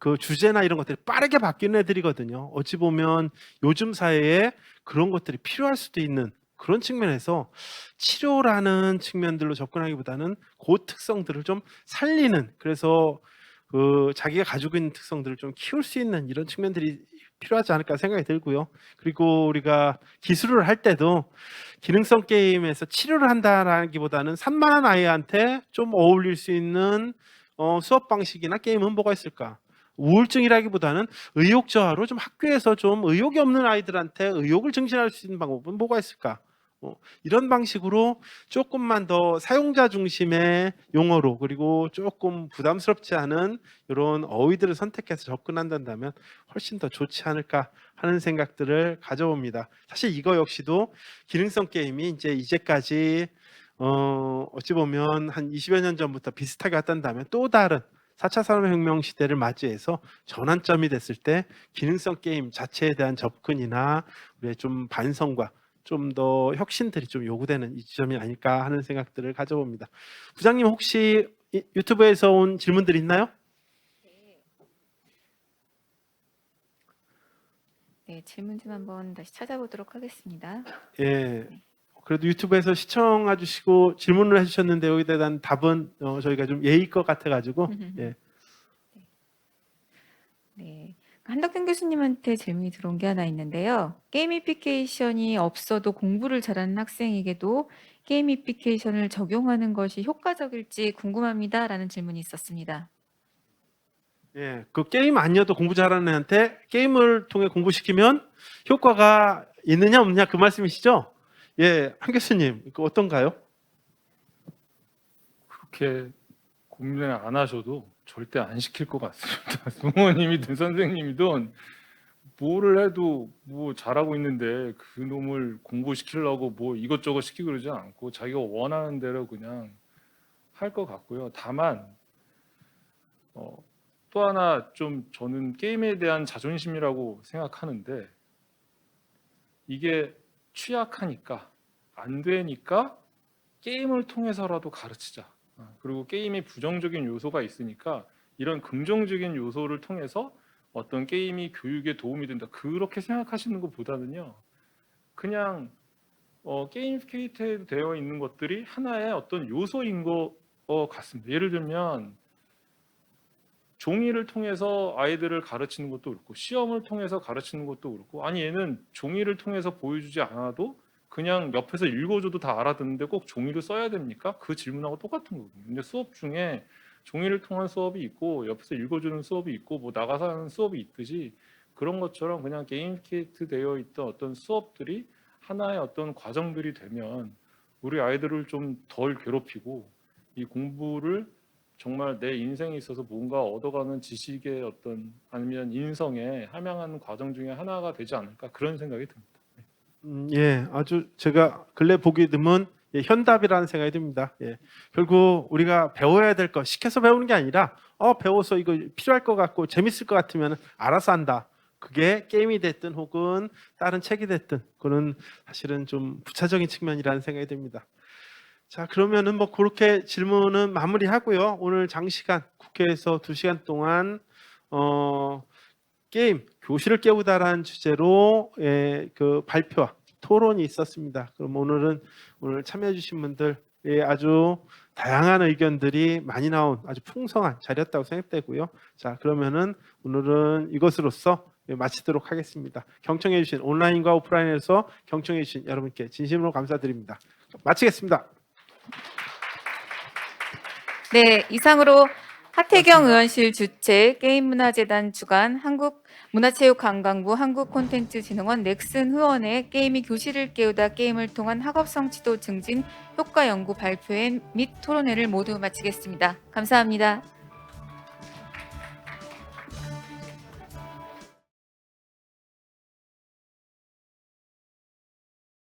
그 주제나 이런 것들이 빠르게 바뀌는 애들이거든요. 어찌 보면 요즘 사회에 그런 것들이 필요할 수도 있는 그런 측면에서 치료라는 측면들로 접근하기보다는 그 특성들을 좀 살리는, 그래서 그 자기가 가지고 있는 특성들을 좀 키울 수 있는 이런 측면들이 필요하지 않을까 생각이 들고요. 그리고 우리가 기술을 할 때도 기능성 게임에서 치료를 한다라기보다는 산만한 아이한테 좀 어울릴 수 있는 수업 방식이나 게임은 뭐가 있을까? 우울증이라기보다는 의욕 저하로 좀 학교에서 좀 의욕이 없는 아이들한테 의욕을 증진할 수 있는 방법은 뭐가 있을까? 이런 방식으로 조금만 더 사용자 중심의 용어로, 그리고 조금 부담스럽지 않은 이런 어휘들을 선택해서 접근한다면 훨씬 더 좋지 않을까 하는 생각들을 가져봅니다. 사실 이거 역시도 기능성 게임이 이제까지 어찌 보면 한 20여 년 전부터 비슷하게 왔단다면 또 다른 4차 산업혁명 시대를 맞이해서 전환점이 됐을 때 기능성 게임 자체에 대한 접근이나 우리의 좀 반성과 좀 더 혁신들이 좀 요구되는 이 지점이 아닐까 하는 생각들을 가져봅니다. 부장님 혹시 유튜브에서 온 질문들 있나요? 네, 질문 좀 한번 다시 찾아보도록 하겠습니다. 예. 그래도 유튜브에서 시청해 주시고 질문을 해주셨는데 여기에 대한 답은 저희가 좀 예의일 것 같아가지고 예. 네. 한덕균 교수님한테 질문이 들어온 게 하나 있는데요. 게이미피케이션이 없어도 공부를 잘하는 학생에게도 게이미피케이션을 적용하는 것이 효과적일지 궁금합니다라는 질문이 있었습니다. 예, 그 게임 아니어도 공부 잘하는 애한테 게임을 통해 공부시키면 효과가 있느냐 없느냐 그 말씀이시죠? 예, 한 교수님, 그 어떤가요? 그렇게 고민을 안 하셔도 절대 안 시킬 것 같습니다. 부모님이든 선생님이든 뭐를 해도 뭐 잘하고 있는데 그 놈을 공부시키려고 뭐 이것저것 시키고 그러지 않고 자기가 원하는 대로 그냥 할 것 같고요. 다만 또 하나 좀 저는 게임에 대한 자존심이라고 생각하는데 이게 취약하니까 안 되니까 게임을 통해서라도 가르치자. 그리고 게임에 부정적인 요소가 있으니까 이런 긍정적인 요소를 통해서 어떤 게임이 교육에 도움이 된다. 그렇게 생각하시는 것보다는요. 그냥 게임피케이트 되어 있는 것들이 하나의 어떤 요소인 것 같습니다. 예를 들면 종이를 통해서 아이들을 가르치는 것도 그렇고 시험을 통해서 가르치는 것도 그렇고 아니 얘는 종이를 통해서 보여주지 않아도 그냥 옆에서 읽어줘도 다 알아듣는데 꼭 종이를 써야 됩니까? 그 질문하고 똑같은 거거든요. 근데 수업 중에 종이를 통한 수업이 있고 옆에서 읽어주는 수업이 있고 뭐 나가서 하는 수업이 있듯이 그런 것처럼 그냥 게임피케이트 되어 있던 어떤 수업들이 하나의 어떤 과정들이 되면 우리 아이들을 좀 덜 괴롭히고 이 공부를 정말 내 인생에 있어서 뭔가 얻어가는 지식의 어떤 아니면 인성에 함양하는 과정 중에 하나가 되지 않을까 그런 생각이 듭니다. 예, 아주 제가 근래 보기 드문 현답이라는 생각이 듭니다. 예, 결국 우리가 배워야 될 거 시켜서 배우는 게 아니라 배워서 이거 필요할 것 같고 재밌을 것 같으면 알아서 한다. 그게 게임이 됐든 혹은 다른 책이 됐든 그는 사실은 좀 부차적인 측면이라는 생각이 듭니다. 자, 그러면은 뭐 그렇게 질문은 마무리하고요. 오늘 장시간 국회에서 2시간 동안 게임 교실을 깨우다라는 주제로 그 발표와 토론이 있었습니다. 그럼 오늘 참여해주신 분들 아주 다양한 의견들이 많이 나온 아주 풍성한 자리였다고 생각되고요. 자, 그러면은 오늘은 이것으로써 마치도록 하겠습니다. 경청해주신 온라인과 오프라인에서 경청해주신 여러분께 진심으로 감사드립니다. 마치겠습니다. 네, 이상으로 하태경 의원실 주최 게임문화재단 주관 한국 문화체육관광부 한국콘텐츠진흥원 넥슨 후원의 게임이 교실을 깨우다 게임을 통한 학업 성취도 증진 효과 연구 발표회 및 토론회를 모두 마치겠습니다. 감사합니다.